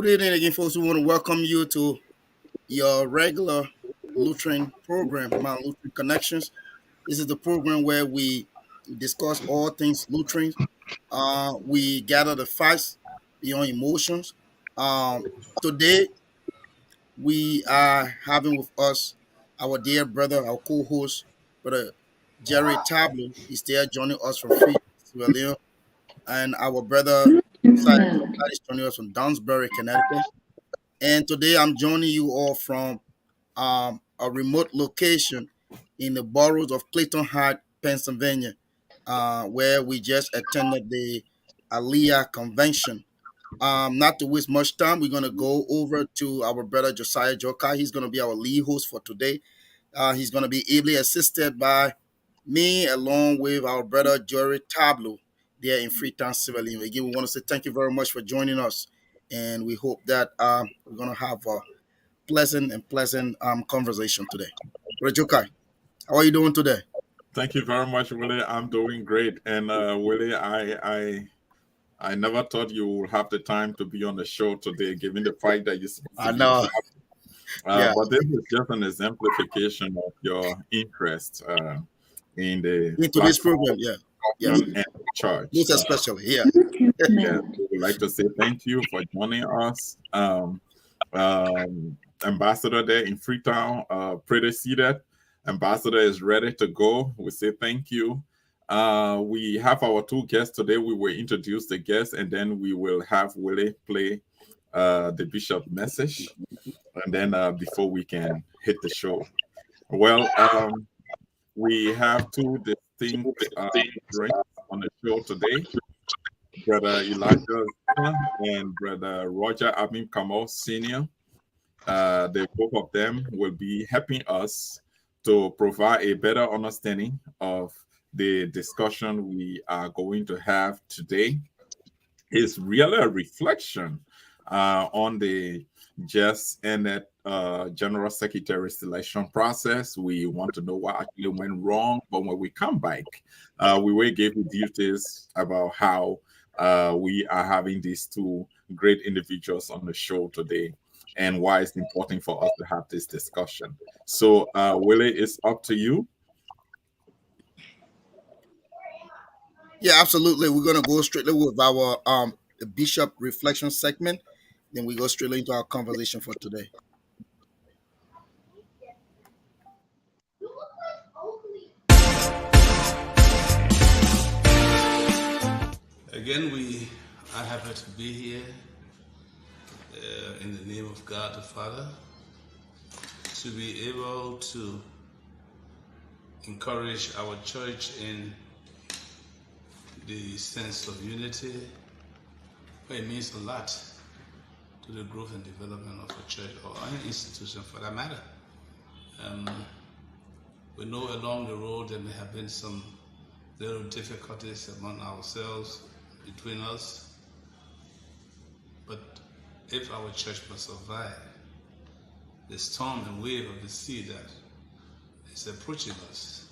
Good evening again, folks. We want to welcome you to your regular Lutheran program, Mount Lutheran Connections. This is the program where we discuss all things Lutheran. We gather the facts beyond emotions. Today, we are having with us our dear brother, our co-host, brother Jerry Tablo. He's there joining us from Sierra Leone, and our brother Josiah is joining us from Downsbury, Connecticut. And today I'm joining you all from a remote location in the boroughs of Clayton Heights, Pennsylvania, where we just attended the Aliyah convention. Not to waste much time, we're going to go over to our brother Josiah Jokai. He's going to be our lead host for today. He's going to be ably assisted by me along with our brother Jory Tablo there in Freetown, Sierra Leone. Again, we want to say thank you very much for joining us. And we hope that we're going to have a pleasant conversation today. Brother Jokai, how are you doing today? Thank you very much, Willie. I'm doing great. And Willie, I never thought you would have the time to be on the show today, given the fact that you're supposed to I be know. Yeah. but this is just an exemplification of your interest in the Into this platform program, yeah. Yes. and church. Most especially, yeah. Yeah, we would like to say thank you for joining us. Ambassador there in Freetown, pretty seated. Ambassador is ready to go. We say thank you. We have our two guests today. We will introduce the guests and then we will have Willie play the bishop message. And then before we can hit the show. Well, we have two distinct drinks on the show today. Brother Elijah and Brother Roger Abim Kamal Sr. The both of them will be helping us to provide a better understanding of the discussion we are going to have today. It's really a reflection on the just ended General Secretary selection process. We want to know what actually went wrong, but when we come back, we will give you details about how we are having these two great individuals on the show today and why it's important for us to have this discussion. So, Willie, it's up to you. Yeah, absolutely. We're gonna go straight with our bishop reflection segment. Then we go straight into our conversation for today. Again, we are happy to be here in the name of God the Father, to be able to encourage our church in the sense of unity. It means a lot to the growth and development of a church or any institution for that matter. We know along the road there may have been some little difficulties among ourselves, between us, but if our church must survive the storm and wave of the sea that is approaching us,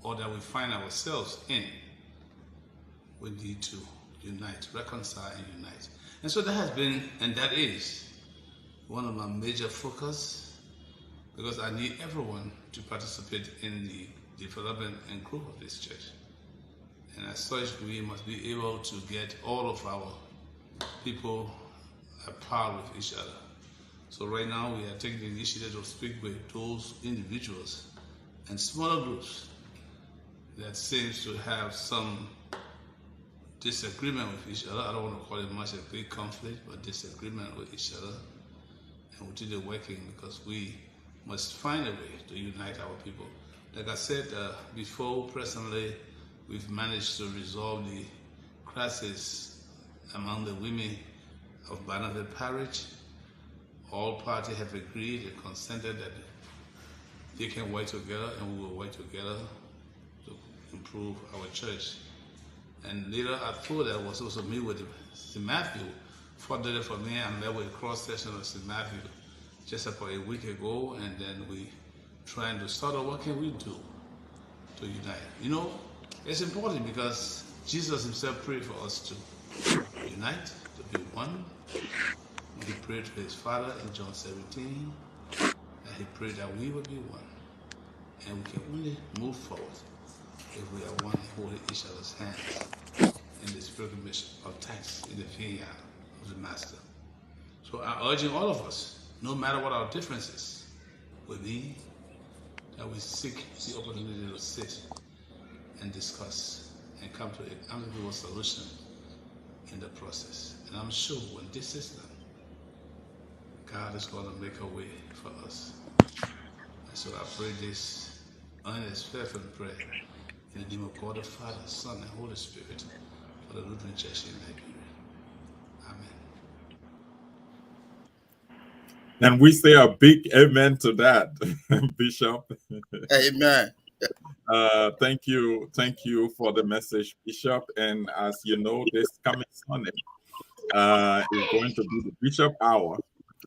or that we find ourselves in, we need to unite, reconcile and unite. And so that has been, and that is, one of my major focus, because I need everyone to participate in the development and growth of this church. And as such, we must be able to get all of our people apart with each other. So right now, we are taking the initiative to speak with those individuals and smaller groups that seems to have some disagreement with each other. I don't want to call it much a big conflict, but disagreement with each other. And we did it working because we must find a way to unite our people. Like I said before, presently, we've managed to resolve the crisis among the women of Barnabas Parish. All parties have agreed and consented that they can work together, and we will work together to improve our church. And later, I thought I was also meet with St. Matthew. Fortunately for me, I met with a cross-section of St. Matthew just about a week ago, and then we trying to sort out what can we do to unite. You know, it's important because Jesus himself prayed for us to unite, to be one. he prayed to his Father in John 17, and he prayed that we would be one. And we can only move forward if we are one holding each other's hands in this pilgrimage of tasks in the vineyard of the Master. So I'm urging all of us, no matter what our differences will be, that we seek the opportunity to sit and discuss and come to an amicable solution in the process. And I'm sure when this is done, God is going to make a way for us. And so I pray this earnest, fervent prayer in the name of God the Father, Son, and Holy Spirit for the Lutheran Church in Liberia. Amen. And we say a big amen to that, Bishop. Amen. Thank you for the message, Bishop. And as you know, this coming Sunday is going to be the Bishop Hour.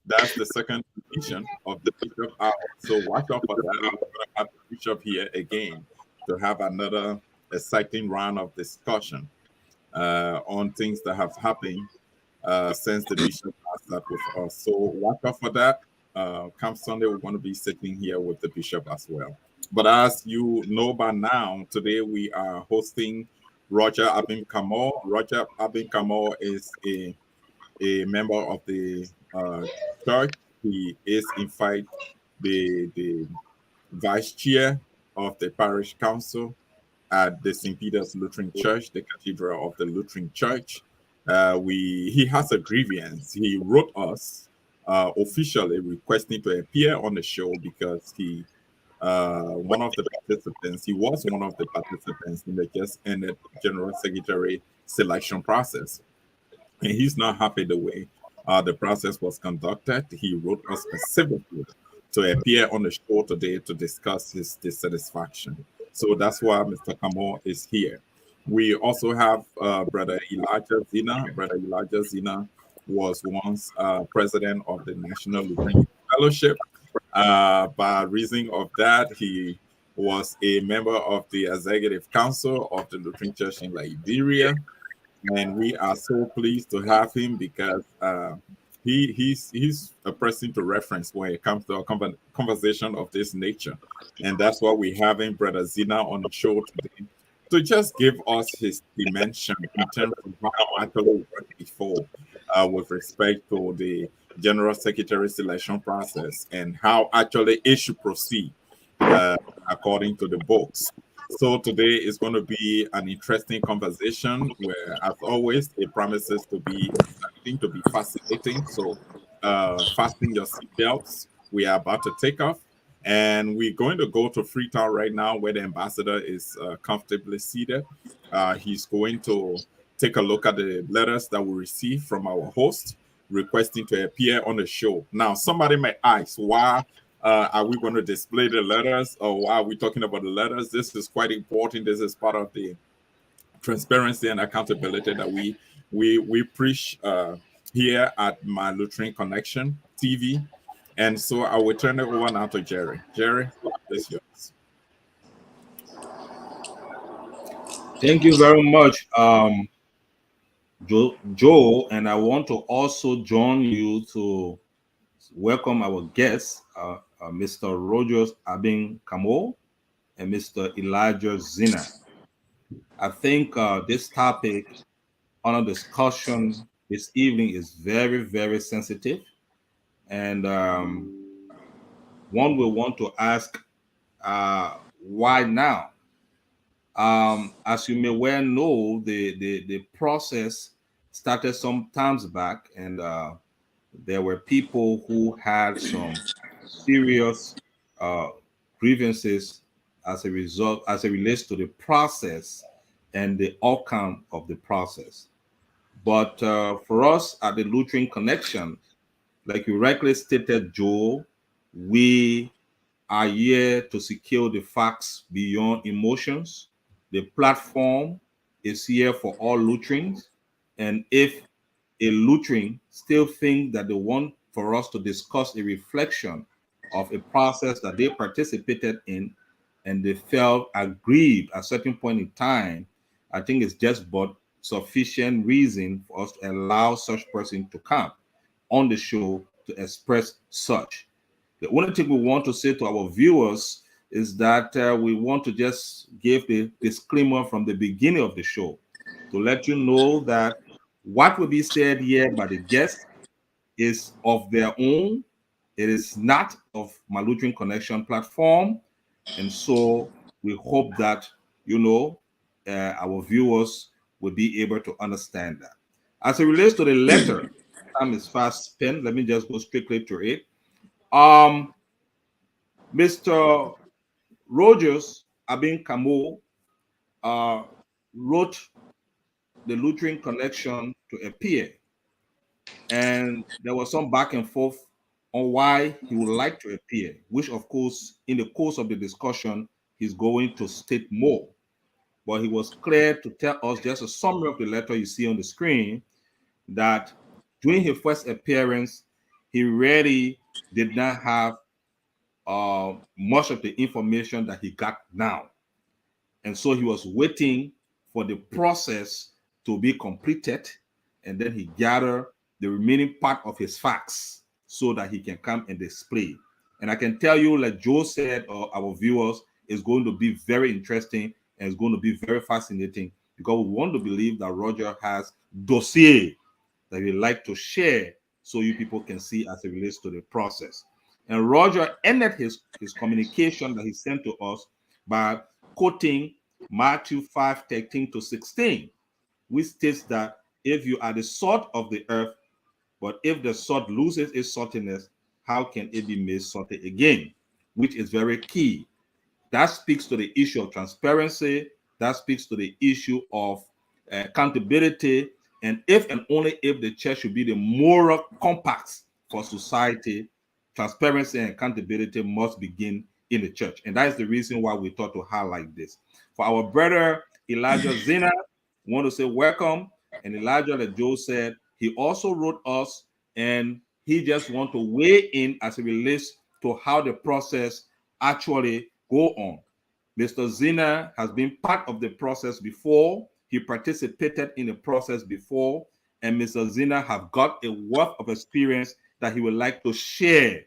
That's the second edition of the Bishop Hour. So watch out for that. We're going to have the Bishop here again to have another exciting round of discussion on things that have happened since the Bishop has that with us. So watch out for that. Come Sunday, we're going to be sitting here with the Bishop as well. But as you know by now, today we are hosting Roger Abim Kamor. Roger Abim Kamor is a member of the church. He is, in fact, the vice chair of the parish council at the St. Peter's Lutheran Church, the Cathedral of the Lutheran Church. He has a grievance. He wrote us officially requesting to appear on the show because he one of the participants. He was one of the participants in the just ended General Secretary selection process, and he's not happy the way the process was conducted. He wrote us specifically to appear on the show today to discuss his dissatisfaction. So that's why Mr. Kamo is here. We also have Brother Elijah Zina. Brother Elijah Zina was once president of the National Lutheran Youth Fellowship. By reason of that, he was a member of the Executive Council of the Lutheran Church in Liberia, and we are so pleased to have him because he's a person to reference when it comes to a conversation of this nature, and that's why we having Brother Zina on the show today to just give us his dimension in terms of how actually worked before with respect to the general secretary selection process and how actually it should proceed uh, according to the books. So today is going to be an interesting conversation where, as always, it promises to be exciting, to be fascinating. So fasten your seatbelts. We are about to take off. And we're going to go to Freetown right now where the ambassador is comfortably seated. He's going to take a look at the letters that we received from our host requesting to appear on the show. Now, somebody may ask, why are we going to display the letters, or why are we talking about the letters? This is quite important. This is part of the transparency and accountability that we preach here at My Lutheran Connection TV. And so I will turn it over now to Jerry. Jerry, it's yours. Thank you very much, Joe. And I want to also join you to welcome our guests, Mr. Rogers Abin Kamo and Mr. Elijah Zina. I think this topic on a discussion this evening is very, very sensitive. And one will want to ask, why now? As you may well know, the process started some times back, and there were people who had some serious uh, grievances as a result, as it relates to the process and the outcome of the process. But for us at the Lutheran Connection, like you rightly stated, Joel, we are here to secure the facts beyond emotions. The platform is here for all Lutherans. And if a Lutheran still think that they want for us to discuss a reflection of a process that they participated in and they felt aggrieved at a certain point in time, I think it's just but sufficient reason for us to allow such person to come. on the show to express such. The only thing we want to say to our viewers is that we want to just give the disclaimer from the beginning of the show to let you know that what will be said here by the guests is of their own. It is not of Malutrin Connection platform. And so we hope that, our viewers will be able to understand that. As it relates to the letter, time is fast spent. Let me just go strictly to it. Mr. Rogers Abin Kamo wrote the Lutheran Connection to appear, and there was some back and forth on why he would like to appear, which, of course, in the course of the discussion, he's going to state more. But he was clear to tell us just a summary of the letter you see on the screen that during his first appearance, he really did not have much of the information that he got now. And so he was waiting for the process to be completed, and then he gathered the remaining part of his facts so that he can come and display. And I can tell you, like Joe said, our viewers, is going to be very interesting and it's going to be very fascinating because we want to believe that Roger has dossier that he'd like to share so you people can see as it relates to the process. And Roger ended his communication that he sent to us by quoting Matthew 5:13 to 16, which states that if you are the salt of the earth, but if the salt loses its saltiness, how can it be made salty again? Which is very key. That speaks to the issue of transparency. That speaks to the issue of accountability. And if and only if the church should be the moral compass for society, transparency and accountability must begin in the church. And that is the reason why we thought to highlight this. For our brother Elijah Zena, we want to say welcome. And Elijah, like Joe said, he also wrote us and he just want to weigh in as it relates to how the process actually go on. Mr. Zena has been part of the process before. He participated in the process before, and Mr. Zena have got a wealth of experience that he would like to share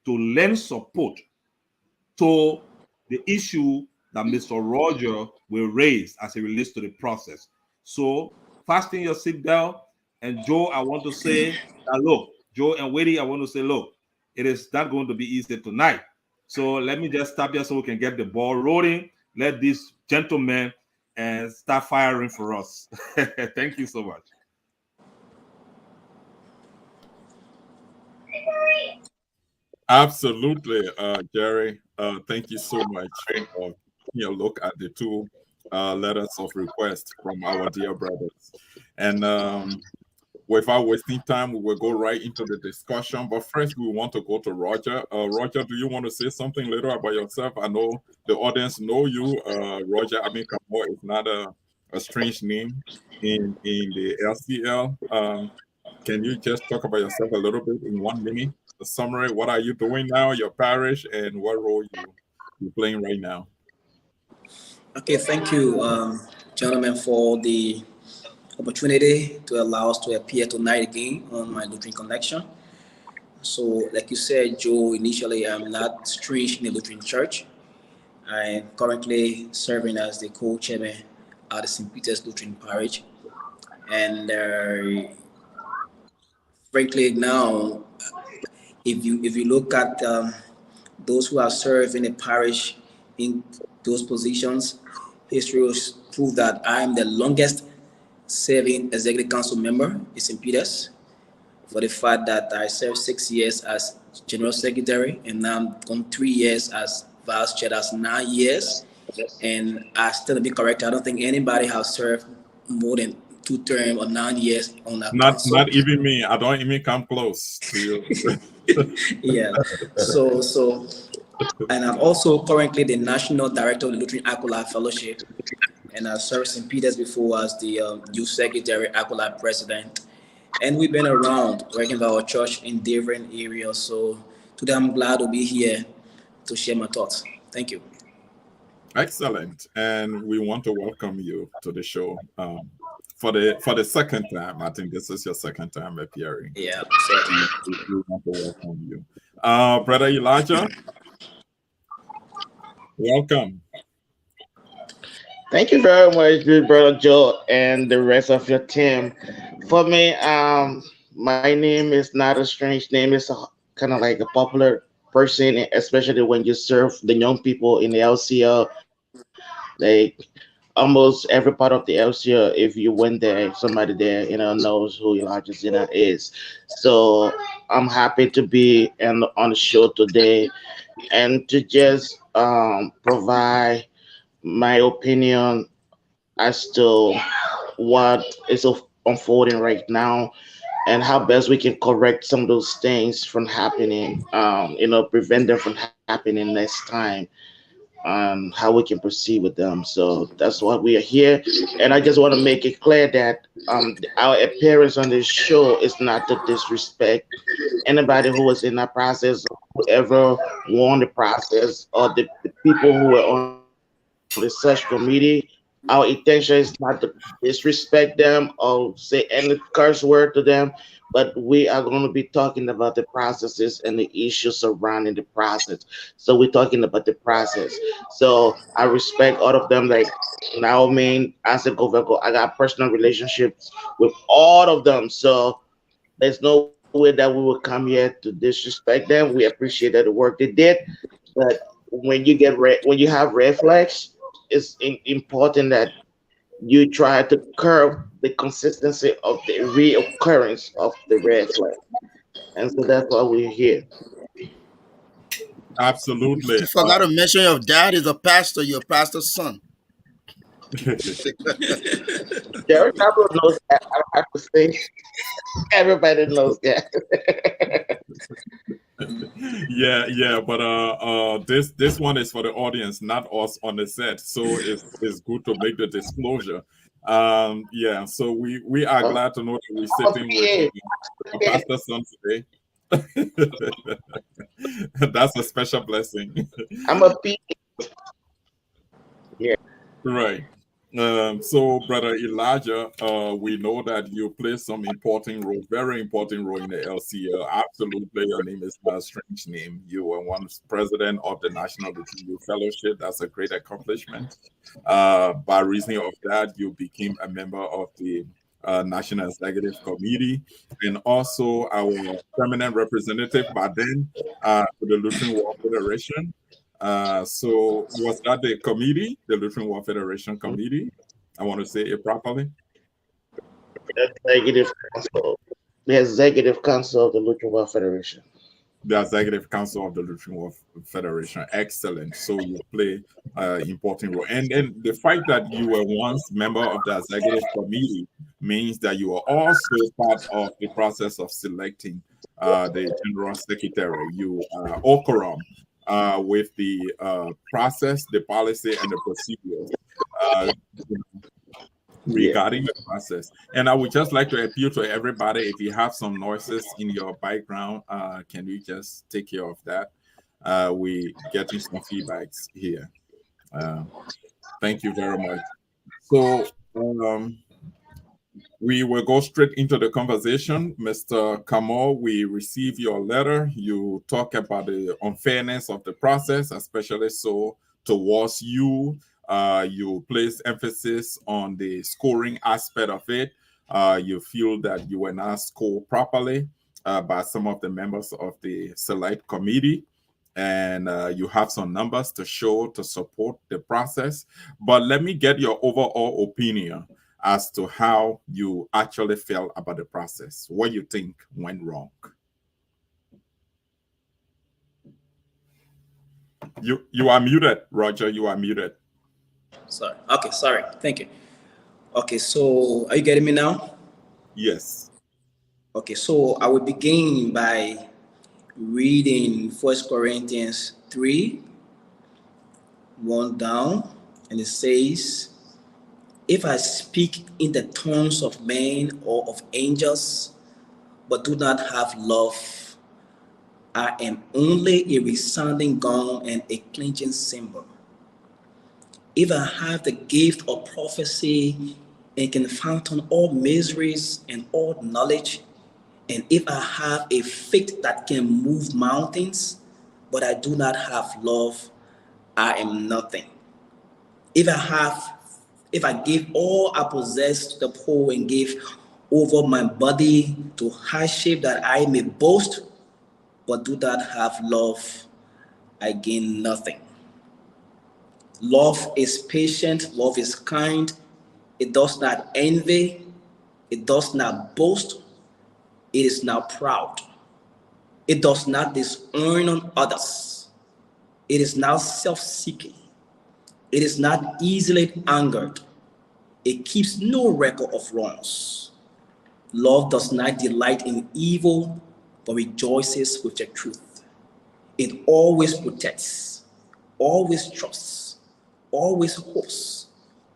to lend support to the issue that Mr. Roger will raise as it relates to the process. So fasten your seatbelt. And Joe, I want to say that look, Joe and Wade, I want to say, look, it is not going to be easy tonight. So let me just stop here so we can get the ball rolling. Let these gentlemen and start firing for us. Thank you so much. Absolutely, Jerry. Thank you so much for taking a look at the two letters of request from our dear brothers. And without wasting time, we will go right into the discussion. But first, we want to go to Roger. Roger, do you want to say something later about yourself? I know the audience know you. Roger Amikamo is not a strange name in the LCL. Can you just talk about yourself a little bit in 1 minute? The summary, what are you doing now, your parish, and what role you're playing right now? Okay, thank you, gentlemen, for the opportunity to allow us to appear tonight again on my Lutheran Connection. So, like you said, Joe, initially I'm not strange in the Lutheran Church. I am currently serving as the co-chairman at the St. Peter's Lutheran Parish. And frankly, now, if you look at those who have served in the parish in those positions, history will prove that I am the longest serving executive council member in St. Peter's, for the fact that I served 6 years as general secretary and now I'm on 3 years as vice chair. That's 9 years. And I still to be correct, I don't think anybody has served more than 2 terms or 9 years on that council. Not even me. I don't even come close to you. Yeah. So and I'm also currently the national director of the Lutheran Acolyte Fellowship. And I've served St. Peter's before as the youth secretary, acolyte president. And we've been around working with our church in different areas. So today I'm glad to be here to share my thoughts. Thank you. Excellent. And we want to welcome you to the show. for the second time. I think this is your second time appearing. Yeah, certainly. We want to welcome you. Brother Elijah, welcome. Thank you very much, good brother Joe, and the rest of your team. For me, my name is not a strange name. It's kind of like a popular person, especially when you serve the young people in the LCL. Like almost every part of the LCL, if you went there, somebody there, knows who Elijah Zena is. So I'm happy to be on the show today and to just provide my opinion as to what is unfolding right now and how best we can correct some of those things from happening, prevent them from happening next time, how we can proceed with them. So that's why we are here. And I just want to make it clear that our appearance on this show is not to disrespect anybody who was in that process, whoever won the process, or the people who were on the search committee. Our intention is not to disrespect them or say any curse word to them, but we are going to be talking about the processes and the issues surrounding the process. So we're talking about the process. So I respect all of them. Like now, mean as a Goveco, I got personal relationships with all of them. So there's no way that we will come here to disrespect them. We appreciate the work they did, but when you have red flags, it's important that you try to curb the consistency of the reoccurrence of the red flag, and so that's why we're here. Absolutely. You forgot to mention your dad is a pastor, your pastor's son. Jerry Pablo knows that. I don't have to say. Everybody knows that. Yeah, but this one is for the audience, not us on the set. So it's good to make the disclosure. Yeah, so we are Oh, glad to know that we're I'm a sitting with a PA. pastor son today. That's a special blessing. I'm a PA. Yeah. Right. So, Brother Elijah, we know that you play some important role, very important role in the LCL. Absolutely, your name is not a strange name. You were once president of the National Lutheran Fellowship. That's a great accomplishment. By reason of that, you became a member of the National Executive Committee and also our permanent representative by then to the Lutheran World Federation. So was that the committee, the Lutheran World Federation committee? I want to say it properly. Executive Council. The Executive Council of the Lutheran World Federation. The Executive Council of the Lutheran World Federation. Excellent. So you play important role. And then the fact that you were once member of the executive committee means that you are also part of the process of selecting the general secretary. You are Okoram with the process, the policy, and the procedures uh, Yeah. regarding the process. And I would just like to appeal to everybody, if you have some noises in your background, can you just take care of that? We getting some feedbacks here. Uh, Thank you very much. So we will go straight into the conversation. Mr. Kamal, we received your letter. You talk about the unfairness of the process, especially so towards you. You place emphasis on the scoring aspect of it. You feel that you were not scored properly by some of the members of the select committee. And you have some numbers to show to support the process. But let me get your overall opinion as to how you actually felt about the process. What you think went wrong? You are muted, Roger. You are muted. Sorry. Okay, sorry. Thank you. Okay, so are you getting me now? Yes. Okay, so I will begin by reading First Corinthians 3, 1 down, and it says, if I speak in the tongues of men or of angels, but do not have love, I am only a resounding gong and a clinching cymbal. If I have the gift of prophecy and can fountain all miseries and all knowledge. And if I have a faith that can move mountains, but I do not have love, I am nothing. If I have, if I give all I possess to the poor and give over my body to hardship that I may boast, but do not have love, I gain nothing. Love is patient, love is kind, it does not envy, it does not boast, it is not proud, it does not disown on others, it is not self seeking, it is not easily angered, it keeps no record of wrongs. Love does not delight in evil, but rejoices with the truth. It always protects, always trusts, always hopes,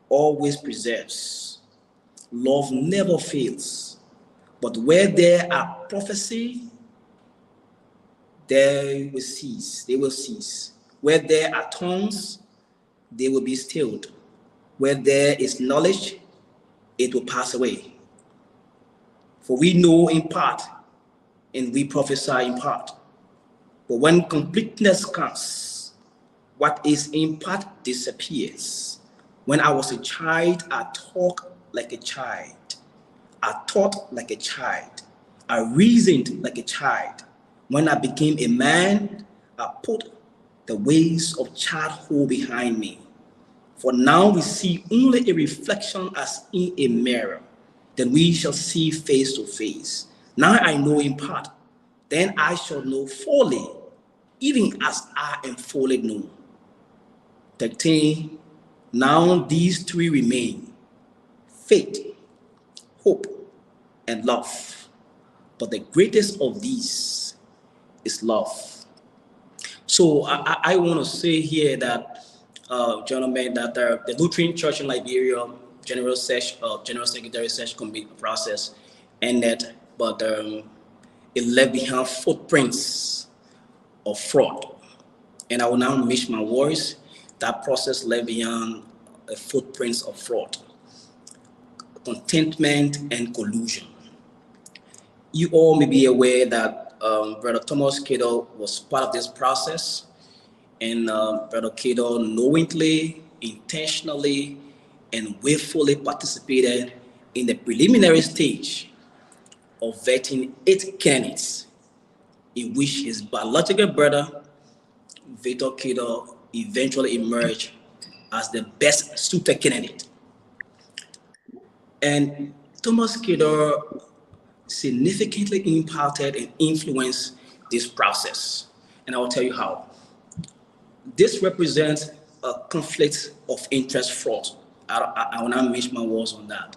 always preserves. Love never fails. But where there are prophecy, they will cease. They will cease. Where there are tongues, they will be stilled. Where there is knowledge, it will pass away. For we know in part, and we prophesy in part. But when completeness comes, what is in part disappears. When I was a child, I talked like a child. I thought like a child. I reasoned like a child. When I became a man, I put the ways of childhood behind me. For now we see only a reflection as in a mirror. Then we shall see face to face. Now I know in part, then I shall know fully, even as I am fully known. 13. Now these three remain: faith, hope, and love. But the greatest of these is love. So I want to say here that, gentlemen, that the Lutheran Church in Liberia General Secretary session committee process ended, but it left behind footprints of fraud. And I will now mix my words. That process left behind footprints of fraud, contentment, and collusion. You all may be aware that Brother Thomas Cato was part of this process, and Brother Cato knowingly, intentionally, and willfully participated in the preliminary stage of vetting 8 candidates, in which his biological brother, Victor Cato, eventually emerged as the best suited candidate. And Thomas Cato significantly impacted and influenced this process. And I will tell you how. This represents a conflict of interest fraud. I will not miss my words on that.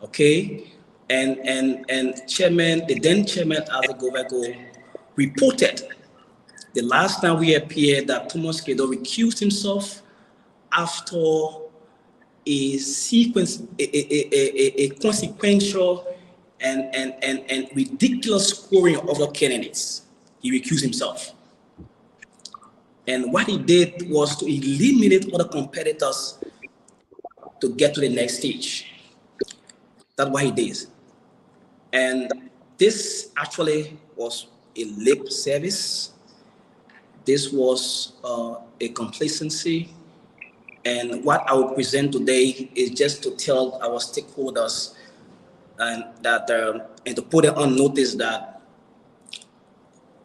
Okay? And chairman, the then chairman of the Govego reported the last time we appeared that Thomas Cato recused himself after a consequential and ridiculous scoring of other candidates. He recused himself. And what he did was to eliminate other competitors to get to the next stage. That's what he did. And this actually was a lip service. This was a complacency. And what I will present today is just to tell our stakeholders and that and to put it on notice that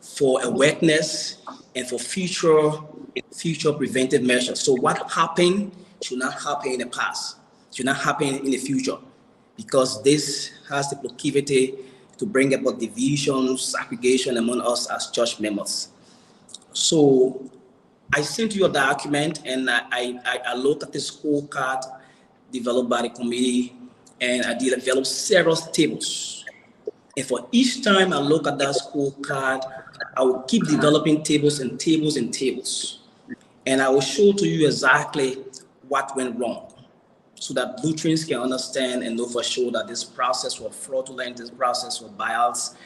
for awareness and for future preventive measures. So what happened should not happen in the past, should not happen in the future, because this has the proclivity to bring about division, segregation among us as church members. So I sent you a document, and I looked at the scorecard developed by the committee, and I developed several tables. And for each time I look at that scorecard, I will keep developing tables and tables and tables. And I will show to you exactly what went wrong, so that Lutherans can understand and know for sure that this process was fraudulent, this process was biased,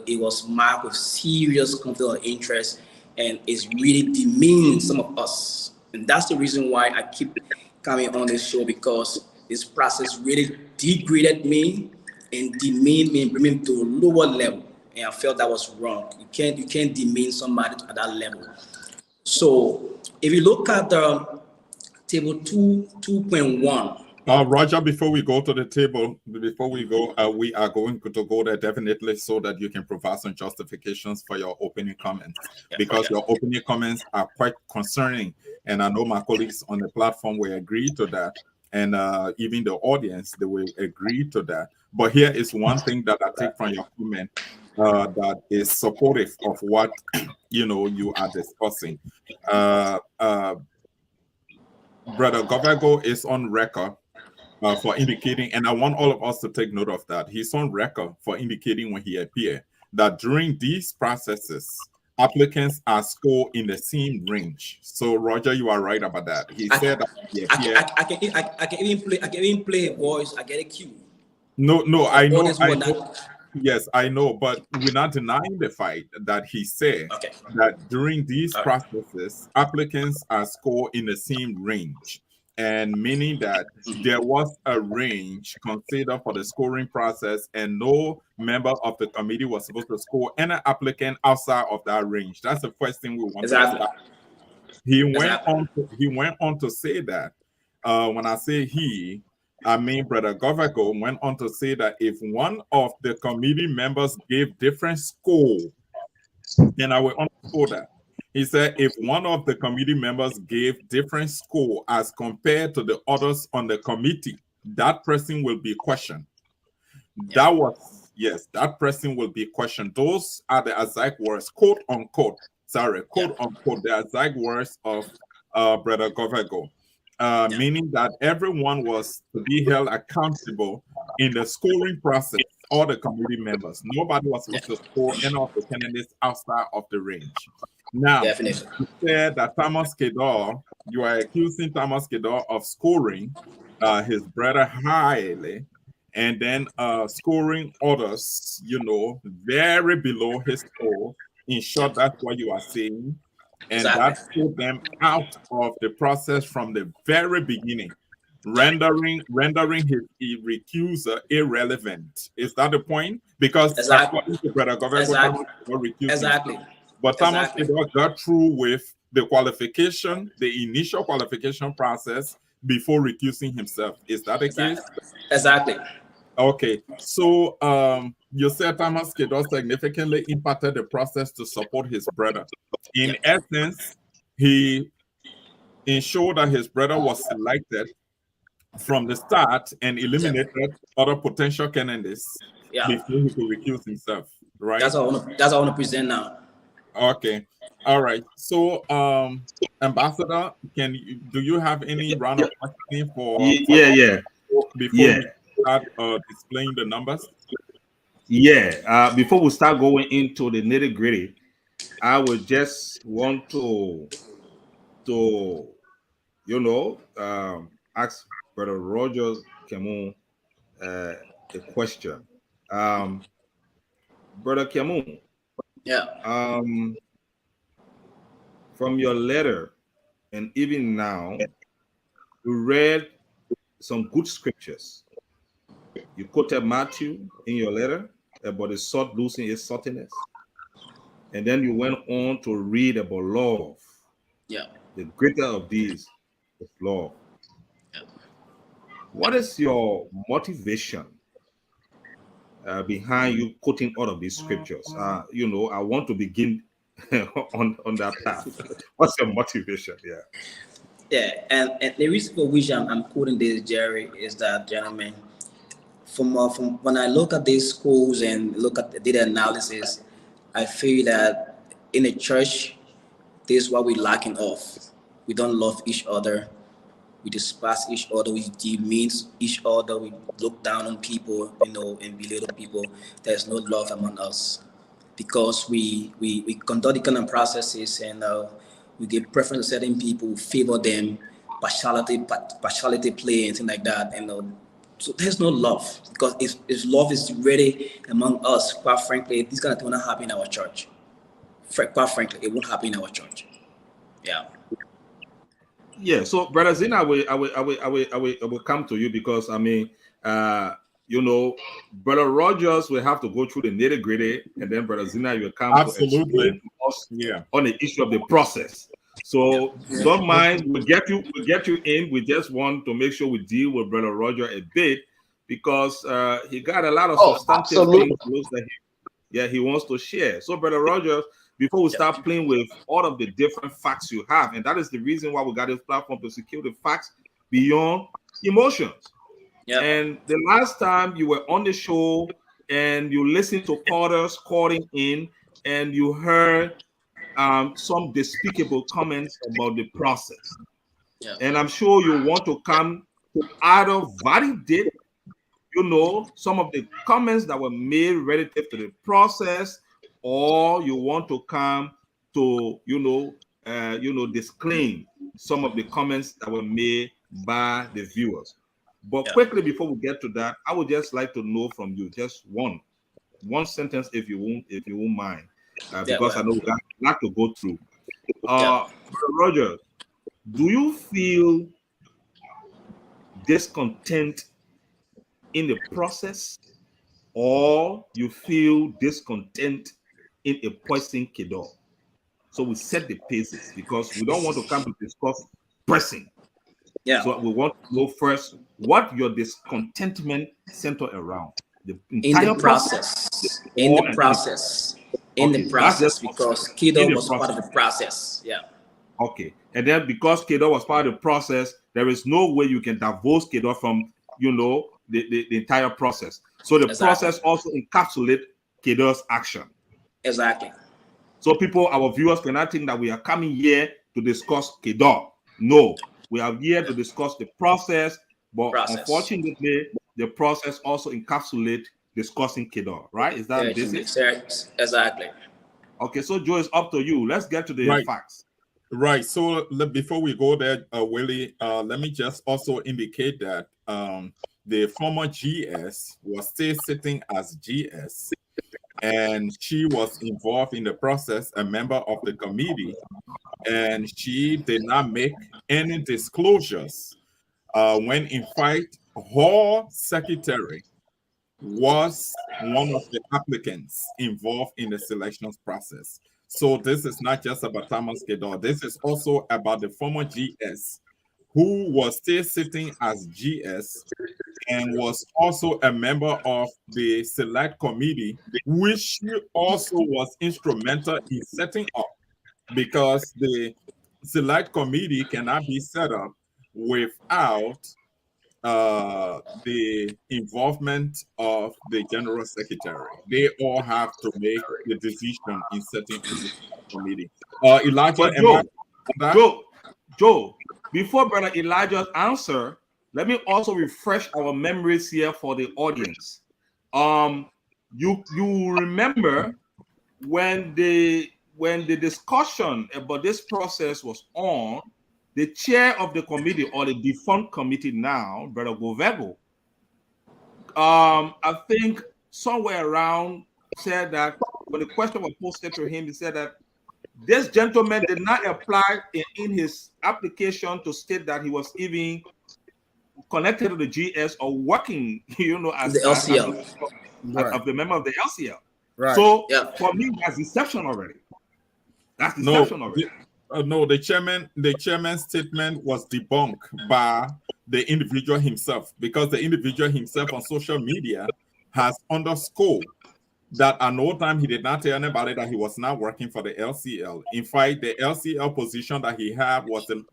it was marked with serious conflict of interest, and it's really demeaning some of us. And that's the reason why I keep coming on this show, because This process really degraded me and demeaned me and bring me to a lower level. And I felt that was wrong. You can't demean somebody at that level. So if you look at the table 2.1. Roger, before we go to the table, before we go, we are going to go there definitely so that you can provide some justifications for your opening comments, Yeah, because yeah. your opening comments are quite concerning. And I know my colleagues on the platform will agree to that. And even the audience, they will agree to that. But here is one thing that I take from your comment that is supportive of what you are discussing. Uh, uh, Brother Govego is on record for indicating, and I want all of us to take note of that. He's on record for indicating when he appeared that during these processes, applicants are scored in the same range. So, Roger, you are right about that. He I, said that he I, can, appeared. I can even play a voice. I get a cue No, no, for I know, others who I are know. not. Yes, I know, but we're not denying the fact that he said Okay. that during these All right. processes, applicants are scored in the same range, and meaning that there was a range considered for the scoring process, and no member of the committee was supposed to score any applicant outside of that range. That's the first thing we want to Exactly. establish. Exactly. He went on to say that when I say he, I mean Brother Govako went on to say that if one of the committee members gave different score, and I will underscore that. He said if one of the committee members gave different score as compared to the others on the committee, that person will be questioned. Yeah. That was, yes, that person will be questioned. Those are the exact words, quote unquote. Sorry, Yeah. quote unquote, the exact words of Brother Govego, Yeah. meaning that everyone was to be held accountable in the scoring process. All the committee members, nobody was Yeah. supposed to score any of the candidates outside of the range. Now, Definitely. you said that Thomas Kedor, you are accusing Thomas Kedor of scoring his brother highly and then scoring others, very below his score. In Yeah. short, that's what you are saying. And Exactly. that put them out of the process from the very beginning, Yeah. rendering his recuser irrelevant. Is that the point? Because Exactly. according to Brother Govego, Exactly. Thomas did not recuse Exactly. himself. But Thomas Exactly. did not got through with the qualification, the initial qualification process before recusing himself. Is that the Exactly. case? Exactly. Okay, so you said Thomas Kedor significantly impacted the process to support his brother. Yeah. In essence, he ensured that his brother was selected from the start and Yeah. eliminated other potential candidates Yeah. before he could recuse himself, right? That's what I want to present now. Okay, all right. So, Ambassador, do you have any round of questioning for Yeah, yeah, before yeah, we start displaying the numbers? yeah. Before we start going into the nitty gritty, I would just want to ask Brother Rogers Camus a question. Um, Brother Camus, Yeah. um, from your letter and even now, you read some good scriptures. You quoted Matthew in your letter about the salt losing its saltiness. And then you went on to read about love. Yeah. The greater of these is love. Yeah. What is your motivation behind you quoting all of these scriptures? I want to begin on that path. What's your motivation? Yeah. Yeah. And the reason for which I'm quoting this, Jerry, is that, gentlemen, from when I look at these schools and look at the data analysis, I feel that in the church, this is what we're lacking of. We don't love each other. We despise each other. We demean each other. We look down on people, and belittle people. There's no love among us because we conduct the kind of processes and we give preference to certain people, favor them, partiality play and things like that. So there's no love because if love is ready among us, quite frankly, this kind of thing will not happen in our church. Quite frankly, it won't happen in our church. Yeah. Yeah, so Brother Zina, I will come to you because I mean, you know, Brother Rogers will have to go through the nitty gritty, and then Brother Zina will come to explain Absolutely. to us Yeah. on the issue of the process. So don't mind, we'll get you in. We just want to make sure we deal with Brother Roger a bit because he got a lot of Oh, substantive absolutely. things that he wants to share. So, Brother Rogers, before we Yeah. start playing with all of the different facts you have, and that is the reason why we got this platform to secure the facts beyond emotions. Yeah. And the last time you were on the show and you listened to callers calling in and you heard some despicable comments about the process. Yeah. And I'm sure you want to come to either validate, some of the comments that were made relative to the process, or you want to come to, disclaim some of the comments that were made by the viewers. But Yeah. quickly before we get to that, I would just like to know from you just one sentence, if you won't mind, Yeah. because I Well. know we got a lot to go through. Yeah. Brother Roger, do you feel discontent in the process, or you feel discontent in a poison kiddo? So we set the paces because we don't want to come to discuss pressing. Yeah. So we want to know first what your discontentment center around the In the entire process process. In the or an end. process. In the Okay, that's just process, because in Kido the was part of process. the process. Yeah. Okay, and then because Kedo was part of the process, there is no way you can divorce Kedo from the entire process. So the Exactly. process also encapsulate Kedo's action. Exactly. So people, our viewers cannot think that we are coming here to discuss Kedo. No, we are here to discuss the process, but Process. unfortunately, the process also encapsulate discussing Kedo. Right? Is that this is? Exactly. Okay, so Joe, it's up to you. Let's get to the Right. facts. Right. So before we go there, Willie, let me just also indicate that the former GS was still sitting as GS, and she was involved in the process, a member of the committee, and she did not make any disclosures when, in fact, her secretary was one of the applicants involved in the selections process. So this is not just about Thomas Kedor. This is also about the former GS who was still sitting as GS and was also a member of the select committee, which she also was instrumental in setting up, because the select committee cannot be set up without the involvement of the general secretary. They all have to make the decision in setting up the committee. Elijah, But am I on that? Joe, before Brother Elijah's answer, let me also refresh our memories here for the audience. You remember when the discussion about this process was on, the chair of the committee, or the defunct committee now, Brother Govego, I think somewhere around said that when the question was posted to him, he said that this gentleman did not apply in his application to state that he was even connected to the GS or working, The as LCL. Right. of the member of the LCL. Right. So Yeah. for me, that's deception already. That's No, deception already. no. The chairman's statement was debunked by the individual himself, because the individual himself on social media has underscored that at no time he did not tell anybody that he was not working for the LCL. In fact, the LCL position that he had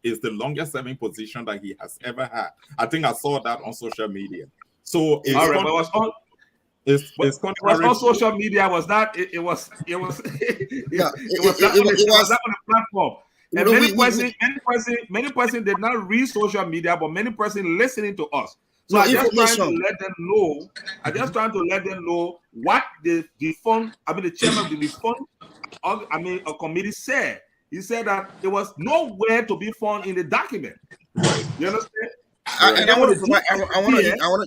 is the longest serving position that he has ever had. I think I saw that on social media. So All right, but it's it was contrary on to, social media. Was not it was it was Yeah. it was not on It it was was. not on the platform. You And know, many person did not read social media, but many person listening to us. So no I just trying to information. let them know. I just trying to let them know what the defunct, the chairman of the defunct, a committee said. He said that there was nowhere to be found in the document. right, You understand? right. And And I then want when to provide. I the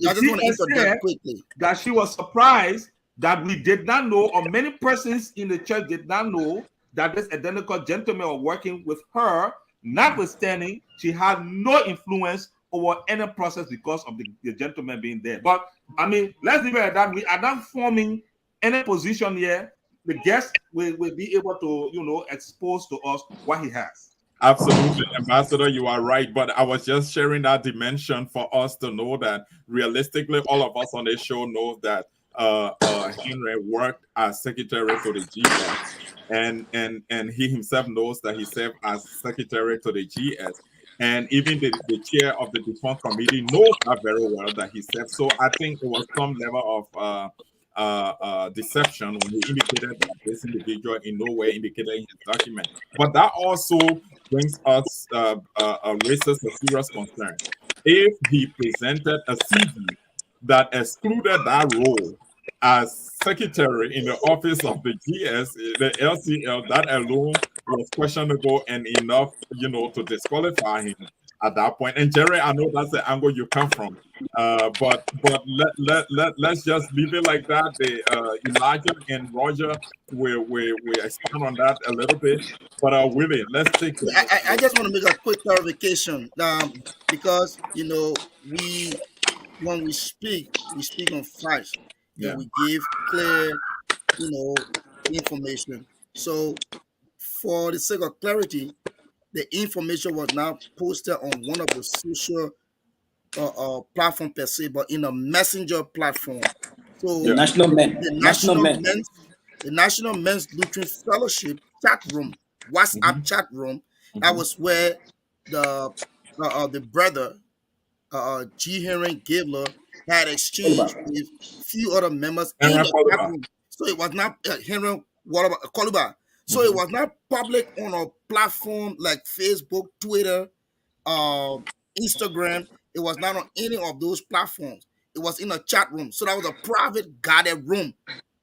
just want to GS interject said quickly. that she was surprised that we did not know, or many persons in the church did not know, that this identical gentleman was working with her. Notwithstanding, she had no influence over any process because of the gentleman being there. But I mean, let's leave it at that. We are not forming any position here. The guest will be able to, expose to us what he has. Absolutely, Ambassador, you are right. But I was just sharing that dimension for us to know that realistically, all of us on this show know that Henry worked as secretary to the GS, and he himself knows that he served as secretary to the GS. And even the chair of the defunct committee knows that very well that he served. So I think it was some level of deception when he indicated that this individual in no way indicated in his document. But that also brings us raises a serious concern. If he presented a CV that excluded that role as secretary in the office of the GS, the LCL, that alone was questionable and enough, to disqualify him at that point. And Jerry, I know that's the angle you come from. But let's just leave it like that. The Elijah and Roger will expand on that a little bit. But Willie, let's take it. I just want to make a quick clarification, because we when we speak on facts, Yeah. and we give clear information. So for the sake of clarity, the information was not posted on one of the social platform per se, but in a messenger platform. The So Yeah. national men, the national National men. Men's the National Men's Lutheran Fellowship chat room, WhatsApp Mhm. chat room, that Mhm. was where the brother G. Henry Gabler had Oliver. exchanged with few other members in And the chat Oliver. room. So it was not Henry Koluba. So it Mhm. was not public on a platform like Facebook, Twitter, uh, Instagram. It was not on any of those platforms. It was in a chat room. So that was a private guarded room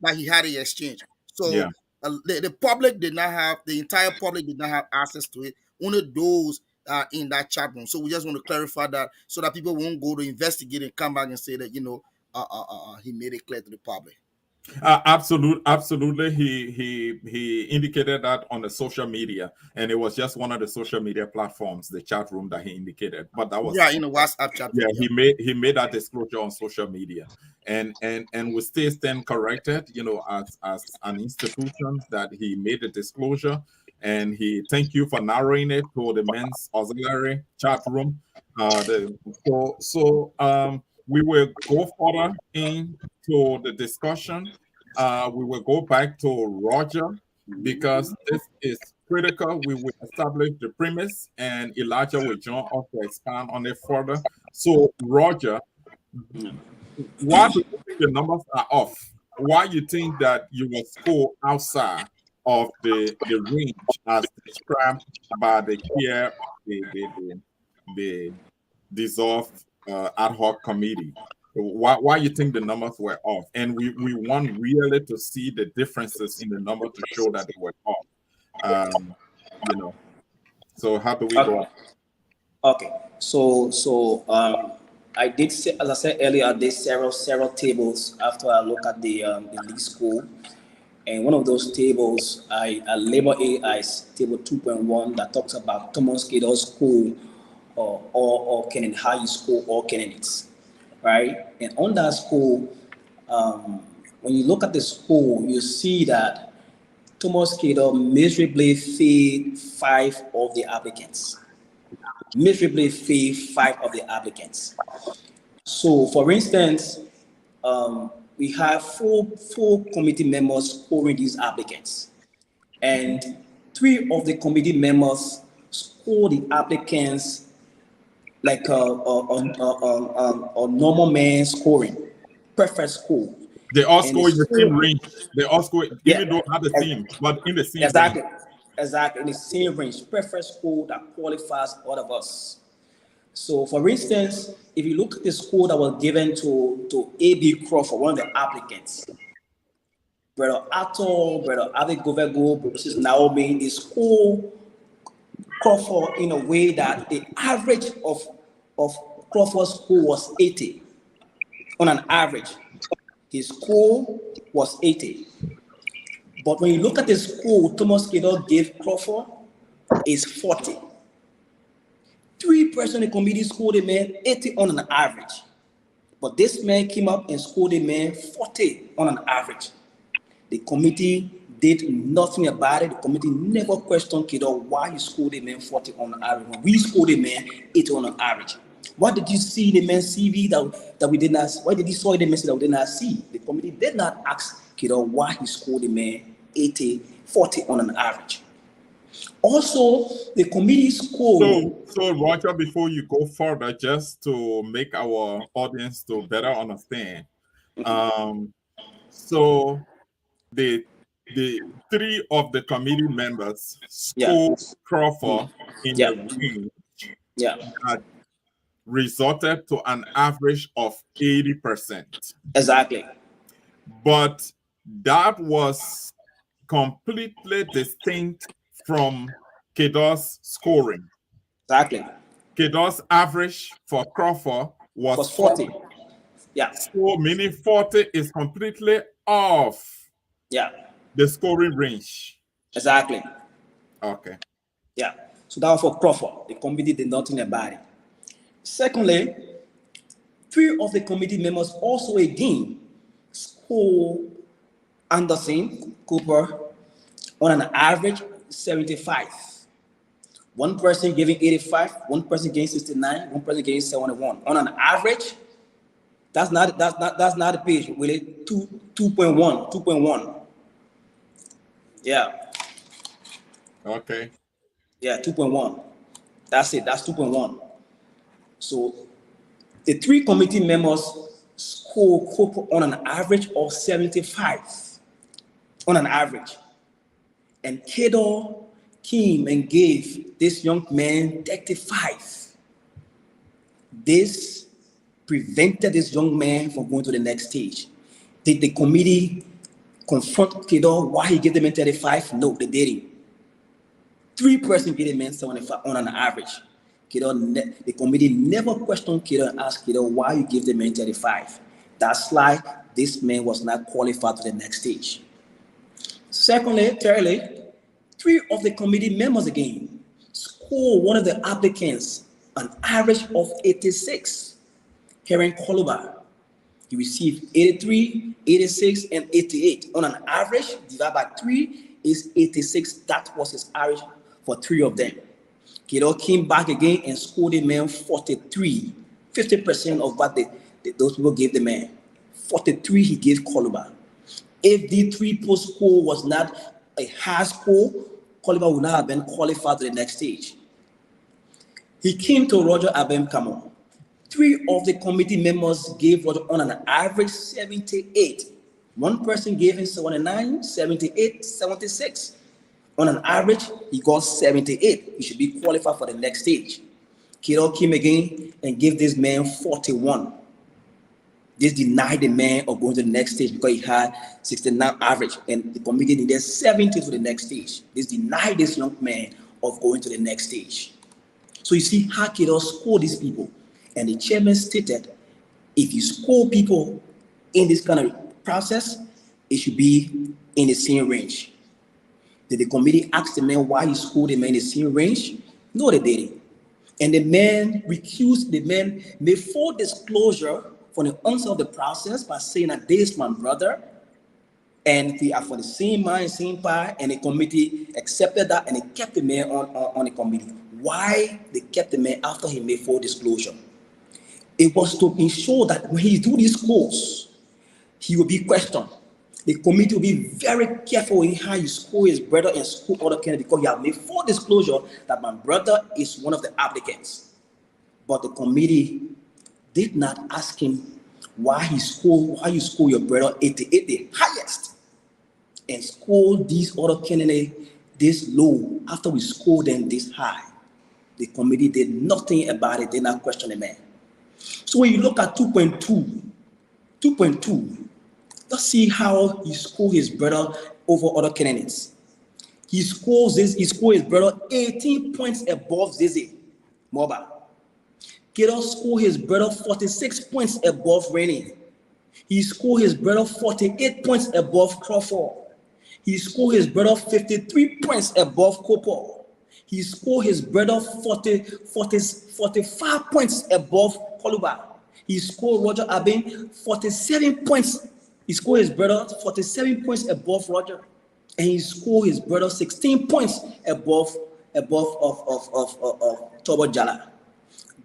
that he had the exchange. Yeah. So the public did not have, the entire public did not have access to it. Only those in that chat room. So we just want to clarify that so that people won't go to investigate and come back and say that, he made it clear to the public. Absolutely. He indicated that on the social media, and it was just one of the social media platforms, the chat room, that he indicated. But that was Yeah, in the WhatsApp chat yeah, room. Yeah. he made that disclosure on social media, and we still stand corrected, as an institution that he made the disclosure, and he thank you for narrowing it to the men's auxiliary chat room. We will go further into the discussion. We will go back to Roger because this is critical. We will establish the premise, and Elijah will join us to expand on it further. So, Roger, why do you think the numbers are off? Why you think that you will score outside of the range as described by the chair of the dissolved ad hoc committee? Why you think the numbers were off? And we want really to see the differences in the number to show that they were off. Um, you know. So how do we Okay. go? Okay. So I did say, as I said earlier, I did several tables after I look at the league school, and one of those tables I label it as table 2.1 that talks about Thomas Gator School or Kennedy High School or Kennedy's, right? And on that school, when you look at the school, you see that Thomas Gator miserably failed five of the applicants. Miserably failed five of the applicants. So, for instance, we have four committee members scoring these applicants, and three of the committee members score the applicants like a normal man scoring, perfect score, They all and the score in the same score, range. They all score, even yeah, though not the same, but in the same range. exactly, exactly in the same range, perfect score that qualifies all of us. So, for instance, if you look at the score that was given to A.B. Crawford, one of the applicants, Brother Ato, Brother Ave Govego versus Naomi, they score Crawford in a way that the average of Crawford's score was 80. On an average, his score was 80. But when you look at the score Thomas Kiddo gave Crawford, is 40. 3% of the committee scored a man 80 on an average. But this man came up and scored a man 40 on an average. The committee did nothing about it. The committee never questioned Kido why he scored a man 40 on an average. When we scored a man 80 on an average. What did you see in the man's CV that we did not? Why did you saw in the message that we did not see? The committee did not ask Kido why he scored a man 80, 40 on an average. Also, the committee scored. So Roger, before you go further, just to make our audience to better understand, so the three of the committee members Yeah. scored Crawford in Yeah. a range Yeah. that resulted to an average of 80%. Exactly. But that was completely distinct from Kedo's scoring. Exactly. Kedo's average for Crawford was 40. Yeah. So meaning 40 is completely off Yeah. the scoring range. Exactly. Okay. Yeah. So that was for Crawford. The committee did nothing about it. Secondly, 3 of the committee members also again scored Anderson Cooper on an average 75. One person giving 85, one person giving 69, one person giving 71. On an average, that's not the page. Really, 2.1. Yeah. Okay. Yeah, 2.1. That's it. That's 2.1. So the 3 committee members score on an average of 75. On an average. And Kedo came and gave this young man 35. This prevented this young man from going to the next stage. Did the committee confront Kedo why he gave the man 35? No, they didn't. 3% gave the man 75 on an average. The committee never questioned Kedo and asked Kedo why you give the man 35. That's like this man was not qualified to the next stage. Thirdly, 3 of the committee members again scored one of the applicants an average of 86. Heron Koluba, he received 83, 86, and 88. On an average, divided by 3 is 86. That was his average for 3 of them. Kido came back again and scored the man 43. 50% of what those people gave the man. 43 he gave Koluba. If the 3 post score was not a high score, Koluba would not have been qualified to the next stage. He came to Roger Abem Kamo. 3 of the committee members gave Roger on an average 78. One person gave him 79, 78, 76. On an average, he got 78. He should be qualified for the next stage. Kido came again and gave this man 41. This denied the man of going to the next stage because he had 69 average, and the committee needed 70 to the next stage. This denied this young man of going to the next stage. So you see how Kido scored these people. And the chairman stated, if you score people in this kind of process, it should be in the same range. Did the committee ask the man why he scored the man in the same range? No, they didn't. And the man recused, the man made full disclosure for the onset of the process by saying that this is my brother, and we are for the same mind, same pie, and the committee accepted that, and they kept the man on the committee. Why they kept the man after he made full disclosure? It was to ensure that when he do this course, he will be questioned. The committee will be very careful in how you score his brother and score other candidates because you have made full disclosure that my brother is one of the applicants. But the committee did not ask him why you score your brother 88, the highest, and score these other candidates this low after we scored them this high. The committee did nothing about it, did not question the man. So when you look at 2.2, let's see how he scored his brother over other candidates. He scored his brother 18 points above Zizi Moba. Kido scored his brother 46 points above Rennie. He scored his brother 48 points above Crawford. He scored his brother 53 points above Cooper. He scored his brother 45 points above Koluba. He scored Roger Abin 47 points. He scored his brother 47 points above Roger. And he scored his brother 16 points above of Tobo Jala.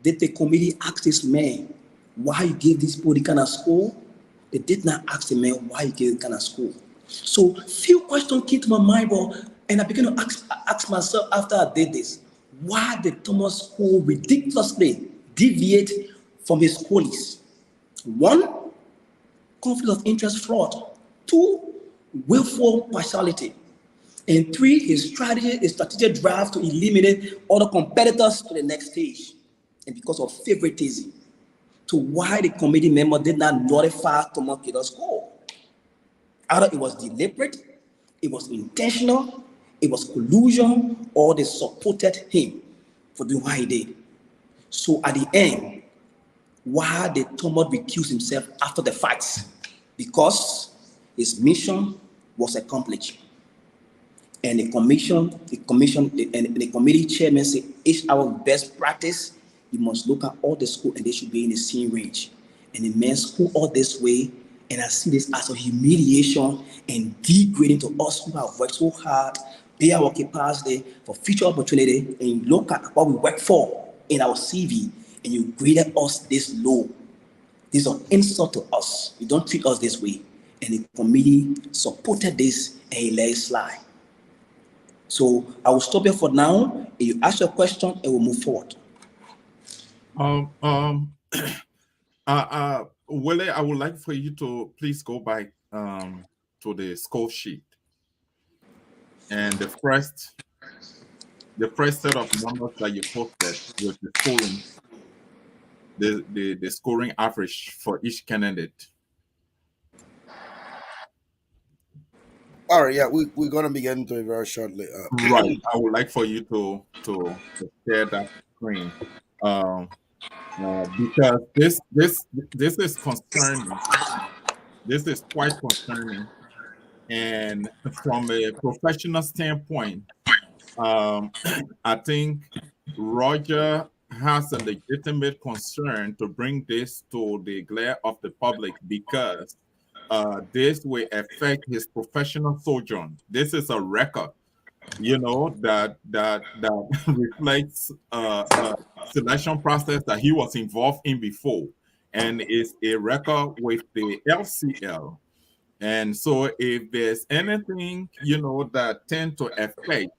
Did the committee ask this man why he gave this boy the kind of score? They did not ask the man why he gave the kind of score. So few questions came to my mind, bro, and I began to ask myself after I did this, why did Thomas score ridiculously deviate from his colleagues? One, conflict of interest fraud. Two, willful partiality. And three, his strategic drive to eliminate other competitors to the next stage. And because of favoritism, to why the committee member did not notify Thomas Kido's score. Either it was deliberate, it was intentional, it was collusion, or they supported him for doing what he did. So at the end, why did Thomas recuse himself after the fight? Because his mission was accomplished. And the committee chairman said, each our best practice, you must look at all the school and they should be in the same range. And the men school all this way, and I see this as a humiliation and degrading to us who have worked so hard, pay our capacity for future opportunity, and you look at what we work for in our CV, and you graded us this low. This is an insult to us. You don't treat us this way. And the committee supported this and he let it slide. So I will stop here for now. If you ask your question, and we'll move forward. Willie, I would like for you to please go back to the score sheet. And the first set of numbers that you posted was the scoring, the scoring average for each candidate. All right, yeah, we're gonna be getting to it very shortly. Right. I would like for you to share that screen. Because this is concerning. This is quite concerning, and from a professional standpoint, I think Roger has a legitimate concern to bring this to the glare of the public because this will affect his professional sojourn. This is a record, that reflects a selection process that he was involved in before, and is a record with the LCL. And so, if there's anything that tend to affect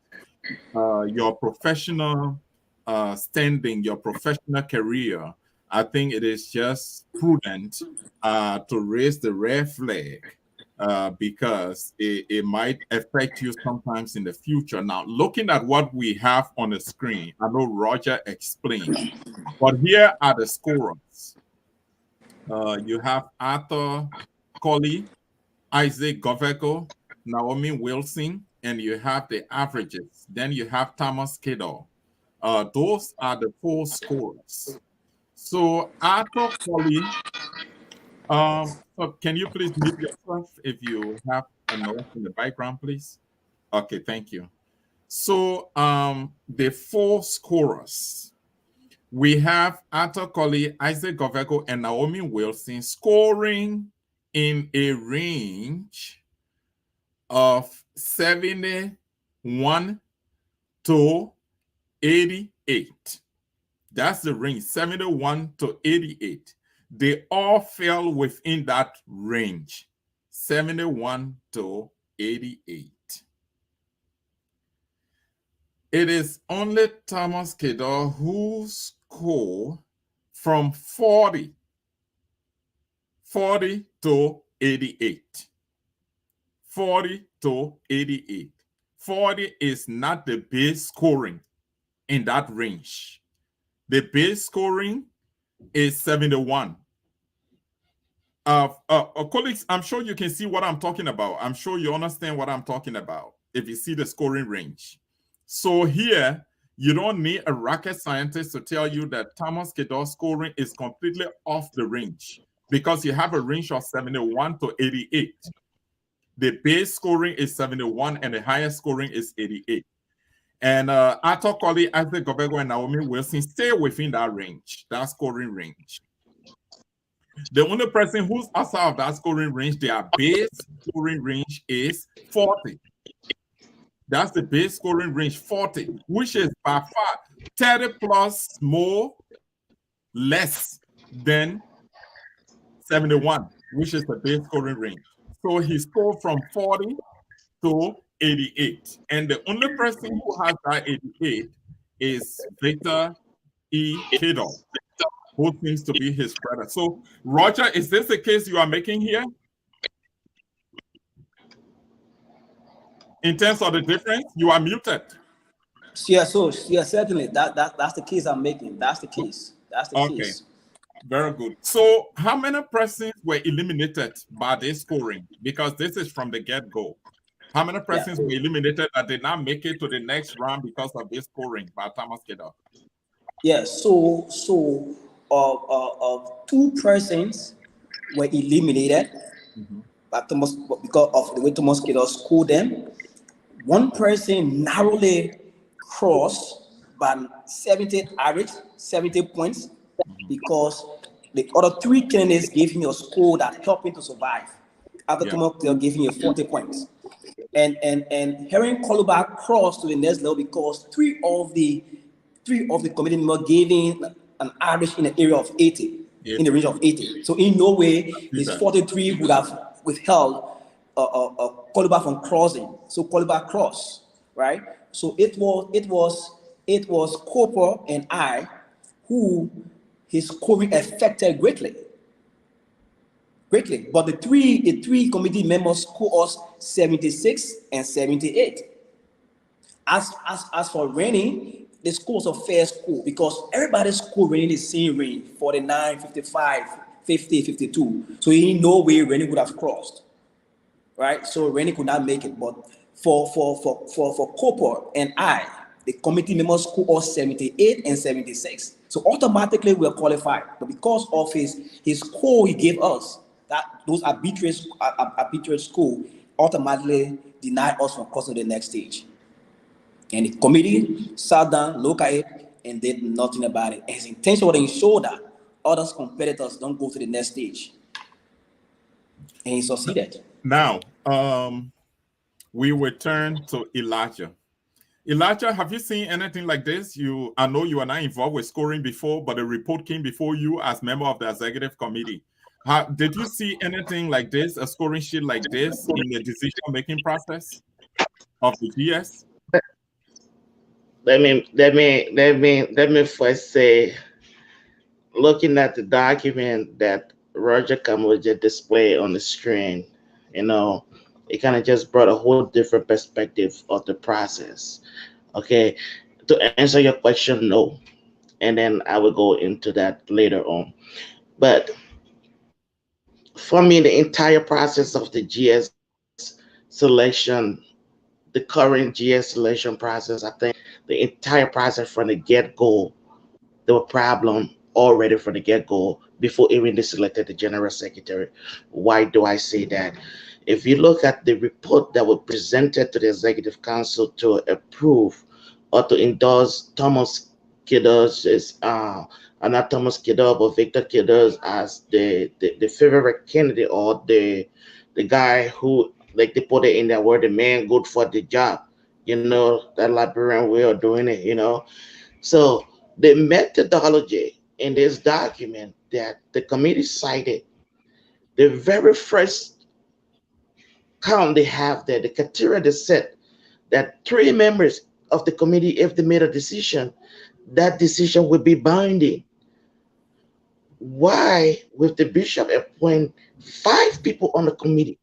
your professional standing, your professional career, I think it is just prudent to raise the red flag because it might affect you sometimes in the future. Now, looking at what we have on the screen, I know Roger explained, but here are the scorers. You have Arthur Colley, Isaac Goveko, Naomi Wilson, and you have the averages. Then you have Thomas Kiddo. Those are the four scorers. So Arthur Colley, so can you please mute yourself if you have a noise in the background, please? Okay, thank you. So the four scorers, we have Arthur Colley, Isaac Goveko, and Naomi Wilson scoring in a range of 71 to 88. That's the range, 71 to 88. They all fell within that range, 71 to 88. It is only Thomas Kedor who scored from 40 to 88. 40 to 88. 40 is not the base scoring in that range. The base scoring is 71. Colleagues, I'm sure you can see what I'm talking about. I'm sure you understand what I'm talking about if you see the scoring range. So here, you don't need a rocket scientist to tell you that Thomas Kedor's scoring is completely off the range because you have a range of 71 to 88. The base scoring is 71 and the highest scoring is 88. And Arthur Colley, Isaac Gobego, and Naomi Wilson stay within that range, that scoring range. The only person who's outside of that scoring range, their base scoring range is 40. That's the base scoring range, 40, which is by far 30 plus more, less than 71, which is the base scoring range. So he scored from 40 to 88. And the only person who has that 88 is Victor E. Kiddo, who seems to be his brother. So, Roger, is this the case you are making here? In terms of the difference, you are muted. Yeah, so yeah, certainly that's the case I'm making. That's the case. That's the case. Very good. So, how many persons were eliminated by this scoring? Because this is from the get-go. How many persons were eliminated that did not make it to the next round because of this scoring by Thomas Kiddo? Yeah, so two persons were eliminated by Thomas because of the way Thomas Kiddo scored them. One person narrowly crossed by 70 average, 70 points, because the other three candidates gave him a score that helped him to survive. After Thomas Kiddo gave him a 40 points. And Heron Koluba crossed to the next level because three of the committee members gave him an average in the area of 80, in the range of 80. So in no way his 43 would have withheld Koluba from crossing. So Koluba crossed, right? So it was Cooper and I who his scoring affected greatly. But the three committee members score us 76 and 78. As for Rennie, the score was a fair score because everybody scored Rennie in the same range, 49, 55, 50, 52. So in no way Rennie would have crossed. Right? So Rennie could not make it. But for Cooper and I, the committee members scored us 78 and 76. So automatically we are qualified. But because of his score he gave us, that those arbitrary score automatically deny us from crossing the next stage. And the committee sat down, looked at it, and did nothing about it. And his intention was to ensure that other competitors don't go to the next stage. And he succeeded. Now, we will turn to Elijah. Elijah, have you seen anything like this? I know you are not involved with scoring before, but a report came before you as member of the executive committee. Did you see anything like this, a scoring sheet like this in the decision-making process of the GS? Let me first say, looking at the document that Roger Kamoja displayed on the screen, it kind of just brought a whole different perspective of the process. Okay, to answer your question, no, and then I will go into that later on. But for me, the entire process of the GS selection, the current GS selection process, I think the entire process from the get-go, there were problem already from the get-go before even they selected the general secretary. Why do I say that? If you look at the report that was presented to the executive council to approve or to endorse Thomas Kiddo's, not Thomas Kiddo, but Victor Kiddo's as the favorite candidate, or the guy who, like, they put it in there, where the man good for the job, that Liberian way of doing it. So the methodology in this document that the committee cited, the very first count they have there, the criteria they set, that three members of the committee, if they made a decision, that decision will be binding. Why, with the bishop appoint 5 people on the committee?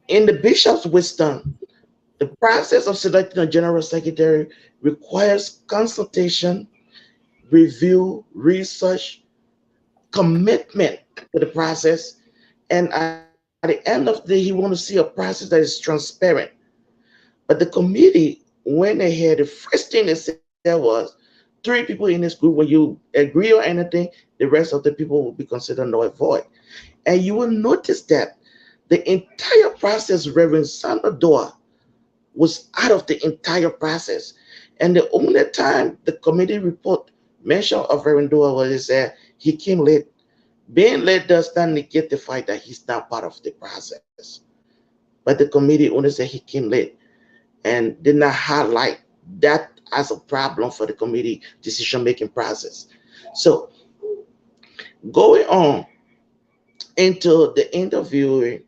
In the bishop's wisdom, the process of selecting a general secretary requires consultation, review, research, commitment to the process, and at the end of the day, he want to see a process that is transparent. But the committee went ahead. The first thing they said was 3 people in this group. When you agree on anything, the rest of the people will be considered null and void. And you will notice that the entire process, Reverend Salvador was out of the entire process. And the only time the committee report mentioned of Reverend Dua was he said he came late. Being late does not negate the fact that he's not part of the process. But the committee only said he came late and did not highlight that as a problem for the committee decision making process. So going on into the interviewing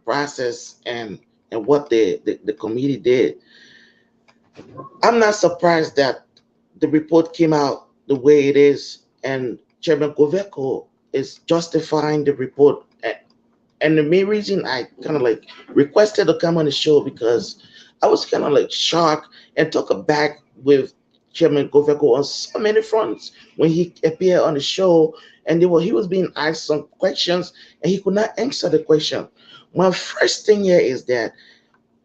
process and what the committee did, I'm not surprised that the report came out the way it is, and Chairman Goveko is justifying the report. And the main reason I kind of like requested to come on the show because I was kind of like shocked and took aback with Chairman Goveko on so many fronts when he appeared on the show, and he was being asked some questions and he could not answer the question. My first thing here is that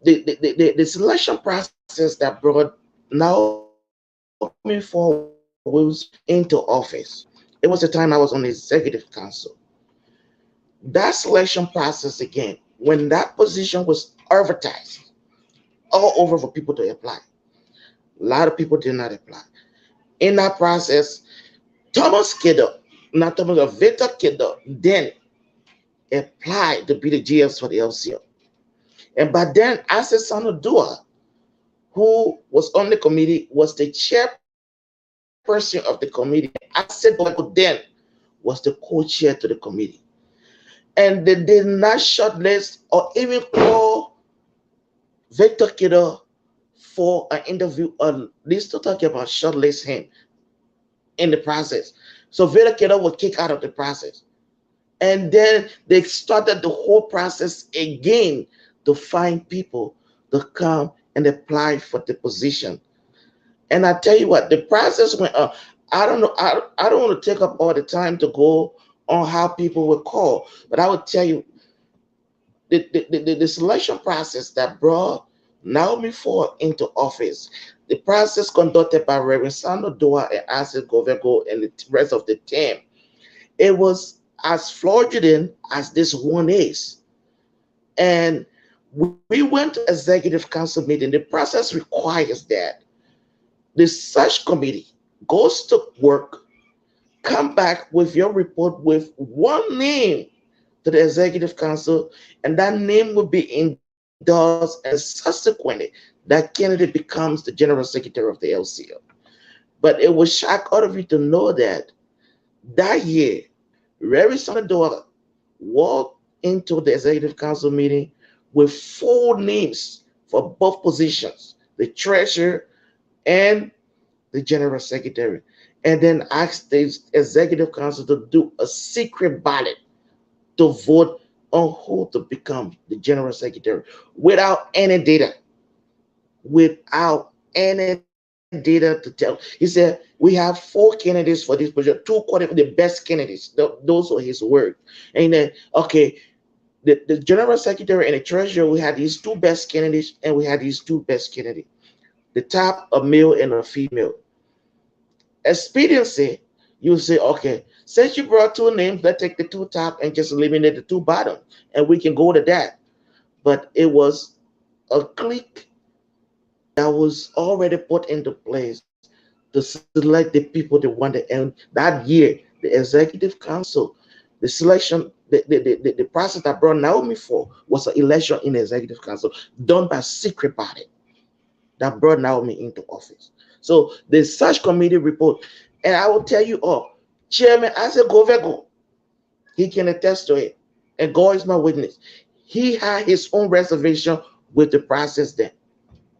the selection process that brought Naomi Four Wilson into office. It was the time I was on the executive council. That selection process again, when that position was advertised all over for people to apply, a lot of people did not apply. In that process, Thomas Kiddo, not Thomas, Victor Kiddo, then applied to be the GS for the LCL. And by then, Asa Sanodua, who was on the committee, was the chairperson of the committee. Asset Goveko then was the co-chair to the committee. And they did not shortlist or even call Victor Kiddo for an interview, or at least to talk about shortlist him in the process. So Victor Kiddo was kicked out of the process. And then they started the whole process again to find people to come and apply for the position. And I tell you what, the process went on. I don't know. I don't want to take up all the time to go on how people were called, but I would tell you the selection process that brought Naomi Ford into office, the process conducted by Reverend Sandro Doa and Asset Goveko and the rest of the team, it was as fraudulent as this one is. And we went to executive council meeting. The process requires that the search committee goes to work, come back with your report with one name to the executive council, and that name will be endorsed, and subsequently that candidate becomes the general secretary of the LCL. But it will shock all of you to know that that year, Reverend Sonador walked into the executive council meeting with four names for both positions, the treasurer and the general secretary, and then asked the executive council to do a secret ballot to vote on who to become the general secretary without any data, without any data to tell. He said, we have four candidates for this position, two the best candidates. Those were his words. And then, okay, the general secretary and the treasurer, we had these two best candidates, and we had these two best candidates. The top, a male and a female. Expediency, you say, okay, since you brought two names, let's take the two top and just eliminate the two bottom, and we can go to that. But it was a clique that was already put into place to select the people they wanted. And that year, the executive council, the selection, the process that brought Naomi for was an election in the executive council done by secret ballot that brought Naomi into office. So the search committee report, and I will tell you all, Chairman Asa Goveko, he can attest to it, and God is my witness. He had his own reservation with the process then,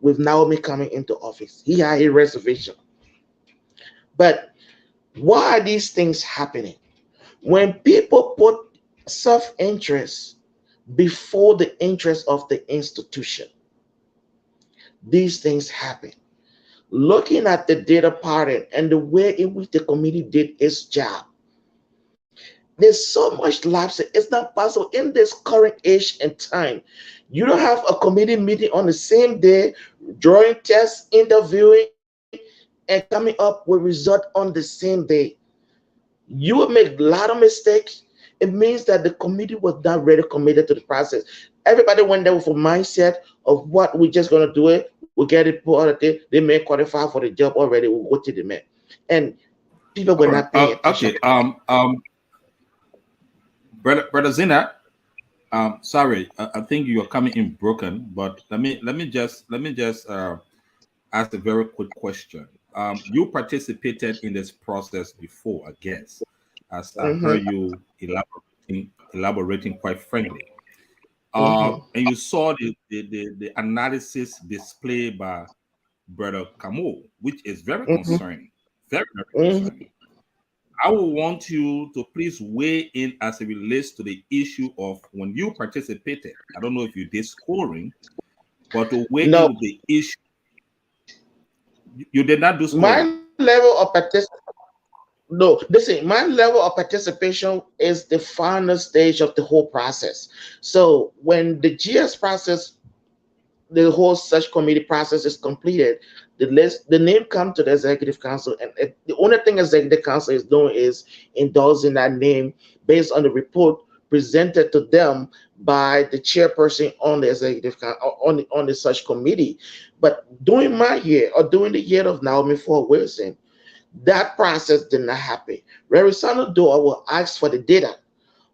with Naomi coming into office. He had a reservation. But why are these things happening? When people put self interest before the interest of the institution, these things happen. Looking at the data pattern and the way in which the committee did its job, there's so much lapse. It's not possible in this current age and time. You don't have a committee meeting on the same day, drawing tests, interviewing, and coming up with result on the same day. You will make a lot of mistakes. it means that the committee was not really committed to the process. Everybody went there with a mindset of what we're just gonna do it. We get it put out there. They may qualify for the job already. We'll go to the man, and people were All right. not paying attention. Okay. Brother Zina. Sorry, I think you are coming in broken, but let me just ask a very quick question. You participated in this process before, I guess, as I Mm-hmm, heard you elaborating quite frankly. mm-hmm, And you saw the analysis displayed by Brother Camo, which is very mm-hmm, concerning, very, very mm-hmm. concerning. I will want you to please weigh in as it relates to the issue of when you participated. I don't know if you did scoring, but to weigh No, in with the issue, you did not do my scoring. level of participation. No, listen, my level of participation is the final stage of the whole process. So when the GS process, the whole search committee process is completed, the name comes to the executive council, and the only thing executive council is doing is endorsing that name based on the report presented to them by the chairperson on the on the search committee. But during my year or during the year of Naomi Ford Wilson, that process did not happen. Reverend Sanador will ask for the data.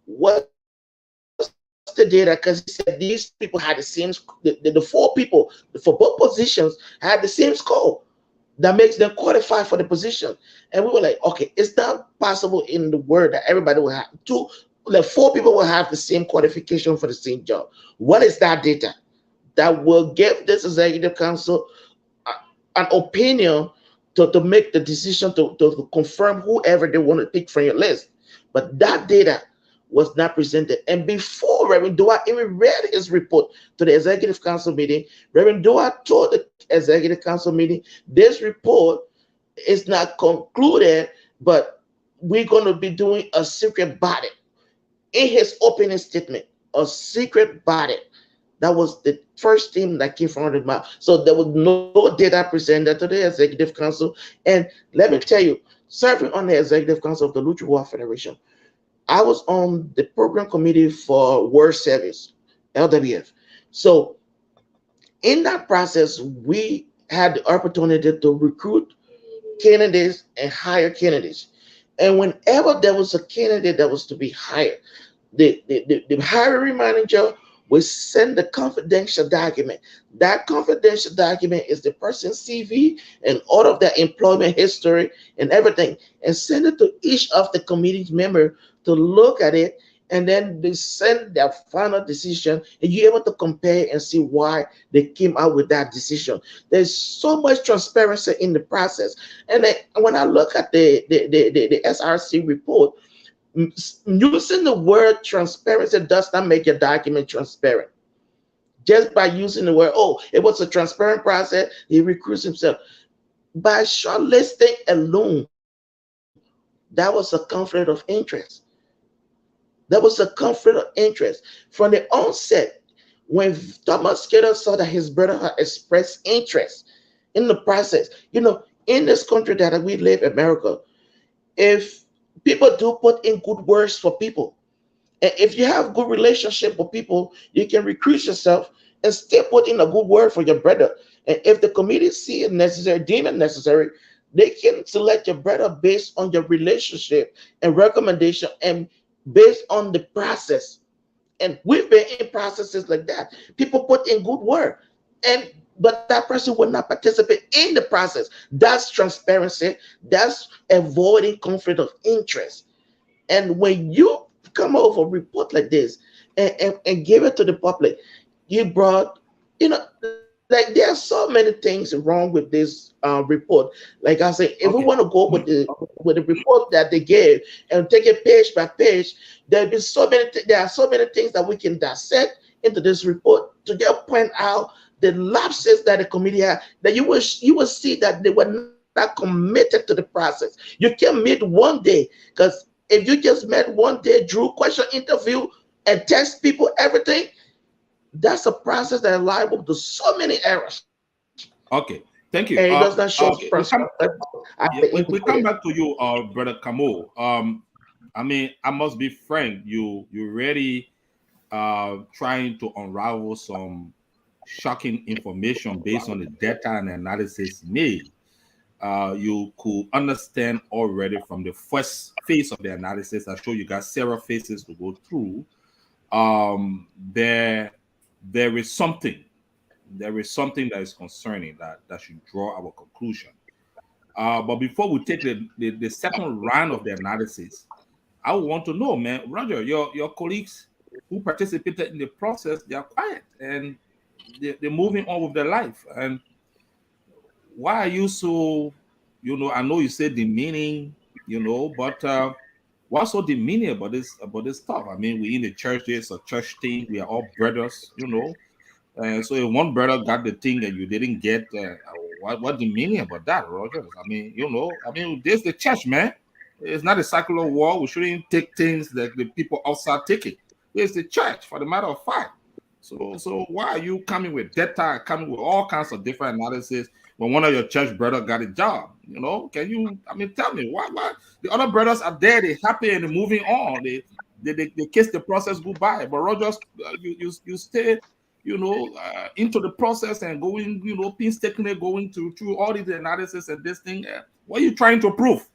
What's the data? Because he said these people had the same, the four people for both positions had the same score that makes them qualify for the position. And we were like, okay, it's not possible in the world that everybody will have two, like four people will have the same qualification for the same job. What is that data that will give this executive council an opinion to make the decision to confirm whoever they want to pick from your list? But that data was not presented. And before Reverend Dua even read his report to the executive council meeting, Reverend Dua told the executive council meeting, this report is not concluded, but we're going to be doing a secret ballot. In his opening statement, a secret ballot. That was the first thing that came from his mouth. So there was no data presented to the executive council. And let me tell you, serving on the executive council of the Lucha War Federation, I was on the program committee for World Service, LWF. So in that process, we had the opportunity to recruit candidates and hire candidates. And whenever there was a candidate that was to be hired, the hiring manager will send the confidential document. That confidential document is the person's CV and all of their employment history and everything, and send it to each of the committee member to look at it, and then they send their final decision, and you're able to compare and see why they came out with that decision. There's so much transparency in the process. And then when I look at the SRC report, using the word transparency does not make your document transparent. Just by using the word, oh, it was a transparent process, he recruits himself. By shortlisting alone, that was a conflict of interest. That was a conflict of interest. From the onset, when Thomas Skeeter saw that his brother had expressed interest in the process, in this country that we live, America, if people do put in good words for people, and if you have good relationship with people, you can recruit yourself and still put in a good word for your brother. And if the committee see it necessary, deem it necessary, they can select your brother based on your relationship and recommendation and based on the process. And we've been in processes like that. People put in good word, and but that person will not participate in the process. That's transparency. That's avoiding conflict of interest. And when you come out with a report like this and give it to the public, you brought, like there are so many things wrong with this report. Like I say, if we want to Okay. go with the report that they gave and take it page by page, there are so many things that we can dissect into this report to just point out the lapses that the committee had. That you will see that they were not committed to the process. You can meet one day because if you just met one day, drew question interview, and text people everything, that's a process that is liable to so many errors, Okay. and it Thank does you. not show We come. transparency at the Yeah, we end of come the day. back to you, brother Camo. I mean, I must be frank. You really trying to unravel some shocking information based on the data and analysis made. You could understand already from the first phase of the analysis. I show you guys several phases to go through. There, there is something. There is something that is concerning that should draw our conclusion. But before we take the second round of the analysis, I want to know, man, Roger, your colleagues who participated in the process, they are quiet and they're moving on with their life. And why are you so, I know you say demeaning, but what's so demeaning about this stuff? I mean, we in the church, there's a church thing, we are all brothers, so if one brother got the thing and you didn't get, what the meaning about that, Rogers? I mean, this the church, man. It's not a circular war. We shouldn't take things that the people outside take it. It's the church, for the matter of fact. So why are you coming with data, coming with all kinds of different analysis when one of your church brother got a job? Can you? I mean, tell me why the other brothers are there, they happy and they're moving on. They kiss the process goodbye. But Rogers, you stay into the process and going, painstakingly going through all these analysis and this thing. What are you trying to prove?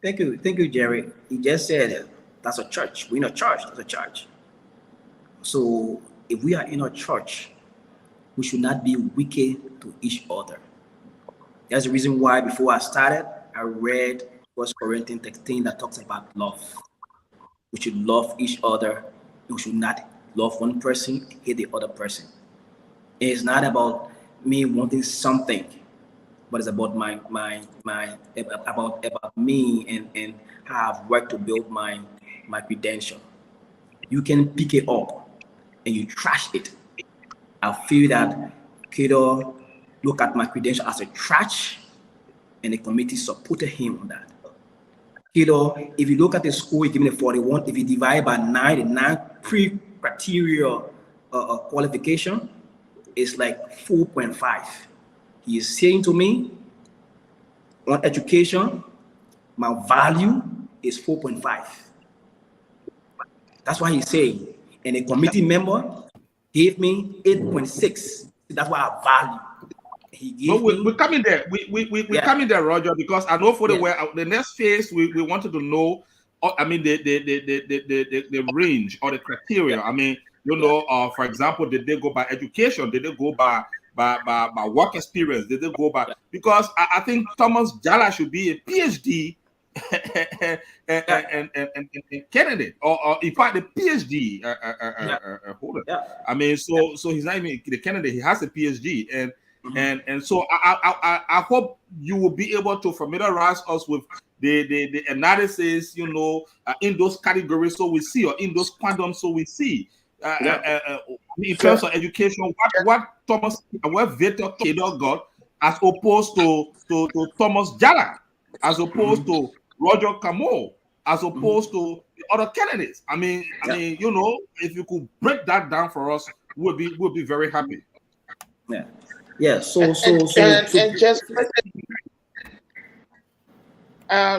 Thank you, Jerry. He just said that's a church. We're in a church. That's a church. So if we are in a church, we should not be wicked to each other. That's the reason why before I started, I read 1 Corinthians 13 that talks about love. We should love each other. We should not love one person, hate the other person. It's not about me wanting something, but it's about about me and how I've worked to build my credential. You can pick it up and you trash it. I feel that Kido look at my credential as a trash, and the committee supported him on that. Kido, if you look at the score, you give me a 41. If you divide by 9, the 9 pre-criteria qualification is like 4.5. He is saying to me, on education, my value is 4.5. That's what he's saying. And a committee member gave me 8.6. That's what I value. He gave we're coming there. We're coming there, Roger, because I know for the next phase we wanted to know. I mean the range or the criteria. I mean, for example, did they go by education? Did they go by work experience? Did they go by because I think Thomas Jala should be a PhD and candidate or in fact the PhD holder. I mean, so he's not even the candidate. He has a PhD and so I hope you will be able to familiarize us with the analysis, in those categories, so we see, or in those quantums, so we see. In terms of education, what Victor Kedo got, as opposed to Thomas Jala, as opposed to Roger Camo, as opposed to the other candidates. I mean, if you could break that down for us, we'll be very happy. Yeah. So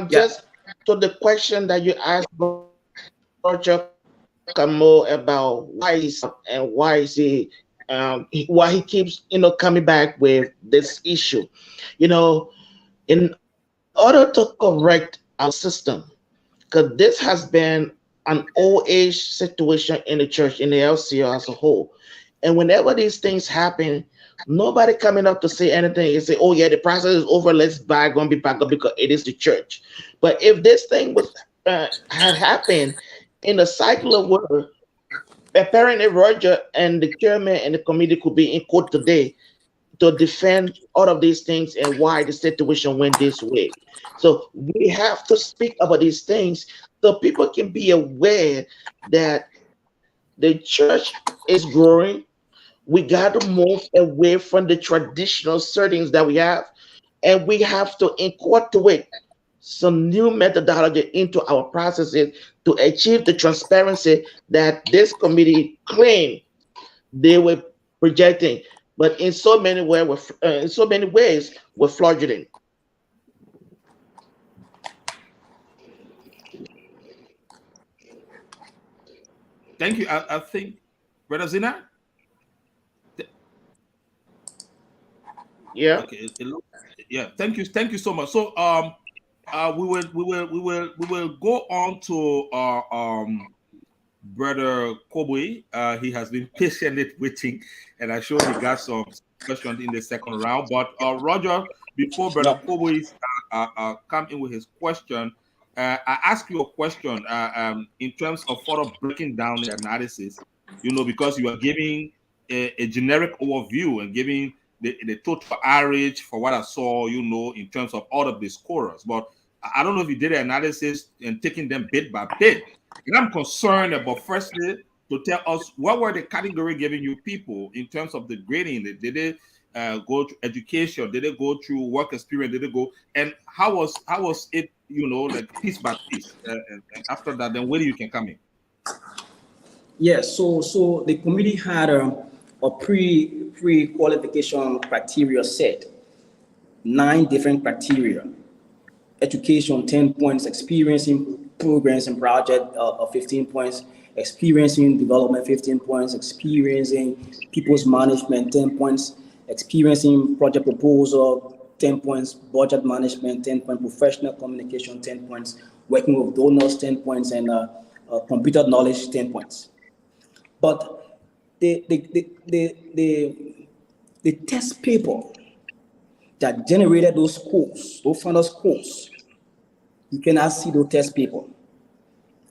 just to the question that you asked Roger Camo about why he keeps coming back with this issue, in order to correct our system, because this has been an old age situation in the church, in the LCL as a whole, and whenever these things happen, nobody coming up to say anything and say, "Oh yeah, the process is over. Let's back on, be back up," because it is the church. But if this thing was had happened in a cycle where apparently Roger and the chairman and the committee could be in court today to defend all of these things and why the situation went this way. So we have to speak about these things so people can be aware that the church is growing. We got to move away from the traditional settings that we have, and we have to incorporate some new methodology into our processes to achieve the transparency that this committee claimed they were projecting, but in so many ways, we're fraudulent. Thank you. I think, Brother Zina. Yeah. Okay. Yeah. Thank you so much. So we will go on to Brother Kobe. He has been patiently waiting, and I'm sure he got some questions in the second round. But Roger, before Brother Yeah. Kobe come in with his question, I ask you a question in terms of further breaking down the analysis. Because you are giving a generic overview and giving the total average for what I saw, in terms of all of the scorers. But I don't know if you did an analysis and taking them bit by bit. And I'm concerned about, firstly, to tell us what were the category giving you people in terms of the grading. Did they go to education? Did they go through work experience? Did they go, and how was it? Like piece by piece. And after that, then where you can come in. Yes, so the committee had a pre-qualification criteria set, 9 different criteria. Education 10 points, experiencing programs and project 15 points, experiencing development 15 points, experiencing people's management 10 points, experiencing project proposal 10 points, budget management 10 points, professional communication 10 points, working with donors 10 points, and computer knowledge 10 points. But the test paper that generated those scores, those final scores, you cannot see those test paper,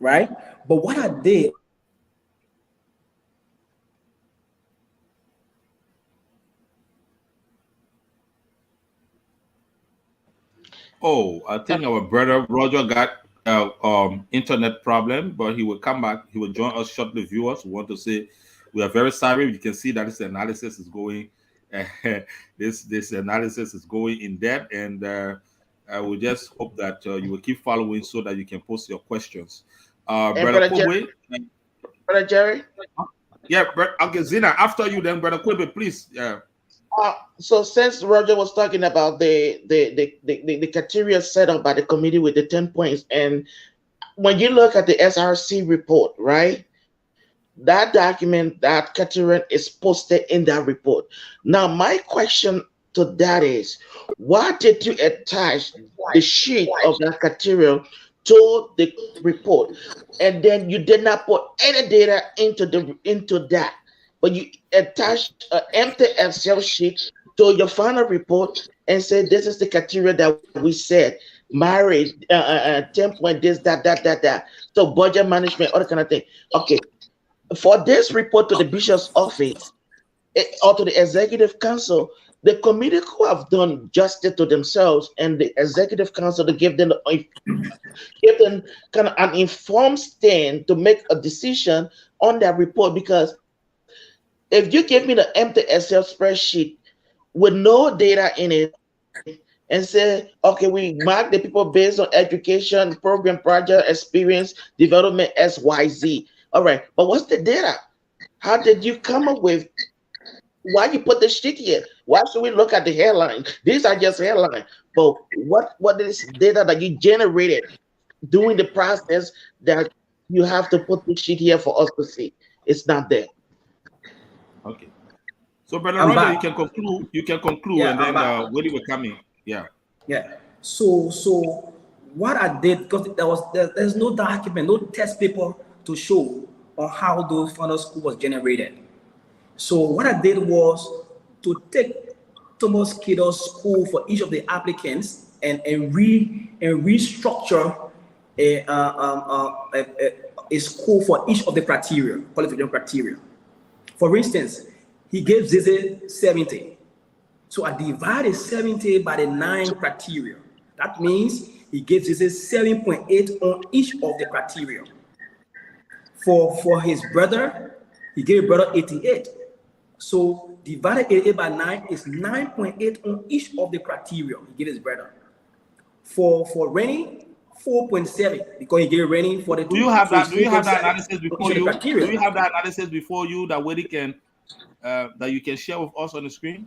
right? But what I did Oh, I think our brother Roger got internet problem, but he will come back. He will join us shortly. Viewers, we want to say we are very sorry. You can see that this analysis is going. This analysis is going in depth, and I will just hope that you will keep following so that you can post your questions. And Brother brother Jerry, Kobe, brother Jerry. yeah, okay, Zina. After you, then Brother Kobe, please. So since Roger was talking about the criteria set up by the committee with the 10 points, and when you look at the SRC report, right? That document, that criteria is posted in that report. Now, my question to that is, why did you attach the sheet of that criteria to the report, and then you did not put any data into that, but you attach an empty Excel sheet to your final report and say this is the criteria that we said, marriage, 10 point, this, that. So budget management, all that kind of thing. Okay, for this report to the bishop's office, or to the executive council, the committee could have done justice to themselves, and the executive council to give them kind of an informed stand to make a decision on that report. Because if you give me the empty Excel spreadsheet with no data in it and say, okay, we mark the people based on education, program, project, experience, development, XYZ. All right, but what's the data? How did you come up with, why you put the shit here? Why should we look at the headline? These are just headlines. But what is data that you generated during the process that you have to put the shit here for us to see? It's not there. Okay. So, Brother I'm Roger, back. you can conclude. You can conclude, Yeah, and I'm then back. Willie will come in. Yeah. Yeah. So what I did, because there's no document, no test paper to show on how those final score was generated. So what I did was to take Thomas Kiddo's score for each of the applicants and restructure a score for each of the criteria, qualification criteria. For instance, he gave Zizi 70. So I divided 70 by the 9 criteria. That means he gives us 7.8 on each of the criteria. For his brother, he gave brother 88. So divided 88 by 9 is 9.8 on each of the criteria he gave his brother. For Rennie, 4.7 because he gave Rennie for the Do you two. have So that? it's Do you have that 4.7 analysis on each before of the you? Do criteria. you have that analysis before you that Willie can that you can share with us on the screen?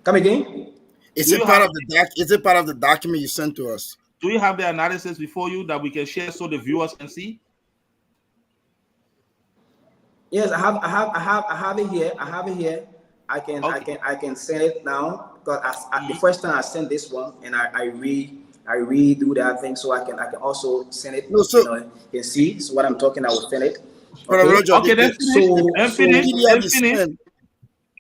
Come again? Is Do it you part have of the doc? Is it part of the document you sent to us? Do you have the analysis before you that we can share so the viewers can see? Yes, I have it here. I have it here. Okay. I can send it now because the first time I sent this one and I redo that thing so I can also send it. No, You so know, you can see. So what I'm talking, I will send it. Brother Okay. Roger, Okay, then finish. Then the finish. PDF Then you finish. sent.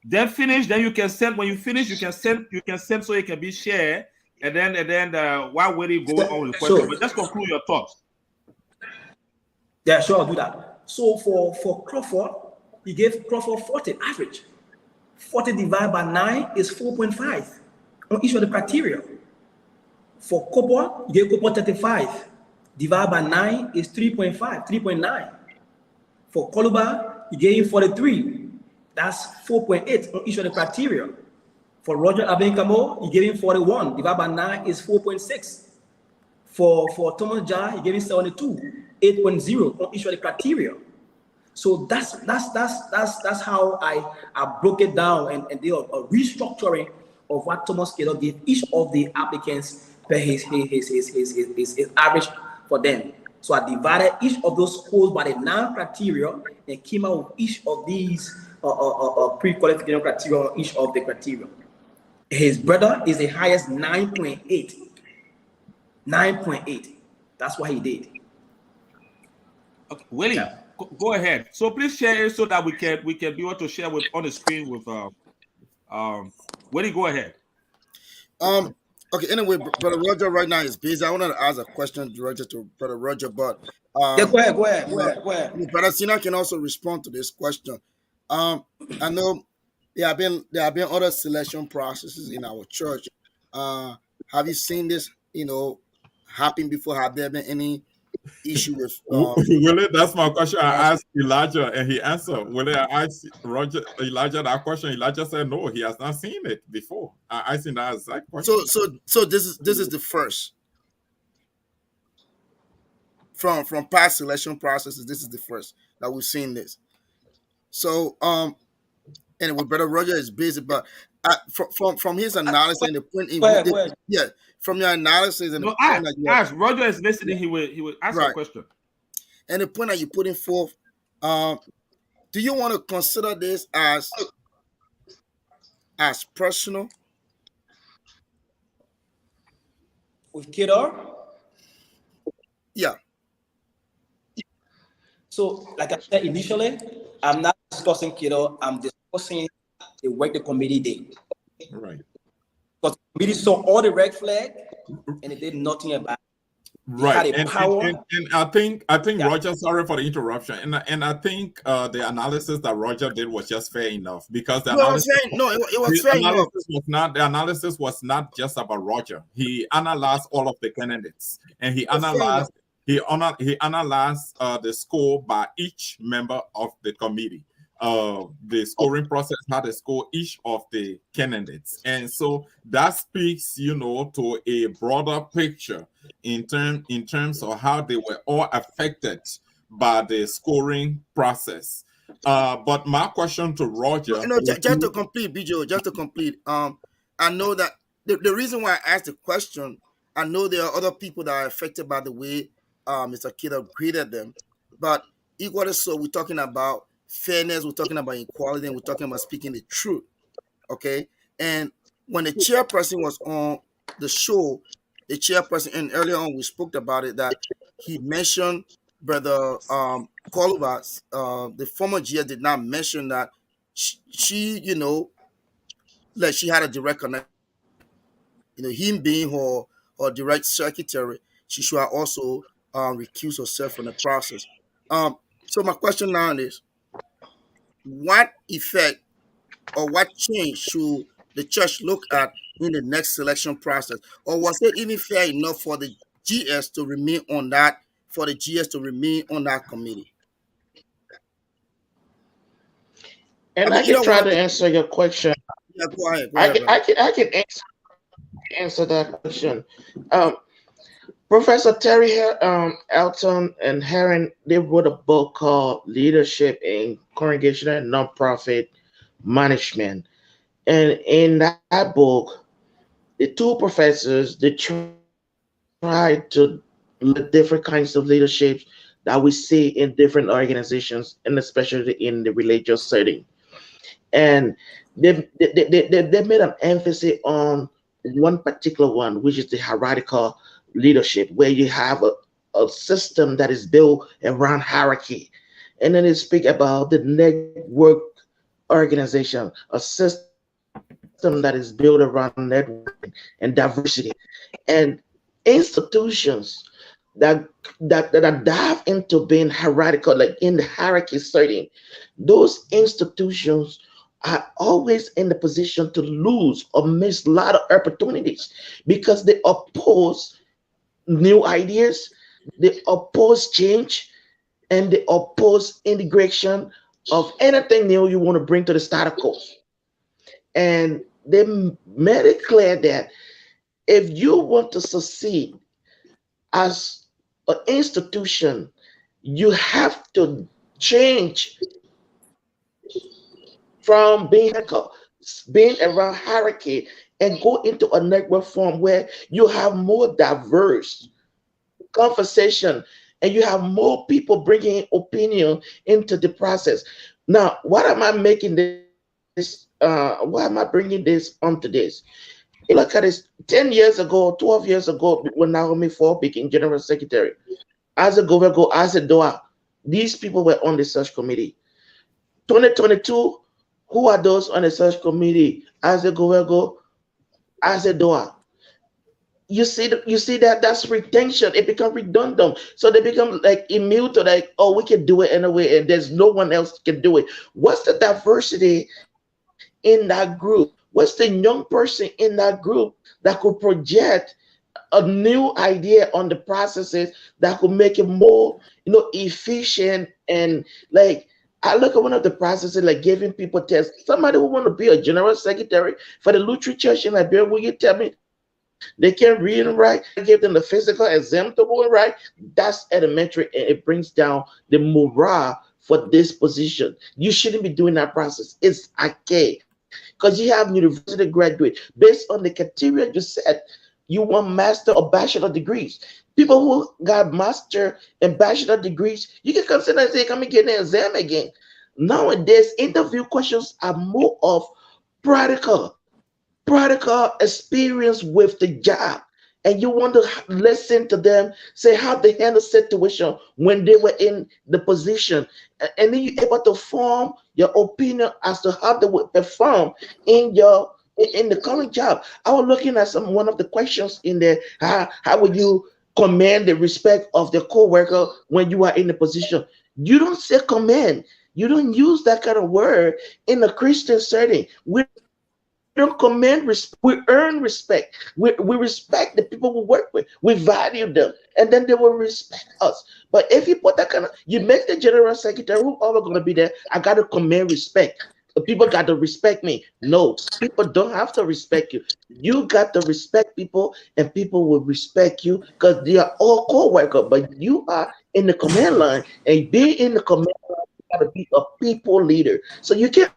Then finish. Then you can send. When you finish, you can send. You can send so it can be shared. And then while waiting, go on with the question. So But just conclude your thoughts. yeah, sure, I'll do that. So for Crawford, he gave Crawford 40 average. 40 divided by 9 is 4.5 on each of the criteria. For Copper, you get Copper 35. Divided by 9 is 3.5, 3.9. For Coluba, you gave him 43. That's 4.8 on each of the criteria. For Roger Abenkamo, you gave him 41. Divided by 9 is 4.6. For Thomas Jah, you gave him 72, 8.0 on each of the criteria. So that's how I broke it down and did a restructuring of what Thomas Keller gave each of the applicants per his average for them. So I divided each of those scores by the 9 criteria and came out with each of these pre-qualification criteria on each of the criteria. His brother is the highest 9.8. 9.8. That's what he did. Okay, Willie, Yeah. go ahead. So please share it so that we can be able to share with on the screen with Willie, go ahead. Um. Okay. Anyway, Brother Roger right now is busy. I wanted to ask a question directed to Brother Roger, but Yeah, um, go ahead, go ahead, you go know, ahead, go ahead. Brother Sina can also respond to this question. Um, I know there have been other selection processes in our church. Have you seen this? Happen before? Have there been any issue with Willie, that's my question. I process? asked Elijah and he answered. Willie, I asked Elijah that question. Elijah said no, he has not seen it before. I asked him that exact So question. so so this is the first from past selection processes. This is the first that we've seen this. So anyway, Brother Roger is busy, but from his analysis and the point in Go ahead, go ahead. yeah, from your analysis and the No, point that you have, ask. Roger is yeah, listening. He will ask a right, question. and the point that you're putting forth, um, do you want to consider this as personal? With Kedar, Yeah. so like I said initially, I'm not discussing Kedar, I'm discussing the work the committee did. Right. Because the committee saw all the red flag and it did nothing about it. They Right, had a power. and I think Yeah. Roger, sorry for the interruption, and I think the analysis that Roger did was just fair enough because the No, it was analysis fair. No, it was the fair enough. analysis was not the analysis was not just about Roger. He analyzed all of the candidates, and It was fair enough. he analyzed the score by each member of the committee. The scoring process had to score each of the candidates, and so that speaks, to a broader picture in terms of how they were all affected by the scoring process. But my question to No, Roger no, would just to be. complete, BJO, just to complete. I know that the reason why I asked the question, I know there are other people that are affected by the way Mr. Kidder graded them, but equally so, we're talking about fairness, we're talking about equality, and we're talking about speaking the truth. Okay, and when the chairperson was on the show, the chairperson, and earlier on we spoke about it, that he mentioned Brother Koluvas, the former GS did not mention that she like she had a direct connection. Him being her direct secretary, she should have also recused herself from the process. So my question now is, what effect or what change should the church look at in the next selection process? Or was it even fair enough for the GS to remain on that, for the GS to remain on that committee? I And mean, I can either try one of to the, answer your question. yeah, go I ahead, can brother. I can I can answer that question. Um, Professor Terry Elton and Heron, they wrote a book called Leadership in Congregational and Nonprofit Management. And in that book, the two professors, they tried to look at different kinds of leaderships, that we see in different organizations, and especially in the religious setting. And they made an emphasis on one particular one, which is the hierarchical leadership, where you have a system that is built around hierarchy. And then they speak about the network organization, a system that is built around networking and diversity. And institutions that that dive into being hierarchical, like in the hierarchy setting, those institutions are always in the position to lose or miss a lot of opportunities because they oppose new ideas, they oppose change, and they oppose integration of anything new you want to bring to the status quo. And they made it clear that if you want to succeed as an institution, you have to change from being hierarchical, being around hierarchy, and go into a network form where you have more diverse conversation and you have more people bringing opinion into the process. Now, what am I making this? Why am I bringing this onto this? If you look at this 10 years ago, 12 years ago, when Naomi Ford became general secretary, as a governor, as a Doa, these people were on the search committee. 2022, who are those on the search committee? As a governor, as a Doa, you see that that's retention. It becomes redundant, so they become like immune to like, oh, we can do it anyway and there's no one else can do it. What's the diversity in that group? What's the young person in that group that could project a new idea on the processes that could make it more, efficient? And like, I look at one of the processes like giving people tests. Somebody who want to be a general secretary for the Lutheran Church in Liberia, will you tell me they can't read and write? I give them the physical exam to go and write. That's elementary, and it brings down the morale for this position. You shouldn't be doing that process. It's okay because you have university graduate based on the criteria you said. You want master or bachelor degrees. People who got master and bachelor degrees, you can consider and say, come and get an exam again. Nowadays, interview questions are more of practical, practical experience with the job. And you want to listen to them say how they handle situation when they were in the position. And then you're able to form your opinion as to how they would perform in your in the current job. I was looking at some one of the questions in there. How would you command the respect of the co-worker when you are in the position? You don't say command. You don't use that kind of word in a Christian setting. We don't command respect. We earn respect. We respect the people we work with. We value them, and then they will respect us. But if you put that kind of, you make the general secretary who always going to be there. I got to command respect. The people got to respect me. No, people don't have to respect you. You got to respect people, and people will respect you because they are all co-workers. But you are in the command line, and being in the command line, you got to be a people leader. So you can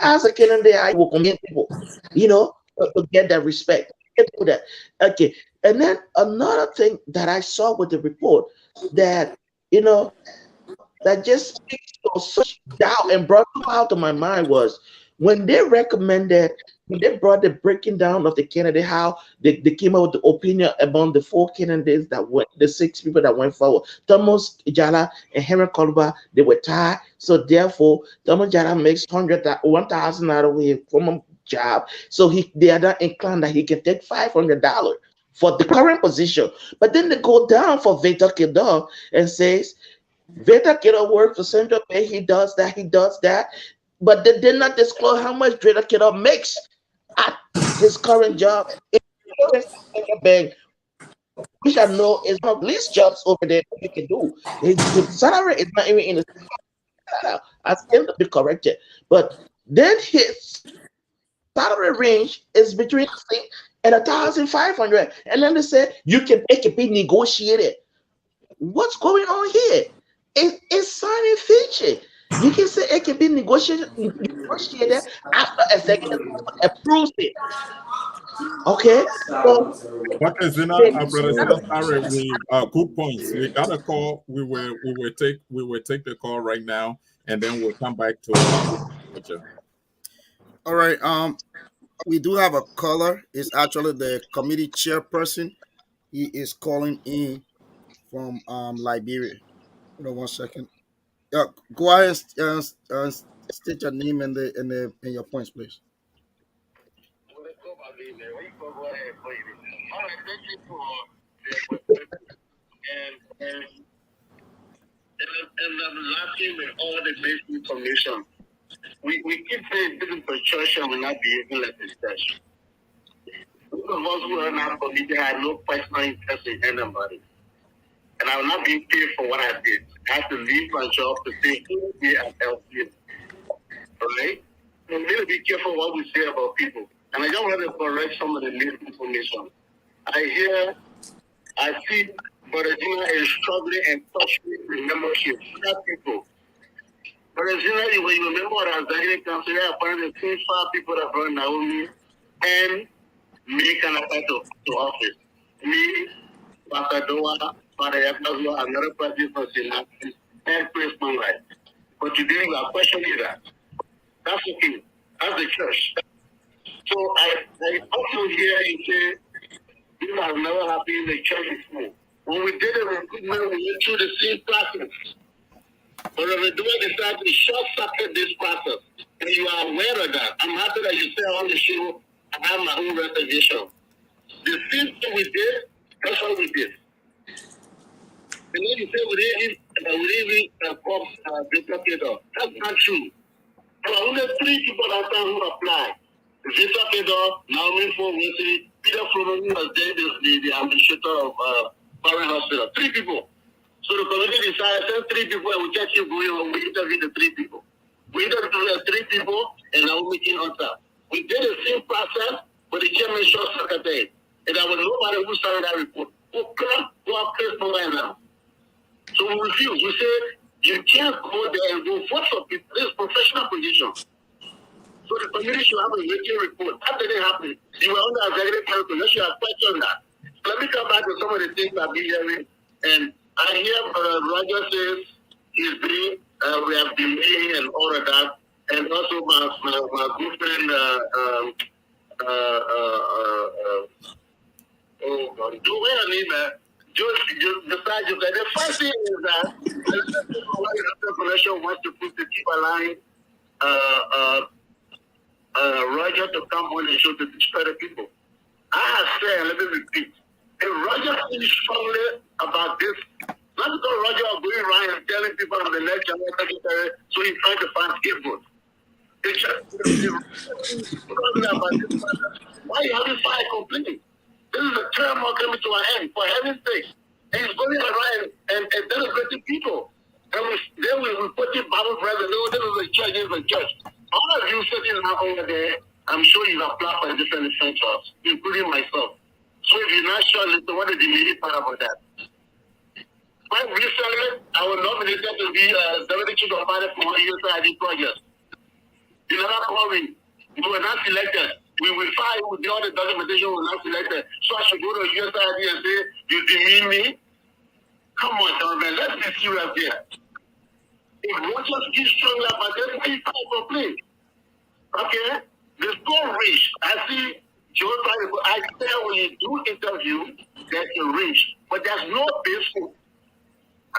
ask a kid in there how you will command people, to get that respect. You can do that. Okay. And then another thing that I saw with the report that, that just speaks to such doubt and brought out to my mind was when they recommended, when they brought the breaking down of the candidate, how they came out with the opinion among the four candidates that went, the six people that went forward. Thomas Jala and Henry Kolba, they were tied. So therefore, Thomas Jala makes 1,000 out of his from a job. So they are not inclined that he can take $500 for the current position. But then they go down for Victor Kedor and says, Veta Kiddo works for Central Pay. He does that. He does that. But they did not disclose how much Veta Kiddo makes at his current job in Central Bank, which I know is one of the least jobs over there that you can do. His salary is not even in the as him to be corrected. But then his salary range is between and 1,500. And then they say you can make it be negotiated. What's going on here? It's signing feature. You can say it can be negotiated after executive approves it. Okay, so Okay, Zena, brother Zena, sorry, we good points. We got a call. We will take the call right now, and then we'll come back to Roger. All right. We do have a caller. It's actually the committee chairperson. He is calling in from Liberia. Hold on one second. Go ahead and state your name and your points, please. And I'm laughing with all the basic information. We keep saying this is a church and we're not behaving like a church. Those of us who are in our committee had no personal interest in anybody. And I will not be paid for what I did. I had to leave my job to stay here at LCL. Alright? And we need to be careful what we say about people. And I just want to correct some of the misinformation. I see Brother Gina is struggling and touching the membership. Other people. Brother Gina, when you remember what I was saying, consider apparently 5 people that brought Naomi and me can apply to office. Me, Pastor Doa, Father Yakazua, another person for Sinapis, and place my life. But today we are questioning that. That's okay. That's the church. So I also hear you say, this has never happened in the church before. When we did the recruitment, we went through the same process. But the Redeemer decided to short circuit this process. And you are aware of that. I'm happy that you say on the show, I have my own reservation. The same thing we did, that's what we did. And then you say we didn't call Victor Pedro. That's not true. There are only 3 people that time who applied. Victor Pedro, Naomi Wesley, Peter Froman was there, the administrator of Foreign Hospital. 3 people. So the committee decided send 3 people and we just keep going on. We interviewed the 3 people. We interviewed the 3 people and now we came on top. We did the same process, but the chairman short secretary. And there was nobody who signed that report. Who can't go up place for right now. So we refuse. We say you can't go there and go vote for people. This is professional position. So the committee should have a written report. That didn't happen. You were under executive council. Let's have questioned that. Let me come back to some of the things I've been hearing. And I hear Roger says he's been, we have been meeting and all of that. And also my good friend, oh God, do wait a minute, just decide you. The first thing is that the coalition wants to put the keep aligned Roger to come on the show to discredit people. I have said, let me repeat, if Roger feels strongly about this, not because Roger is going around and telling people I'm the next general secretary, so he's trying to find scapegoats. It's just strongly about this matter. Why are you having fire complaining? This is a term coming to an end, for heaven's sake. And he's going around and delegating people. And then we put in Bible presence, no, this is a church, this is a church. All of you sitting over there, I'm sure you've applied for different jobs, including myself. So if you're not sure, listen, what is the immediate part about that? Quite recently, I was nominated to be Deputy Chief of Party for one USAID project. You never called me. We were not selected. We will file with all the documentation, we were not selected. So I should go to USAID and say, you demean me? Come on, gentlemen, let's be serious here. If Rogers gives strong love, but then we can't complain. Okay? There's no reach. I see Joe trying to I say when you do interview, there's a reach. But there's no base.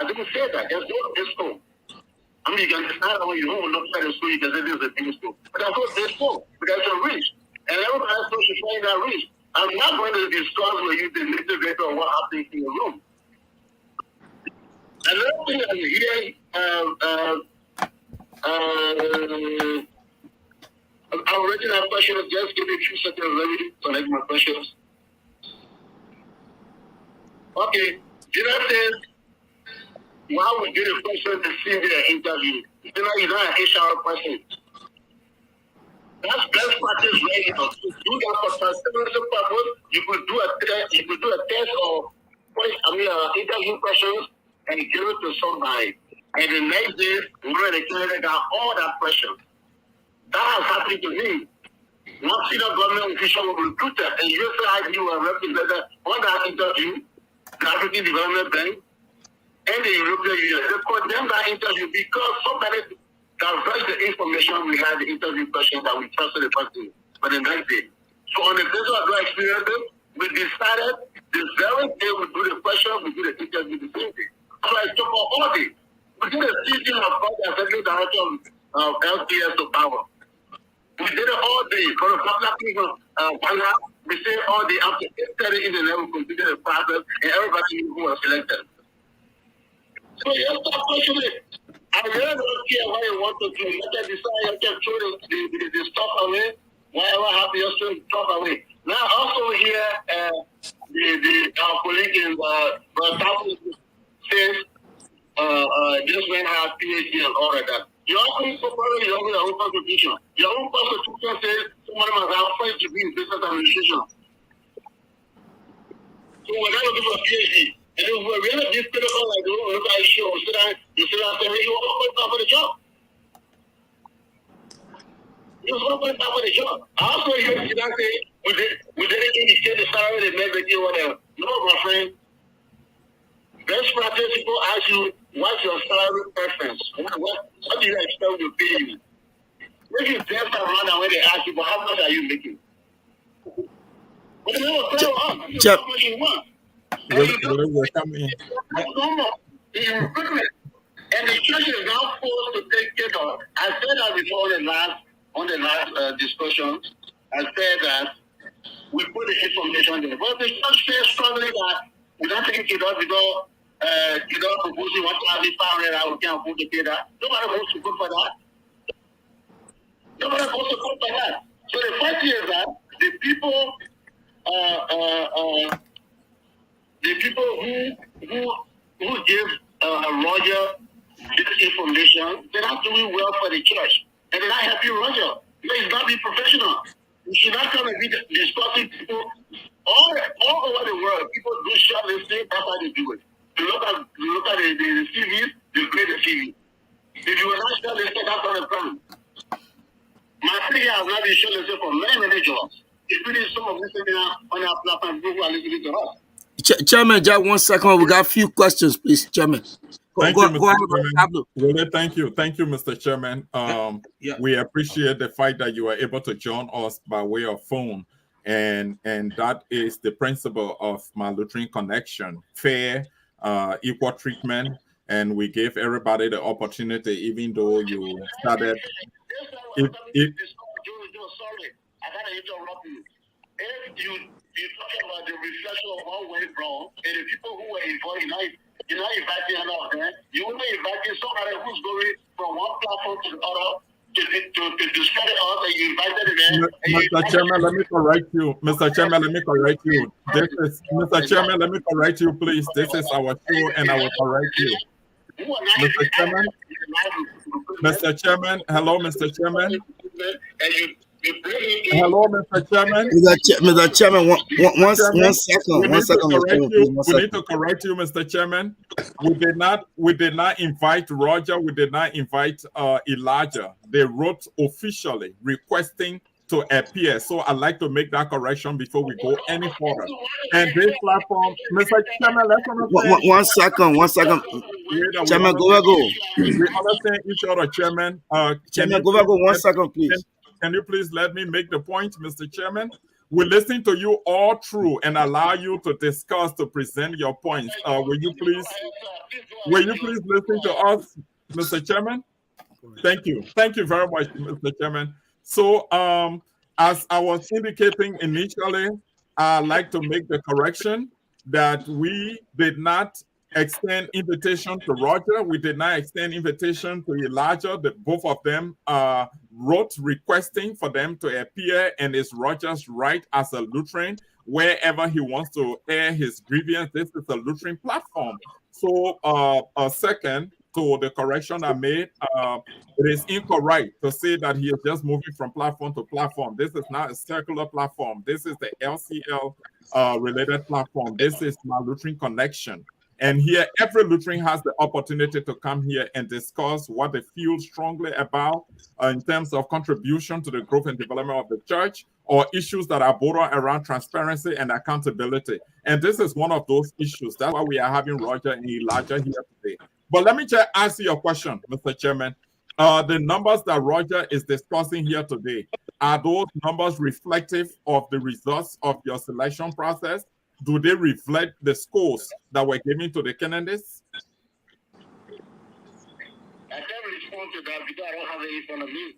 I didn't say that. There's no base. I mean, you can decide when you don't look at the school, you can say this is a big school. But there's no base. But there's a reach. And everybody else should find that reach. I'm not going to discuss with you the little bit of what happens in the room. Another thing I'm hearing, I already have questions. Just give me a few seconds. Let me select my questions. Okay. Gina says, why we get a question to see their interview? Gina is not an HR question. That's best practice right now. To do that for transparency purpose, you could do a test or interview questions and give it to somebody. And the next day, one of the candidates got all that pressure. That has happened to me. One senior government official was recruited, and you said you were represented on that interview, the African Development Bank, and the European Union. They condemned that interview because somebody diverged the information we had, the interview question that we trusted the person for the next day. So on the basis of our experiences, we decided the very day we do the question, we do the interview the same day. So I took all day. We did a season of executive director of LCL to power. We did it all day. For the public people, we stayed all day after 8:30 in the level, completed the process, and everybody knew who was selected. So you have to question it. I really don't care what you want to do. Let them decide, you can throw the stuff away. Whatever happens, just throw the stuff away. Now, also here, our colleague in says, this man has PhD and all of that. Your own your own constitution. Your own constitution says someone must have first degree in business administration. So we're not looking for a PhD. And if we're really this critical, like the look at you, you sit down and say, hey, you want to qualify for the job? You want to qualify for the job. I also hear you say, we didn't indicate the salary, the method, whatever. No, my friend. Best practice, people ask you, what's your salary preference? What do you expect to pay you? If you dance around and when they ask you, but how much are you making? But they never tell us how much you want. And you don't coming. in recruitment. And the church is now forced to take care of. I said that before on the last discussion. I said that we put the information there. But the church says strongly that we don't take it up because you don't propose you want to have it 500 we can't afford to pay that. Nobody wants to put for that. Nobody wants to put for that. So the fact is that the people who give Roger this information, they're not doing well for the church. And they're not helping Roger. It's not be professional. You should not come and be discussing people all over the world. People do shortlisting, that's how they do it. You look at the CVs, they grade the CV. If you were not shortlisted, that's not a problem. My figure has not been shortlisted for many jobs. If it is some of this on our platform, people are listening to us. Chairman, just 1 second. We got a few questions, please, Chairman. Thank you, Mr. Chairman. Really, thank you. Thank you, Mr. Chairman. We appreciate the fact that you are able to join us by way of phone. And that is the principle of my Lutheran Connection, fair, equal treatment. And we give everybody the opportunity, even though you started. Sorry, I gotta interrupt you. If you're talking about the reflection of what went wrong, and the people who were involved, you're not inviting another, you only inviting somebody who's going from one platform to the other to discredit us, and you invited them. Mr. Chairman, let me correct you. Mr. Chairman, let me correct you. This is Mr. Chairman, let me correct you, please. This is our show, and I will correct you. Mr. Chairman, Mr. Chairman, hello, Mr. Chairman. Hello, Mr. Chairman. Mr. Chairman, one second. We need to correct you, Mr. Chairman. We did not invite Roger. We did not invite Elijah. They wrote officially requesting to appear. So I'd like to make that correction before we go any further. And this platform, Mr. Chairman, let's understand. 1 second. Chairman, go. We understand each other, Chairman. Chairman, go 1 second, please. Can you please let me make the point, Mr. Chairman? We listen to you all through and allow you to discuss, to present your points. Will you please listen to us, Mr. Chairman? Thank you. Thank you very much, Mr. Chairman. So, as I was indicating initially, I'd like to make the correction that we did not extend invitation to Roger. We did not extend invitation to Elijah. Both of them wrote requesting for them to appear, and it's Roger's right as a Lutheran wherever he wants to air his grievance. This is a Lutheran platform. So a second to the correction I made, it is incorrect to say that he is just moving from platform to platform. This is not a circular platform. This is the LCL related platform. This is my Lutheran Connection. And here, every Lutheran has the opportunity to come here and discuss what they feel strongly about in terms of contribution to the growth and development of the church, or issues that are bordered around transparency and accountability. And this is one of those issues. That's why we are having Roger and Elijah here today. But let me just ask you a question, Mr. Chairman. The numbers that Roger is discussing here today, are those numbers reflective of the results of your selection process? Do they reflect the scores that were given to the candidates? I can't respond to that because I don't have it in front of me.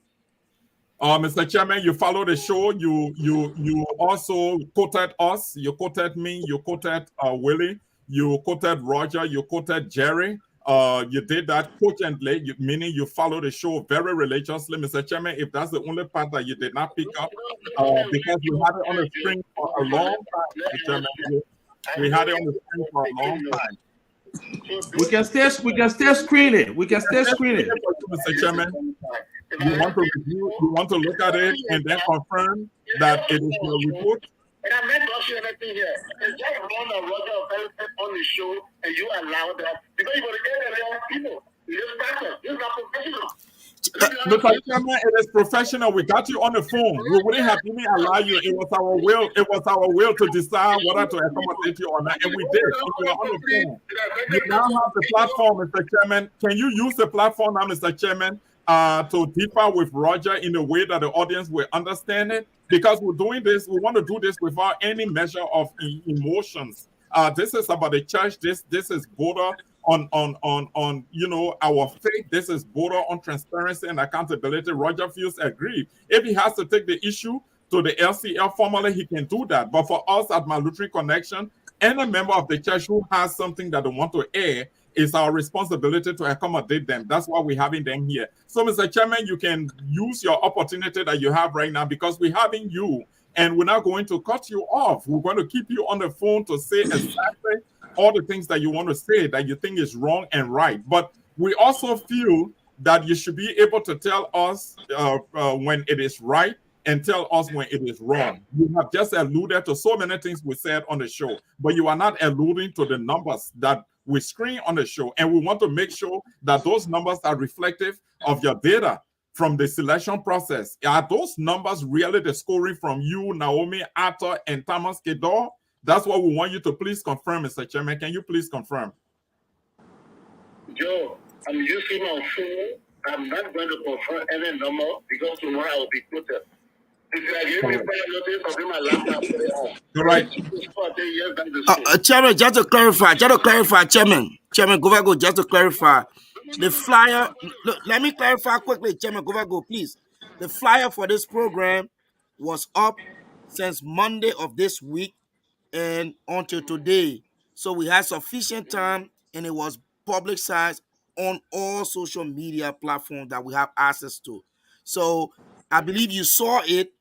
Mr. Chairman, you follow the show. You also quoted us. You quoted me. You quoted Willie. You quoted Roger. You quoted Jerry. You did that cogently, meaning you follow the show very religiously, Mr. Chairman. If that's the only part that you did not pick up, because we had it on the screen for a long time, Mr. Chairman. We had it on the screen for a long time. We can still screen it. We can still screen it. Mr. Chairman, you want to review, you want to look at it and then confirm that it is your report? And I'm not talking anything here. It's just one of Roger on the show, and you allow that because you want to get the wrong people. This is not professional. Mr. Chairman, it is professional. We got you on the phone. We wouldn't have even allowed you. It was our will. It was our will to decide whether to accommodate you or not, and we did. We are on the phone. You now have the platform, Mr. Chairman. Can you use the platform now, Mr. Chairman, to differ with Roger in a way that the audience will understand it? Because we're doing this, we want to do this without any measure of emotions. This is about the church. This is border on our faith. This is border on transparency and accountability. Roger feels aggrieved. If he has to take the issue to the LCL formally, he can do that. But for us at My Lutheran Connection, any member of the church who has something that they want to air, it's our responsibility to accommodate them. That's why we're having them here. So, Mr. Chairman, you can use your opportunity that you have right now because we're having you, and we're not going to cut you off. We're going to keep you on the phone to say exactly all the things that you want to say that you think is wrong and right. But we also feel that you should be able to tell us when it is right and tell us when it is wrong. You have just alluded to so many things we said on the show, but you are not alluding to the numbers that we screen on the show. And we want to make sure that those numbers are reflective of your data from the selection process. Are those numbers really the scoring from you, Naomi, Arthur, and Thomas Kedor? That's what we want you to please confirm, Mr. Chairman. Can you please confirm? Joe, I'm using my phone. I'm not going to confirm any number because tomorrow I will be quoted. If you are giving me notice, I'll bring my laptop to the home. Correct. Chairman, just to clarify, Chairman, go, just to clarify, the flyer, look, let me clarify quickly, Chairman, go, please. The flyer for this program was up since Monday of this week and until today. So we had sufficient time and it was publicized on all social media platforms that we have access to. So I believe you saw it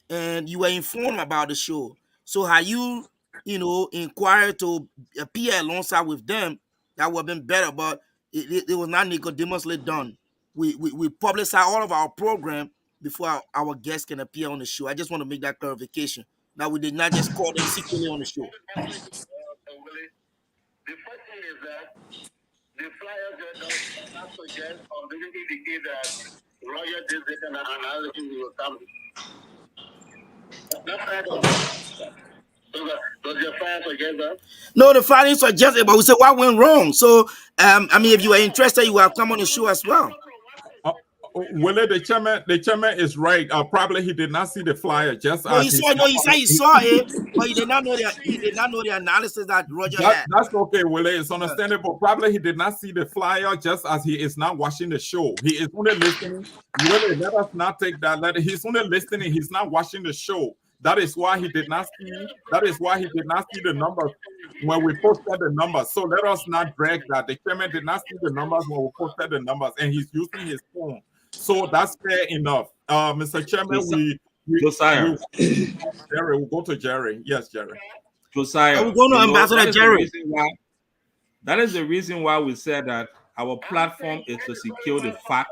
and you were informed about the show. So had you, inquired to appear alongside with them, that would have been better. But it was not Nicodemously done. We publicize all of our program before our guests can appear on the show. I just want to make that clarification. Now we did not just call them secretly on the show. The first thing is that the flyer does not suggest or doesn't indicate that Roger did this and another thing will come. Does your flyer suggest that? No, the flyer didn't suggest it, but we said what went wrong. So, if you were interested, you would have come on the show as well. Willie, the chairman is right. Probably he did not see the flyer. He said he saw it, but he did not know the analysis that Roger had. That's okay, Willie. It's understandable. Probably he did not see the flyer, just as he is not watching the show. He is only listening. Willie, let us not take that. He's only listening. He's not watching the show. That is why he did not see. That is why he did not see the numbers when we posted the numbers. So let us not drag that. The chairman did not see the numbers when we posted the numbers, and he's using his phone. So that's fair enough. Mr. Chairman, Jerry, we'll go to Jerry. Yes, Jerry. Josiah, we're going to Ambassador Jerry. That is the reason why we said that our platform is to secure the fact.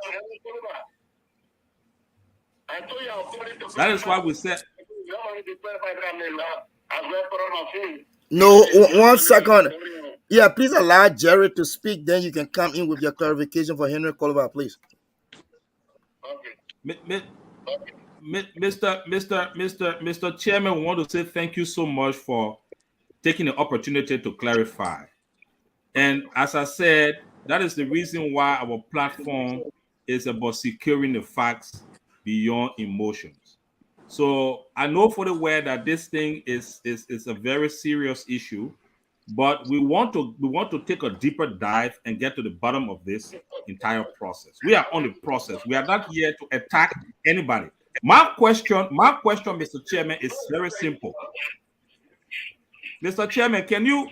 That is why we said. No, one second. Yeah, please allow Jerry to speak. Then you can come in with your clarification for Henry Coliver, please. Okay. Mr. Chairman, we want to say thank you so much for taking the opportunity to clarify. And as I said, that is the reason why our platform is about securing the facts beyond emotions. So I know for the way that this thing is a very serious issue, but we want to take a deeper dive and get to the bottom of this entire process. We are on the process. We are not here to attack anybody. My question, Mr. Chairman, is very simple. Mr. Chairman, can you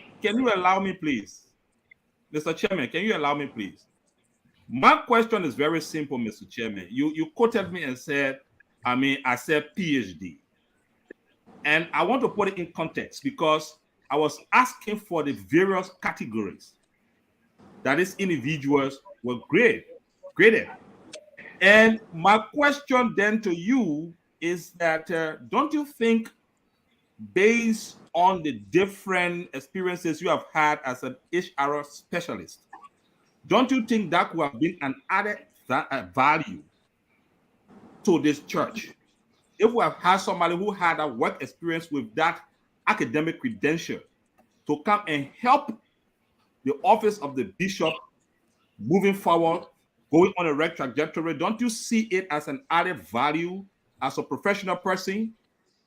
allow me, please? Mr. Chairman, can you allow me, please? My question is very simple, Mr. Chairman. You quoted me and said, I said PhD. And I want to put it in context because I was asking for the various categories that these individuals were graded. And my question then to you is that don't you think, based on the different experiences you have had as an HR specialist, don't you think that would have been an added value to this church if we have had somebody who had a work experience with that academic credential to come and help the office of the bishop moving forward, going on a right trajectory? Don't you see it as an added value as a professional person,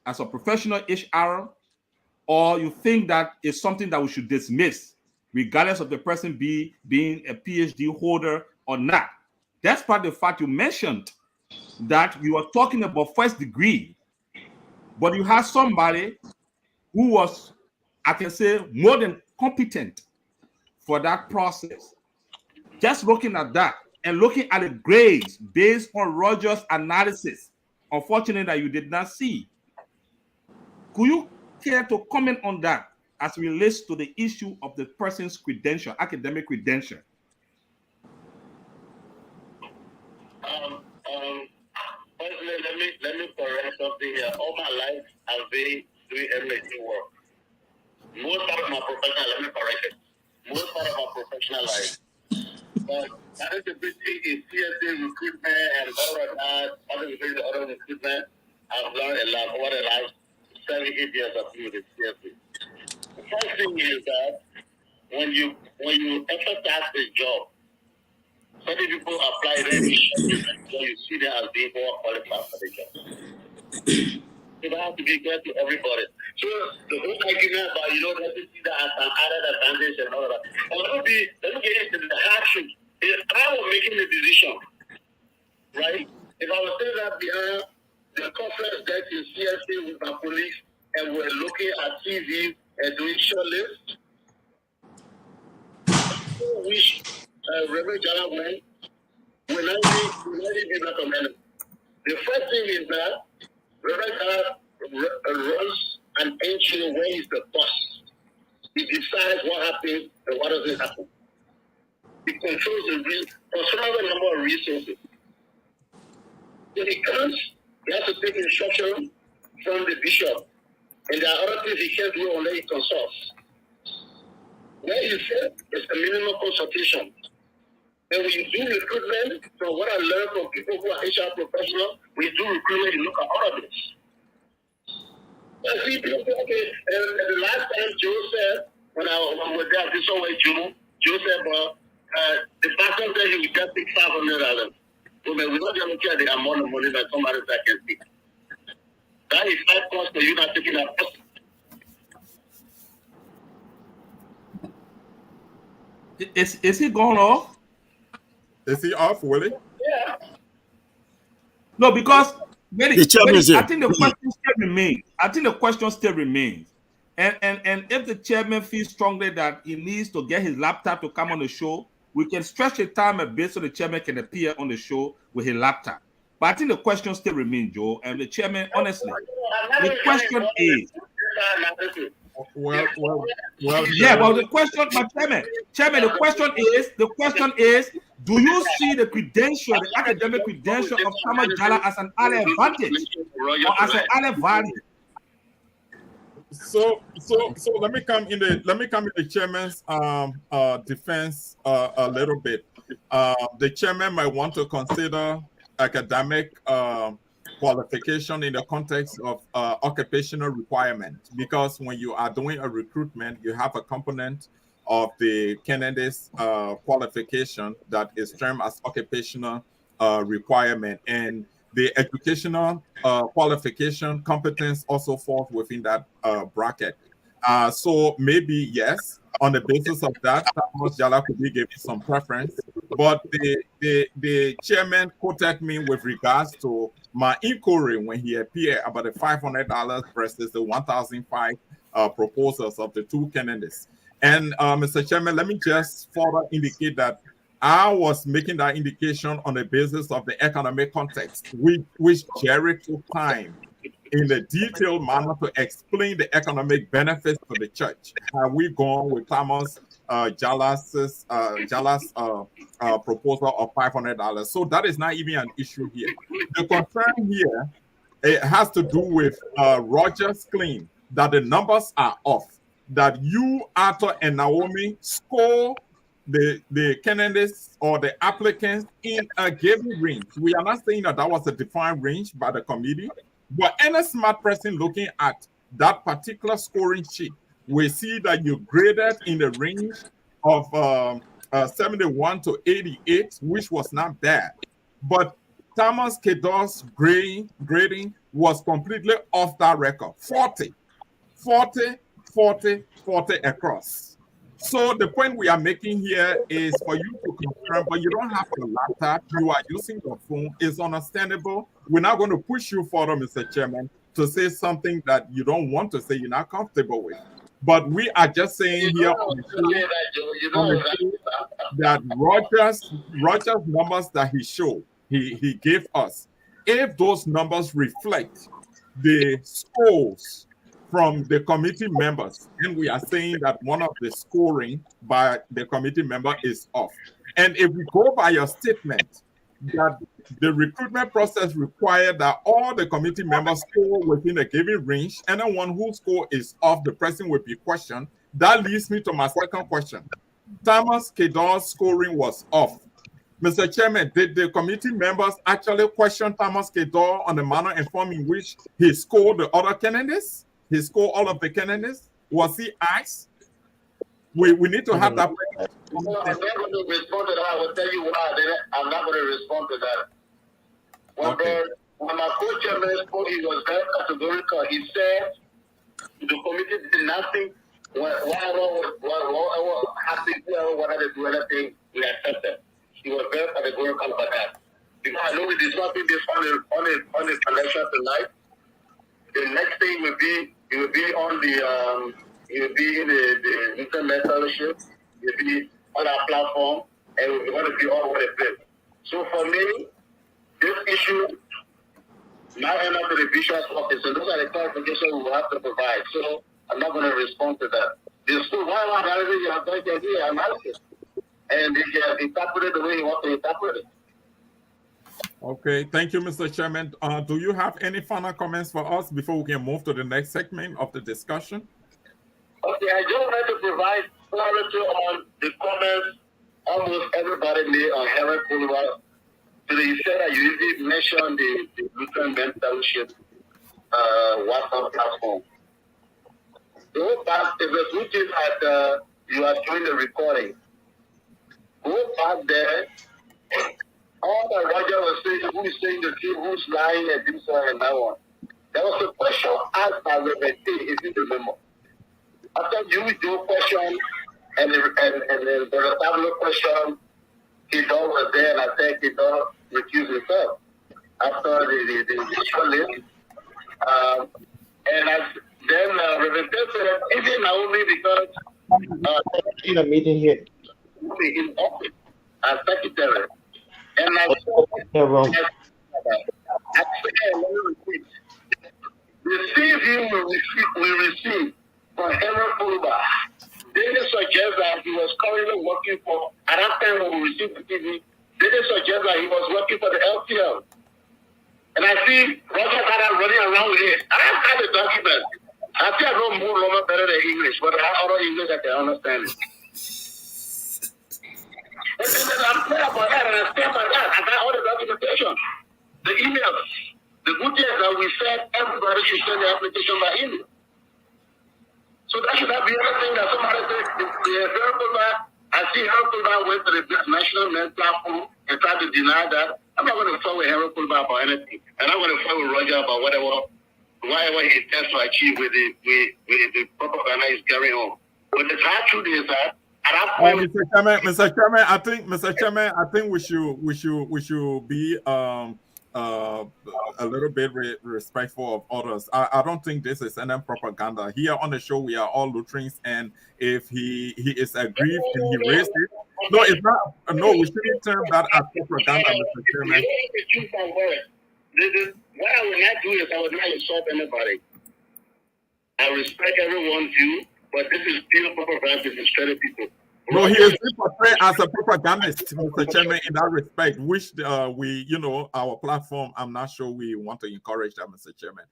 as a professional HR, or you think that is something that we should dismiss, regardless of the person being a PhD holder or not? That's part of the fact you mentioned that you are talking about first degree, but you have somebody who was, I can say, more than competent for that process. Just looking at that and looking at the grades based on Rogers' analysis, unfortunately, that you did not see. Could you care to comment on that as it relates to the issue of the person's credential, academic credential? Firstly, let me correct something here. All my life, I've been doing MSc work. Most part of my professional, let me correct it. Most part of my professional life. But that is a big thing in CSA recruitment and all of that, other recruitment. I've learned a lot over the last 7-8 years of doing the CSA. The first thing is that when you emphasize the job, many people apply then you see them as being more qualified for the job. It has to be clear to everybody. So the whole argument about let me see that as an added advantage and all of that. And let me get into the hard truth. If I was making the decision, right? If I was sitting up behind the conference desk in CSA with my police and we're looking at TV and doing short lists, which Reverend Jala went, will not be recommended. The first thing is that Reverend Jala runs an engine where he's the boss. He decides what happens and what doesn't happen. He controls the considerable number of resources. When he comes, he has to take instruction from the bishop. And there are other things he can't do unless he consults. Where he said is a minimum consultation. And when you do recruitment, from what I learned from people who are HR professionals, we do recruitment, you look at all of this. I see people say, okay, and the last time Joe said, when I was there, this way Joe said, well, the pastor said he would just take $500. So we're not going to care the amount of money that somebody can take. That is 5 cost for you not taking that person. Is he going off? Is he off, Willie? Yeah. No, because I think the question still remains. And if the chairman feels strongly that he needs to get his laptop to come on the show, we can stretch the time a bit so the chairman can appear on the show with his laptop. But I think the question still remains, Joe. And the chairman, honestly, the question is. Well, yeah, but the question, my chairman, the question is, do you see the credential, the academic credential of Samuel Jala as an added advantage or as an added value? So let me come in the chairman's defense a little bit. The chairman might want to consider academic qualification in the context of occupational requirement, because when you are doing a recruitment, you have a component of the candidate's qualification that is termed as occupational requirement, and the educational qualification competence also falls within that bracket. So maybe yes, on the basis of that, Thomas Jala could be given some preference. But the chairman quoted me with regards to my inquiry when he appeared about the $500 versus the 1,005 proposals of the two candidates. And Mr. Chairman, let me just further indicate that I was making that indication on the basis of the economic context, which Jerry took time in a detailed manner to explain the economic benefits to the church. Have we gone with Thomas Jala's proposal of $500? So that is not even an issue here. The concern here, it has to do with Roger's claim that the numbers are off, that you, Arthur, and Naomi score the candidates or the applicants in a given range. We are not saying that that was a defined range by the committee, but any smart person looking at that particular scoring sheet will see that you graded in the range of 71 to 88, which was not bad. But Thomas Kedor's grading was completely off that record. 40, 40, 40, 40 across. So the point we are making here is for you to confirm, but you don't have a laptop, you are using your phone. It's understandable. We're not going to push you further, Mr. Chairman, to say something that you don't want to say, you're not comfortable with. But we are just saying here on the show that Rogers numbers that he showed, he gave us, if those numbers reflect the scores from the committee members, and we are saying that one of the scoring by the committee member is off. And if we go by your statement that the recruitment process required that all the committee members score within a given range, and anyone whose score is off, the person will be questioned. That leads me to my second question. Thomas Kedor's scoring was off. Mr. Chairman, did the committee members actually question Thomas Kedor on the manner and form in which he scored the other candidates? He scored all of the candidates? Was he asked? We need to have that. Well, I'm not going to respond to that. I will tell you why. I'm not going to respond to that. When my co-chairman spoke, he was very categorical. He said the committee did nothing. Whatever happened, whatever they do anything, we accepted. He was very categorical about that. Because I know we discussing this on the connection tonight. The next thing will be on the it will be in the internet fellowship. It will be on our platform, and we want to be all over the place. So for me, this issue now end up to the bishop's office. So those are the clarifications we will have to provide. So I'm not going to respond to that. The school, why you have done the analysis, and they can interpret it the way you want to interpret it. Okay, thank you, Mr. Chairman. Do you have any final comments for us before we can move to the next segment of the discussion? Okay, I just wanted to provide clarity on the comments almost everybody made on Herod Boulevard. So you said that you did mention the Lutheran Men's Fellowship WhatsApp platform. Go back, if it's looking at you are doing the recording, go back there. All that Roger was saying, who is saying the truth, who's lying, and this one and that one. There was a question asked by Reverend T, if you remember. After you do question, and the Tablo question, Kidon was there, and I said Kidon recused himself after the short list. And then Reverend T said, even Naomi, because in a meeting here. In office as secretary. And I said, the CV we received from Henry Fulba didn't suggest that he was currently working for, at that time when we received the CV, didn't suggest that he was working for the LCL. And I see Roger Tada running around with it. I have the document. I think I know more Roma better than English, but I have other English I can understand it. And I'm clear about that, and I stand by that. I got all the documentation, the emails, the good things that we said everybody should send the application by email. So that should not be anything that somebody says the Herald Back. I see Herald Back went to the national men's platform and tried to deny that. I'm not going to fight with Herald Back about anything, and I'm going to fight with Roger about whatever he intends to achieve with the propaganda he's carrying on. But the hard truth is that at that point, Mr. Chairman, I think we should be a little bit respectful of others. I don't think this is any propaganda. Here on the show, we are all Lutherans, and if he is aggrieved and he raised it, no, it's not. No, we shouldn't term that as propaganda, Mr. Chairman. What I would not do is I would not insult anybody. I respect everyone's view, but this is still propaganda to discredit people. No, he is portrayed as a propagandist, Mr. Chairman, in that respect, which we, our platform, I'm not sure we want to encourage that, Mr. Chairman.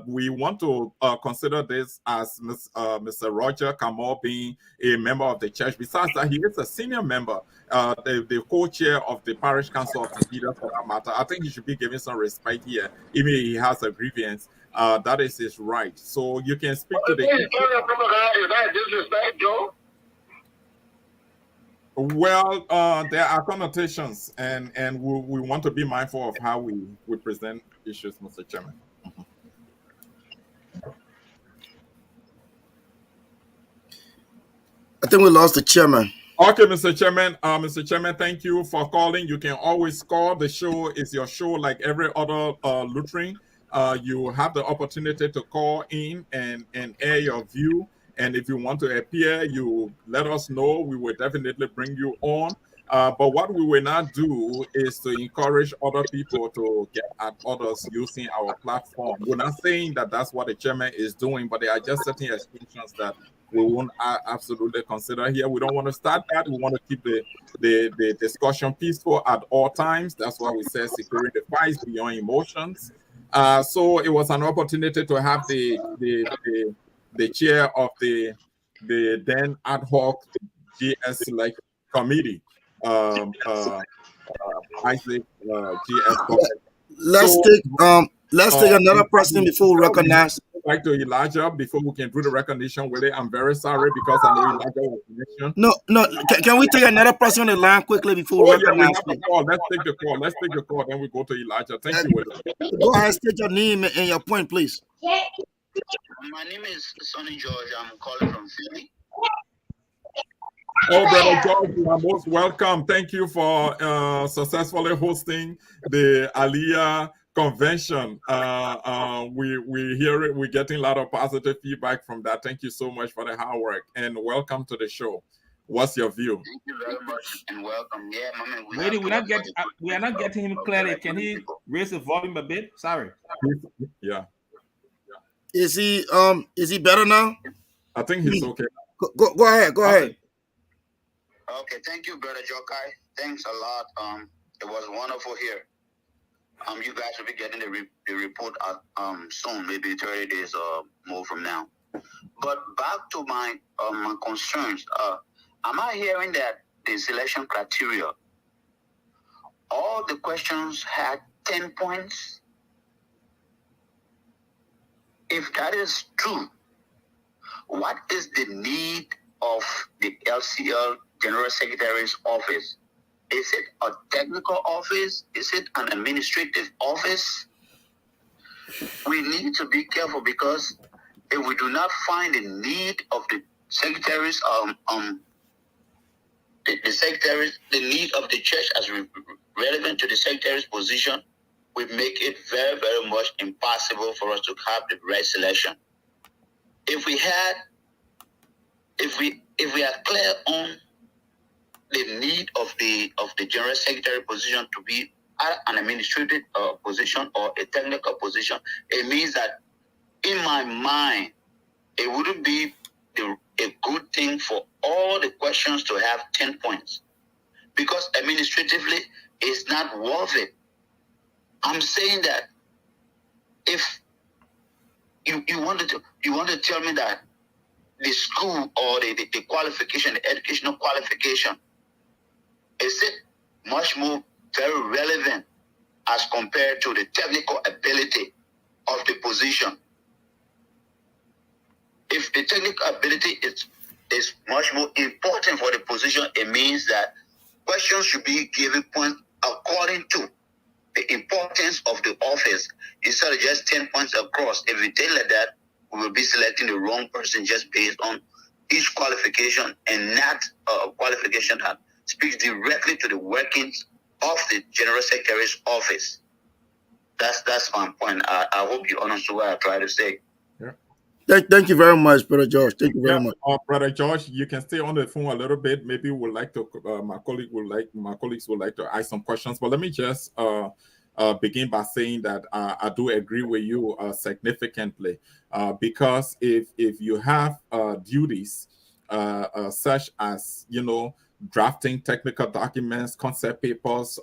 We want to consider this as Mr. Roger Kamal being a member of the church. Besides that, he is a senior member, the co-chair of the parish council of the leader for that matter. I think he should be given some respect here, even if he has a grievance. That is his right. So you can speak to the... Is that disrespect, Joe? Well, there are connotations, and we want to be mindful of how we present issues, Mr. Chairman. I think we lost the chairman. Okay, Mr. Chairman. Mr. Chairman, thank you for calling. You can always call. The show is your show, like every other Lutheran. You have the opportunity to call in and air your view. And if you want to appear, you let us know. We will definitely bring you on. But what we will not do is to encourage other people to get at others using our platform. We're not saying that that's what the chairman is doing, but there are just certain extensions that we won't absolutely consider here. We don't want to start that. We want to keep the discussion peaceful at all times. That's why we say securing the fights beyond emotions. So it was an opportunity to have the chair of the then ad hoc GS Select Committee, Isaac GS. Let's take another person before we recognize. Back to Elijah before we can do the recognition with it. I'm very sorry because I know Elijah was mentioned. No. Can we take another person on the line quickly before we recognize? We have a call. Let's take the call. Then we go to Elijah. Thank you, Willie. Go ahead, state your name and your point, please. My name is Sonny George. I'm calling from Philly. Oh, Brother George, you are most welcome. Thank you for successfully hosting the Aliyah convention. We hear it. We're getting a lot of positive feedback from that. Thank you so much for the hard work and welcome to the show. What's your view? Thank you very much and welcome. Yeah, man. We are not getting him clearly. Can he raise the volume a bit? Sorry. Yeah. Is he better now? I think he's okay. Go ahead. Okay, thank you, Brother Jokai. Thanks a lot. It was wonderful here. You guys will be getting the report soon, maybe 30 days or more from now. But back to my concerns. Am I hearing that the selection criteria, all the questions had 10 points? If that is true, what is the need of the LCL General Secretary's office? Is it a technical office? Is it an administrative office? We need to be careful because if we do not find the need of the secretaries, the need of the church as relevant to the secretary's position, we make it very, very much impossible for us to have the right selection. If we are clear on the need of the general secretary position to be an administrative position or a technical position, it means that in my mind, it wouldn't be a good thing for all the questions to have 10 points because administratively it's not worth it. I'm saying that if you want to tell me that the school or the qualification, the educational qualification, is it much more very relevant as compared to the technical ability of the position? If the technical ability is much more important for the position, it means that questions should be given points according to the importance of the office instead of just 10 points across. If we take like that, we will be selecting the wrong person just based on each qualification and not a qualification that speaks directly to the workings of the General Secretary's office. That's my point. I hope you understand what I try to say. Yeah. Thank you very much, Brother George. Thank you very Yeah, much. Brother George, you can stay on the phone a little bit. Maybe would like to. My colleagues would like to ask some questions. But let me just begin by saying that I do agree with you significantly, because if you have duties such as, drafting technical documents, concept papers,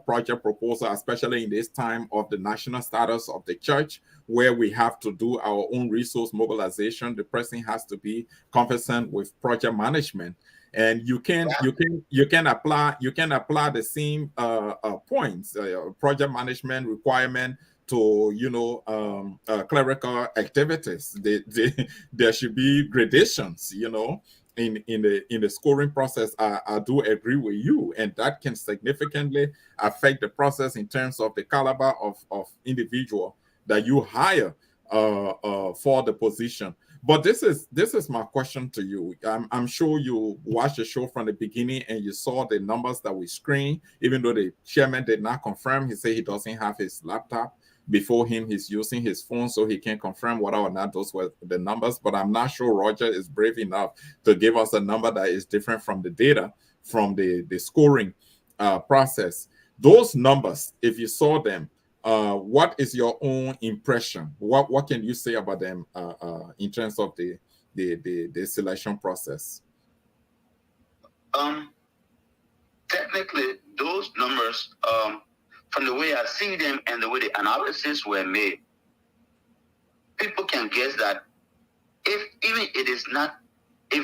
project proposal, especially in this time of the national status of the church, where we have to do our own resource mobilization, the person has to be conversant with project management. And you can apply the same points, project management requirement to clerical activities. There should be gradations, in the scoring process. I do agree with you, and that can significantly affect the process in terms of the caliber of individual that you hire for the position. But this is my question to you. I'm sure you watched the show from the beginning and you saw the numbers that we screened. Even though the chairman did not confirm, he said he doesn't have his laptop before him. He's using his phone, so he can confirm whether or not those were the numbers. But I'm not sure Roger is brave enough to give us a number that is different from the data from the scoring process. Those numbers, if you saw them, what is your own impression? What can you say about them in terms of the selection process? Technically, those numbers, from the way I see them and the way the analysis were made, people can guess that if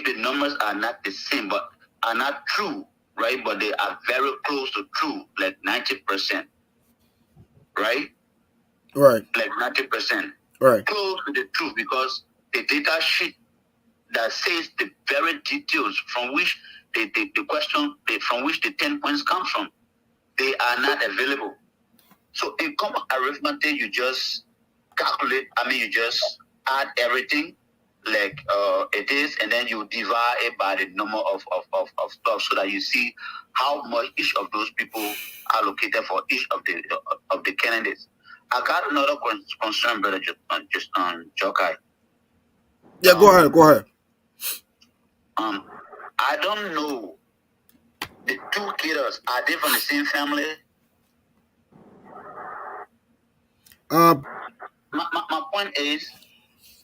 the numbers are not the same, but are not true, right? But they are very close to true, like 90%, right? Right. Like 90%. Right. Close to the truth, because the data sheet that says the very details from which from which the 10 points come from, they are not available. So in common arithmetic, you just calculate, you just add everything like it is, and then you divide it by the number of stuff, so that you see how much each of those people allocated for each of the candidates. I got another concern, brother, just on Jokai. Yeah, go ahead. Go ahead. I don't know, the two kiddos, are they from the same family? My point is,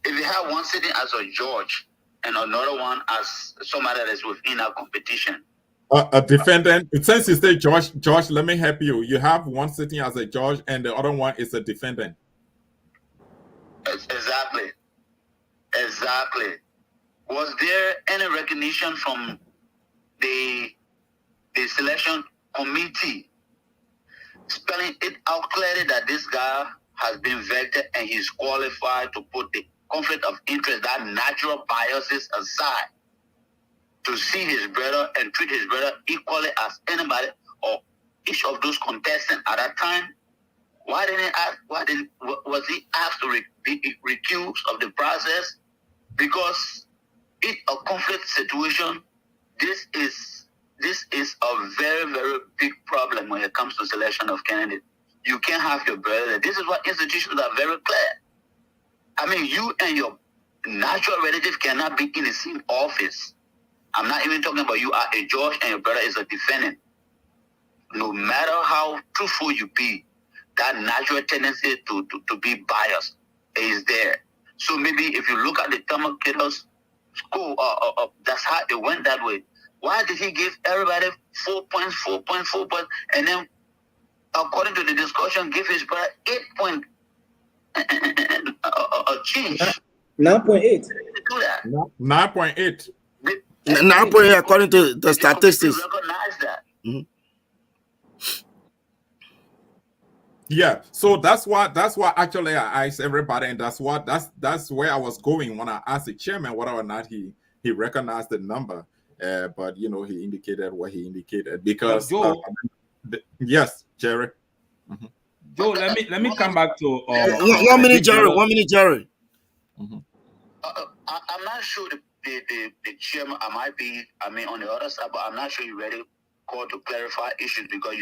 if you have one sitting as a judge and another one as somebody that is within a competition. A defendant. Since you say George, let me help you. You have one sitting as a judge and the other one is a defendant. Exactly. Was there any recognition from the selection committee spelling it out clearly that this guy has been vetted and he's qualified to put the conflict of interest, that natural biases aside, to see his brother and treat his brother equally as anybody or each of those contestants at that time? Was he asked to be recused of the process? Because it's a conflict situation. This is a very, very big problem when it comes to selection of candidates. You can't have your brother. This is what institutions are very clear. You and your natural relative cannot be in the same office. I'm not even talking about you are a judge and your brother is a defendant. No matter how truthful you be, that natural tendency to be biased is there. So maybe if you look at the Thermal Kiddos school, that's how it went that way. Why did he give everybody 4 points, 4 points, 4 points, and then, according to the discussion, give his brother 8 points? change. 9.8. Do that. 9.8. 9.8 according to the statistics. Recognize that. Mhm. Yeah, so that's why actually I asked everybody, and that's where I was going when I asked the chairman whether or not he recognized the number. But he indicated what he indicated because Joe, yes, Jerry. Mhm. Joe, let me come back to 1 minute, Jerry. 1 minute, Jerry. Mhm. I'm not sure the chairman. I mean, on the other side, but I'm not sure you're ready call to clarify issues because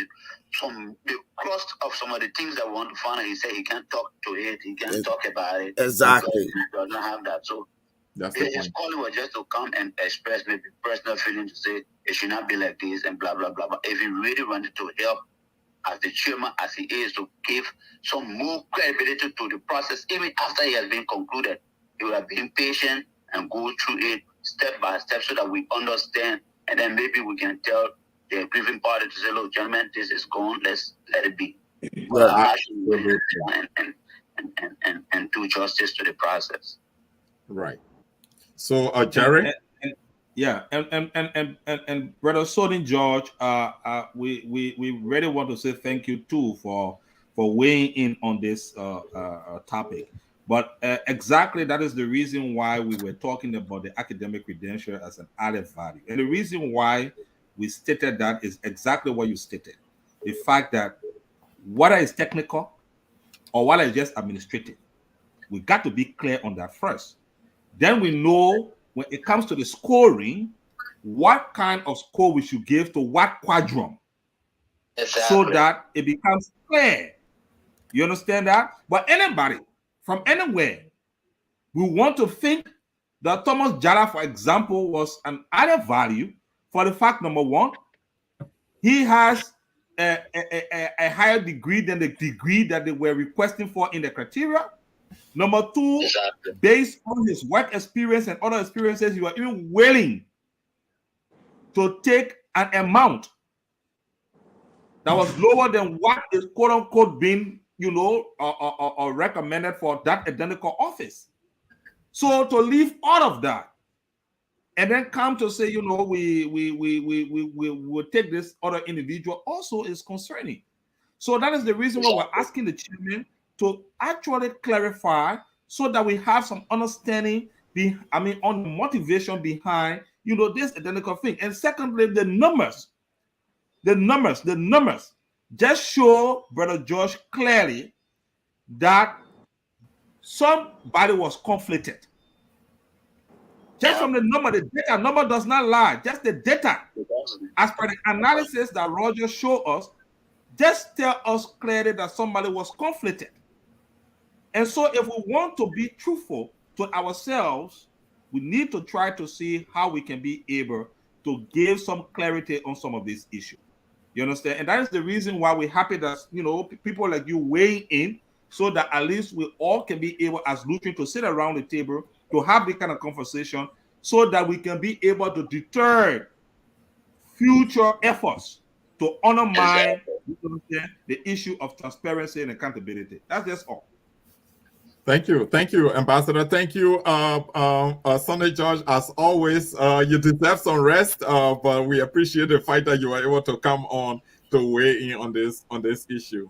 the cost of some of the things that we want to find out. He said he can't talk to it. He can't talk about it. Exactly. He does not have that. So That's the his point. calling was just to come and express maybe personal feeling to say it should not be like this and blah blah blah. But if he really wanted to help as the chairman as he is to give some more credibility to the process, even after it has been concluded, he would have been patient and go through it step by step so that we understand, and then maybe we can tell the grieving party to say, look, gentlemen, this is gone, let's let it be. But I'm actually and do justice to the process. Right. So Jerry? And Brother Sonny George, we really want to say thank you too for weighing in on this topic. But exactly that is the reason why we were talking about the academic credential as an added value. And the reason why we stated that is exactly what you stated. The fact that whether it's technical or whether it's just administrative, we got to be clear on that first. Then we know when it comes to the scoring, what kind of score we should give to what quadrant, so that it becomes clear. You understand that? But anybody from anywhere, we want to think that Thomas Jara, for example, was an added value for the fact, number one, he has a higher degree than the degree that they were requesting for in the criteria. Number two, based on his work experience and other experiences, you are even willing to take an amount that was lower than what is quote unquote being, or recommended for that identical office. So to leave all of that and then come to say, we will take this other individual also is concerning. So that is the reason why we're asking the chairman to actually clarify so that we have some understanding on the motivation behind this identical thing. And secondly, the numbers just show Brother George clearly that somebody was conflicted. Just from the data number does not lie. Just the data, as per the analysis that Roger showed us, just tell us clearly that somebody was conflicted. And so if we want to be truthful to ourselves, we need to try to see how we can be able to give some clarity on some of these issues. You understand? And that is the reason why we're happy that, people like you weigh in so that at least we all can be able as Lutheran to sit around the table to have this kind of conversation so that we can be able to deter future efforts to undermine the issue of transparency and accountability. That's just all. Thank you, Ambassador. Thank you, Sonny George. As always, you deserve some rest, but we appreciate the fact that you were able to come on to weigh in on this issue.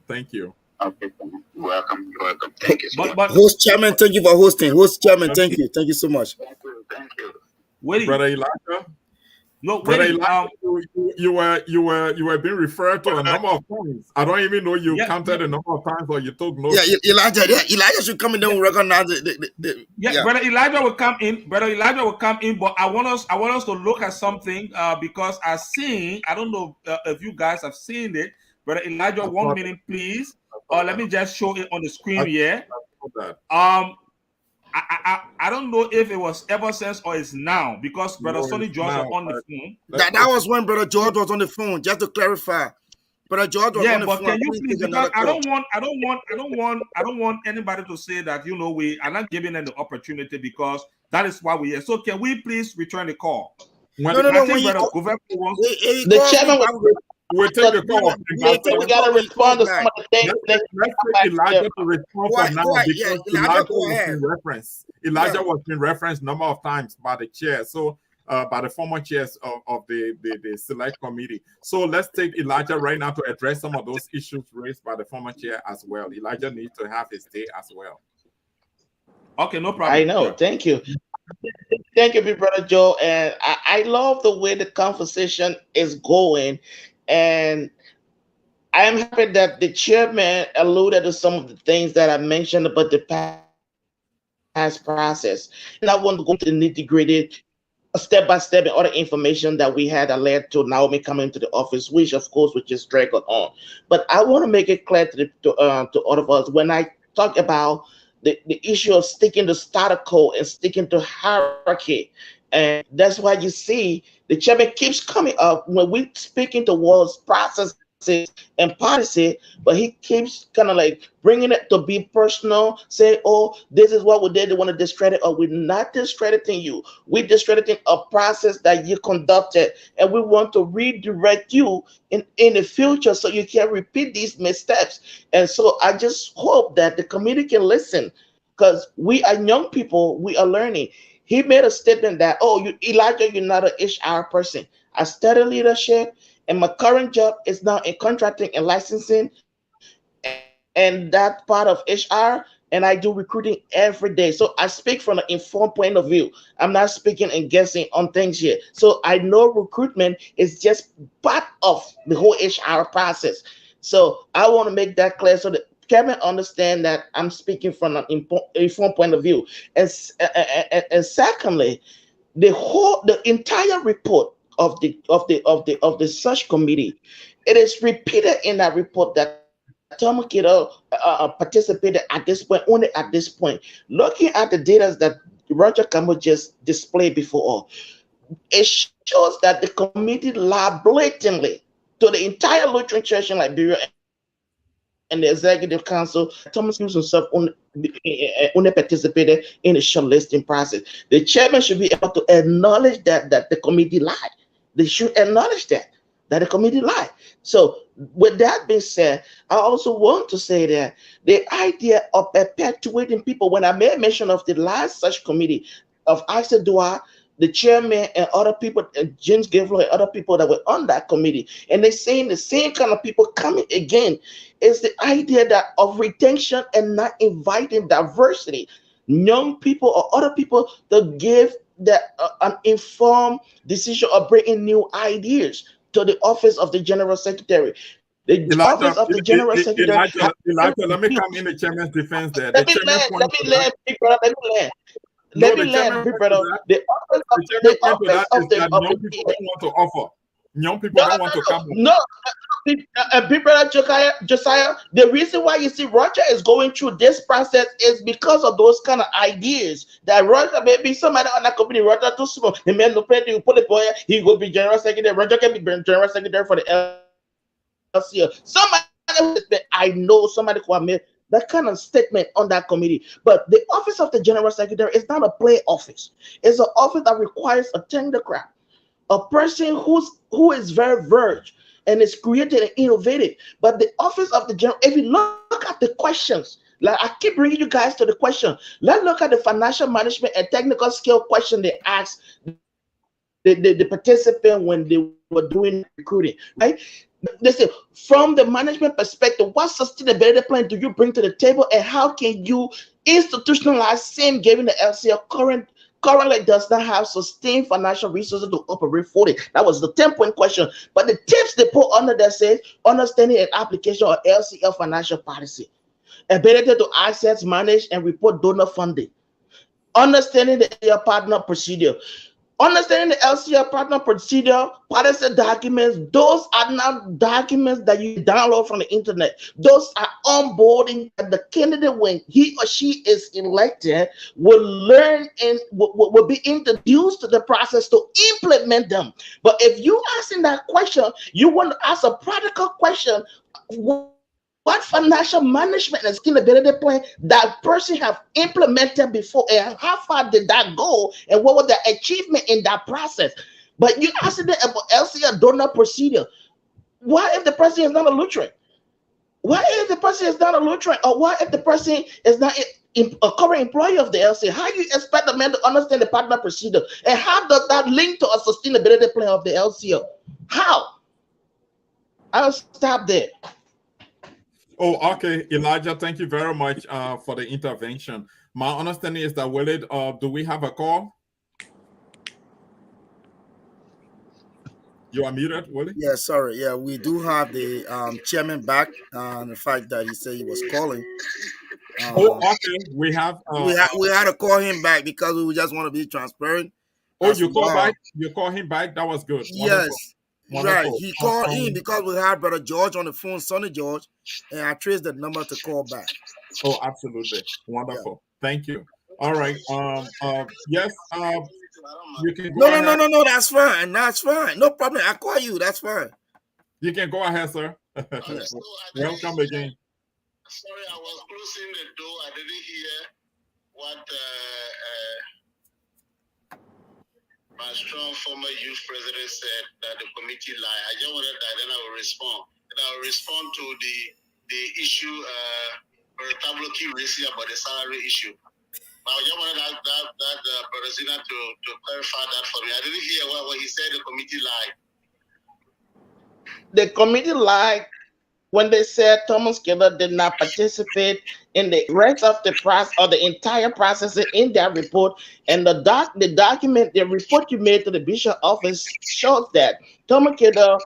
Thank you. Okay, welcome. Thank you so much. Host chairman, thank you for hosting. Host chairman, thank you so much. Thank you. Brother Elijah. No, Brother Elijah, you were being referred to a number of times. I don't even know you counted a number of times or you took notes. Yeah, Elijah should come in there and recognize Brother Elijah will come in. But I want us to look at something because I don't know if you guys have seen it. Brother Elijah, 1 minute, please. Let me just show it on the screen here. I don't know if it was ever since or it's now because Brother Sonny George was on the phone. That was when Brother George was on the phone. Just to clarify, Brother George was on the phone. Yeah, but can you please? Because I don't want anybody to say that we are not giving them the opportunity because that is why we are. So can we please return the call? No. The chairman We'll take So the call, we'll we take the Ambassador. gotta call when you call respond to some back. of the things that Let's I take hear. Elijah to respond Go for ahead, now go ahead. Yeah, because Elijah, Elijah go was ahead. in reference. Yeah. Elijah was in reference number of times by the chair. So by the former chairs of the select committee. So let's take Elijah right now to address some of those issues raised by the former chair as well. Elijah needs to have his day as well. Okay, no I problem. know. Yeah. Thank you. Thank you, big brother Joe. And I love the way the conversation is going. And I am happy that the chairman alluded to some of the things that I mentioned about the past process. And I want to go into the nitty gritty, step by step, and other information that we had that led to Naomi coming into the office, which of course, which is dragged on. But I want to make it clear to all of us when I talk about the issue of sticking to status quo and sticking to hierarchy. And that's why you see the chairman keeps coming up when we speaking towards processes and policy, but he keeps kind of like bringing it to be personal, say, oh, this is what we did, they want to discredit, or we're not discrediting you. We're discrediting a process that you conducted, and we want to redirect you in the future so you can repeat these missteps. And so I just hope that the community can listen because we are young people, we are learning. He made a statement that, oh, you, Elijah, you're not an HR person. I studied leadership, and my current job is now in contracting and licensing, and that part of HR, and I do recruiting every day. So I speak from an informed point of view. I'm not speaking and guessing on things here. So I know recruitment is just part of the whole HR process. So I want to make that clear so that Kevin understand that I'm speaking from an informed point of view. And secondly, the entire report of the search committee, it is repeated in that report that Tom Kiddo participated at this point, only at this point. Looking at the data that Roger Campbell just displayed before all, it shows that the committee lied blatantly to the entire Lutheran Church in Liberia and the executive council that Thomas Hughes himself only participated in the shortlisting process. The chairman should be able to acknowledge that the committee lied. They should acknowledge that the committee lied. So with that being said, I also want to say that the idea of perpetuating people, when I made mention of the last such committee of Asa Dua, the chairman and other people, James Gavel and other people that were on that committee, and they're saying the same kind of people coming again, is the idea that of retention and not inviting diversity, young people or other people to give that an informed decision of bringing new ideas to the office of the general secretary. The office Elijah, of the general secretary has Elijah, let me views. come in the chairman's defense there. Let The me chairman land. Let point me to that. land, big brother. Let me land. No, Let me the chairman land, big point to brother. that. The office of The chairman the point to office that is that of young people the don't want to offer. Young people no, don't want to no, come up. no, no. Big brother Josiah, the reason why you see Roger is going through this process is because of those kind of ideas that Roger, maybe somebody on that company, Roger too small. The man no pay you put the boy, he will be general secretary. Roger can be general secretary for the LCL. Somebody who I know somebody who have made that kind of statement on that committee. But the office of the general secretary is not a play office. It's an office that requires a technocrat, a person who is very verge and is creative and innovative. But the office of the general, if you look at the questions, like I keep bringing you guys to the question, let's look at the financial management and technical skill question they asked the participant when they were doing that recruiting, right? They say, from the management perspective, what sustainability plan do you bring to the table, and how can you institutionalize same given the LCL currently does not have sustained financial resources to operate fully? That was the 10-point question. But the tips they put under there says understanding and application of LCL financial policy, ability to access, manage, and report donor funding, understanding the LCL partner procedure. Understanding the LCL partner procedure, policy documents, those are not documents that you download from the internet. Those are onboarding that the candidate, when he or she is elected, will learn and will be introduced to the process to implement them. But if you asking that question, you want to ask a practical question. What financial management and sustainability plan that person have implemented before, and how far did that go, and what was the achievement in that process? But you asking them about LCL donor procedure. What if the person is not a Lutheran? What if the person is not a Lutheran? Or what if the person is not a current employee of the LCL? How do you expect the man to understand the partner procedure? And how does that link to a sustainability plan of the LCL? How? I'll stop there. Oh, okay, Elijah. Thank you very much for the intervention. My understanding is that Willard, do we have a call? You are muted, Willie. Yeah, sorry. Yeah, we do have the chairman back on the fact that he said he was calling. Oh, okay. We have. We had to call him back because we just want to be transparent. Oh, you call back? You call him back? That was good. Yes. Wonderful. Right. He called in because we had Brother George on the phone, Sonny George, and I traced the number to call back. Oh, absolutely. Wonderful. Yeah. Thank you. All right. Yes. You can go ahead. No. That's fine. That's fine. No problem. I call you. That's fine. You can go ahead, sir. Welcome again. Sorry, I was closing the door. I didn't hear what my strong former youth president said that the committee lied. I just wanted that, then I will respond. And I will respond to the issue Tablo keep raising about the salary issue. But I just wanted that Brother Zina to clarify that for me. I didn't hear what he said the committee lied. The committee lied when they said Thomas Keller did not participate in the rest of the process or the entire process in that report. And the document, the report you made to the bishop office shows that Thomas Keller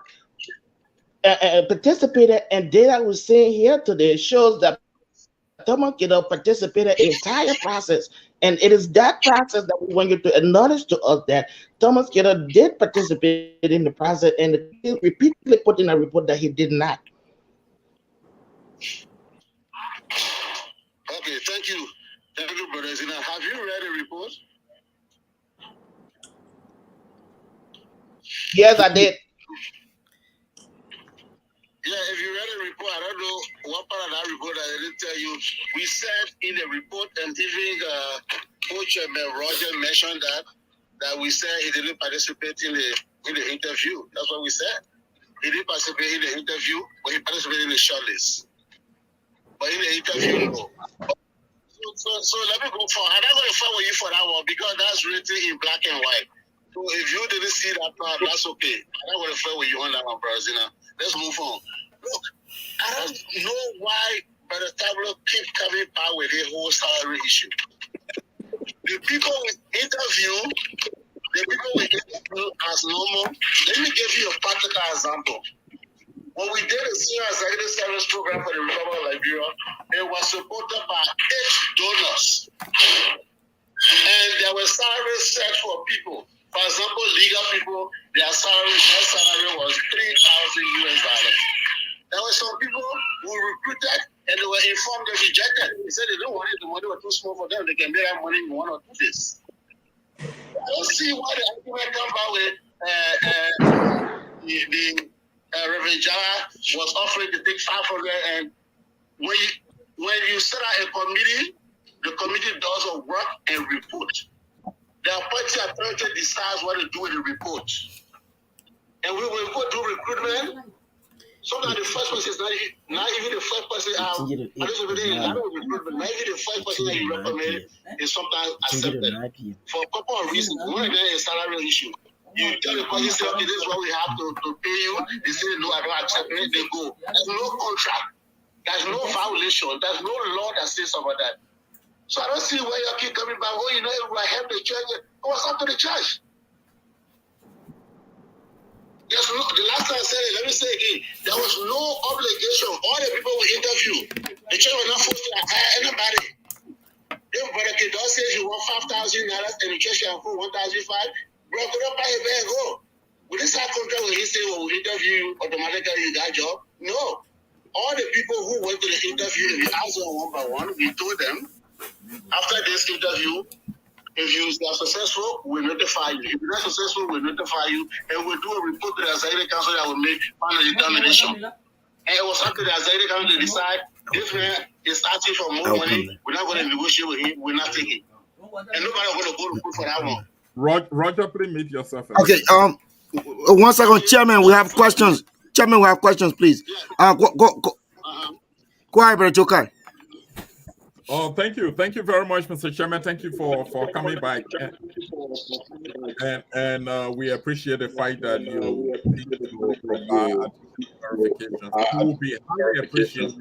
participated, and data we're seeing here today shows that Thomas Keller participated in the entire process. And it is that process that we want you to acknowledge to us that Thomas Keller did participate in the process, and he repeatedly put in a report that he did not. Okay, thank you. Thank you, Brother Zina. Have you read the report? Yes, I did. Yeah, if you read the report, I don't know what part of that report I didn't tell you. We said in the report, and even Coach Roger mentioned that we said he didn't participate in the interview. That's what we said. He didn't participate in the interview, but he participated in the shortlist. But in the interview, no. So let me go for. I'm not going to fight with you for that one because that's written in black and white. So if you didn't see that part, that's okay. I'm not going to fight with you on that one, Brother Zina. Let's move on. Look, I don't know why Brother Tablo keep coming back with the whole salary issue. The people we interview as normal. Let me give you a practical example. When we did a senior executive service program for the Republic of Liberia, it was supported by 8 donors. And there were salaries set for people. For example, legal people, their salary was $3,000 US. There were some people who recruited and they were informed they rejected. They said they don't want it, the money was too small for them. They can make that money in 1 or 2 days. I don't see why the argument comes out with the Reverend Jara was offering to take 500, and when you set out a committee, the committee does a work and report. The appointed authority decides what to do with the report. And we will go do recruitment. Sometimes the first person is not even the first person not even the first person that you recommend is sometimes accepted. For a couple of reasons. One of them is salary issue. You tell the person, say, okay, this is what we have to pay you. They say, no, I don't accept it. They go. There's no contract. There's no violation. There's no law that says about that. So I don't see why you keep coming back. Oh, you know, if I help the church, what's up to the church? Yes, no, the last time I said it, let me say it again. There was no obligation. All the people we interviewed, the church was not forced to hire anybody. If Brother Kidon says you want $5,000 and the church can afford $1,500, bro, go up by your bag, go. With this contract, when he say, well, we interview you, automatically you got a job? No. All the people who went to the interview, we asked them one by one, we told them, after this interview, if you are successful, we'll notify you. If you're not successful, we'll notify you, and we'll do a report to the Executive Council that will make final determination. And it was up to the Executive Council to decide this man is asking for more money. We're not going to negotiate with him. We're not taking. And nobody going to go to court for that one. Roger, please mute yourself. Okay. 1 second, Chairman. We have questions. Chairman, we have questions, please. Go ahead, Brother Jokai. Oh, thank you very much, Mr. Chairman. Thank you for coming by, and we appreciate the fact that you need to provide additional clarifications. It will be highly appreciated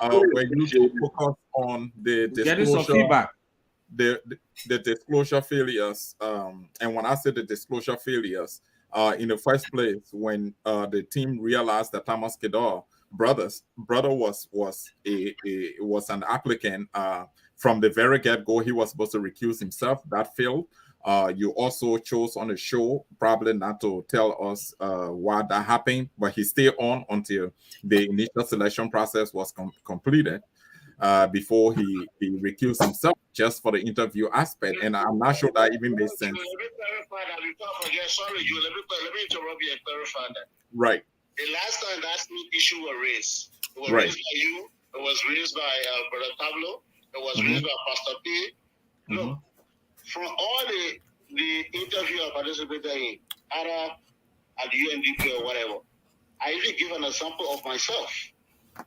were you to focus on the Getting some disclosure, feedback. the disclosure failures. And when I say the disclosure failures, in the first place, when the team realized that Thomas Kedor brother was an applicant from the very get-go. He was supposed to recuse himself. That failed. You also chose on the show probably not to tell us why that happened, but he stayed on until the initial selection process was completed before he recused himself just for the interview aspect. And I'm not sure that even made sense. Let me clarify that before I forget. Sorry, Joe. Let me interrupt you and clarify that. Right. The last time that issue was raised, it was Right. raised by you. It was raised by Brother Pablo. It was raised by Pastor P. Look, from all the interview I participated in, either at UNDP or whatever, I even give an example of myself.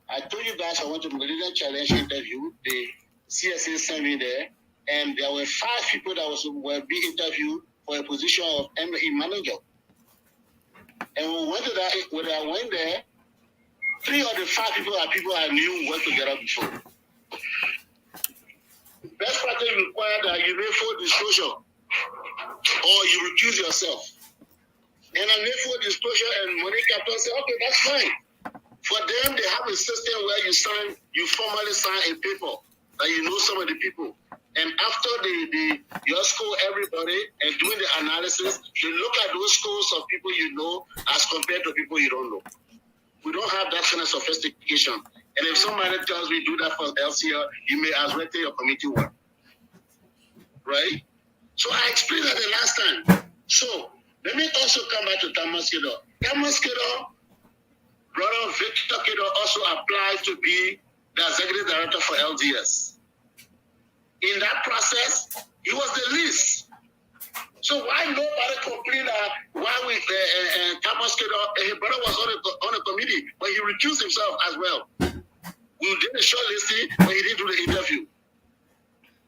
I told you guys I went to the Millennium Challenge interview. The CSA sent me there, and there were 5 people that were being interviewed for a position of ME manager. And when I went there, 3 of the 5 people are people I knew worked together before. Best practice requires that you make full disclosure or you recuse yourself. And I made full disclosure, and Monica said, okay, that's fine. For them, they have a system where you formally sign a paper that you know some of the people. And after you score everybody and doing the analysis, you look at those scores of people you know as compared to people you don't know. We don't have that kind of sophistication. And if somebody tells me do that for LCL, you may as well tell your committee work. Right? So I explained that the last time. So let me also come back to Thomas Kedor. Thomas Kedor, brother Victor Kedor, also applied to be the executive director for LDS. In that process, he was the least. So why nobody complained why we Thomas Kedor, his brother was on a committee, but he recused himself as well. We did a short listing, but he didn't do the interview.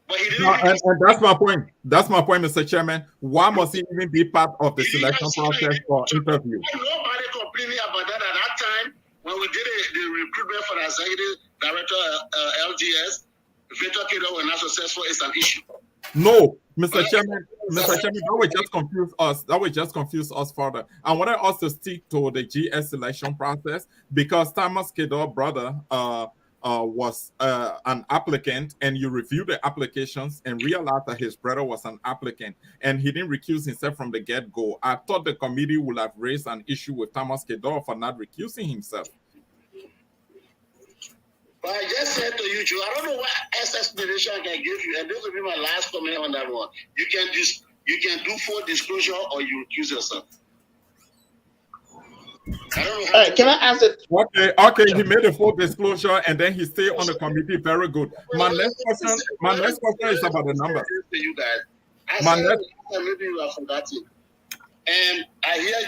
But he didn't. No, and that's my point. That's my point, Mr. Chairman. Why must he even be part of the selection process for interview? Nobody complaining about that at that time when we did the recruitment for the executive director LGS. Victor Kedor was not successful. It's an issue. No, Mr. Chairman, that would just confuse us. That would just confuse us further. I wanted us to stick to the GS selection process because Thomas Kedor brother was an applicant, and you reviewed the applications and realized that his brother was an applicant, and he didn't recuse himself from the get-go. I thought the committee would have raised an issue with Thomas Kedor for not recusing himself. But I just said to you, Joe, I don't know what else explanation I can give you, and this will be my last comment on that one. You can do full disclosure or you recuse yourself. I don't know. Can I answer? Okay, he made a full disclosure and then he stayed on the committee. Very good. My next question is about the numbers. You guys, maybe you are forgetting. And I hear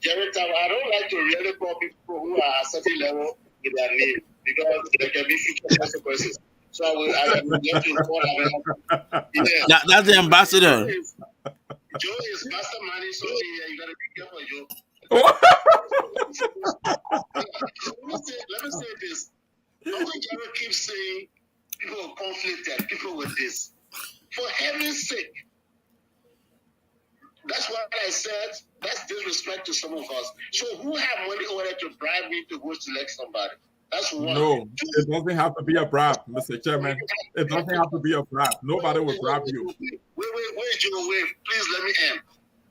Jerry, I don't like to really call people who are at a certain level with their name because there can be future consequences. So I will get to call them. Yeah. That's the ambassador. Joe is masterminding something here. You gotta be careful, Joe. Let me say this. Uncle Jerry keeps saying people are conflicted, people with this. For heaven's sake, that's what I said. That's disrespect to some of us. So who have money over there to bribe me to go select somebody? That's one. No, it doesn't have to be a bribe, Mr. Chairman. It doesn't have to be a bribe. Nobody will bribe you. Wait, Joe, wait. Please let me end.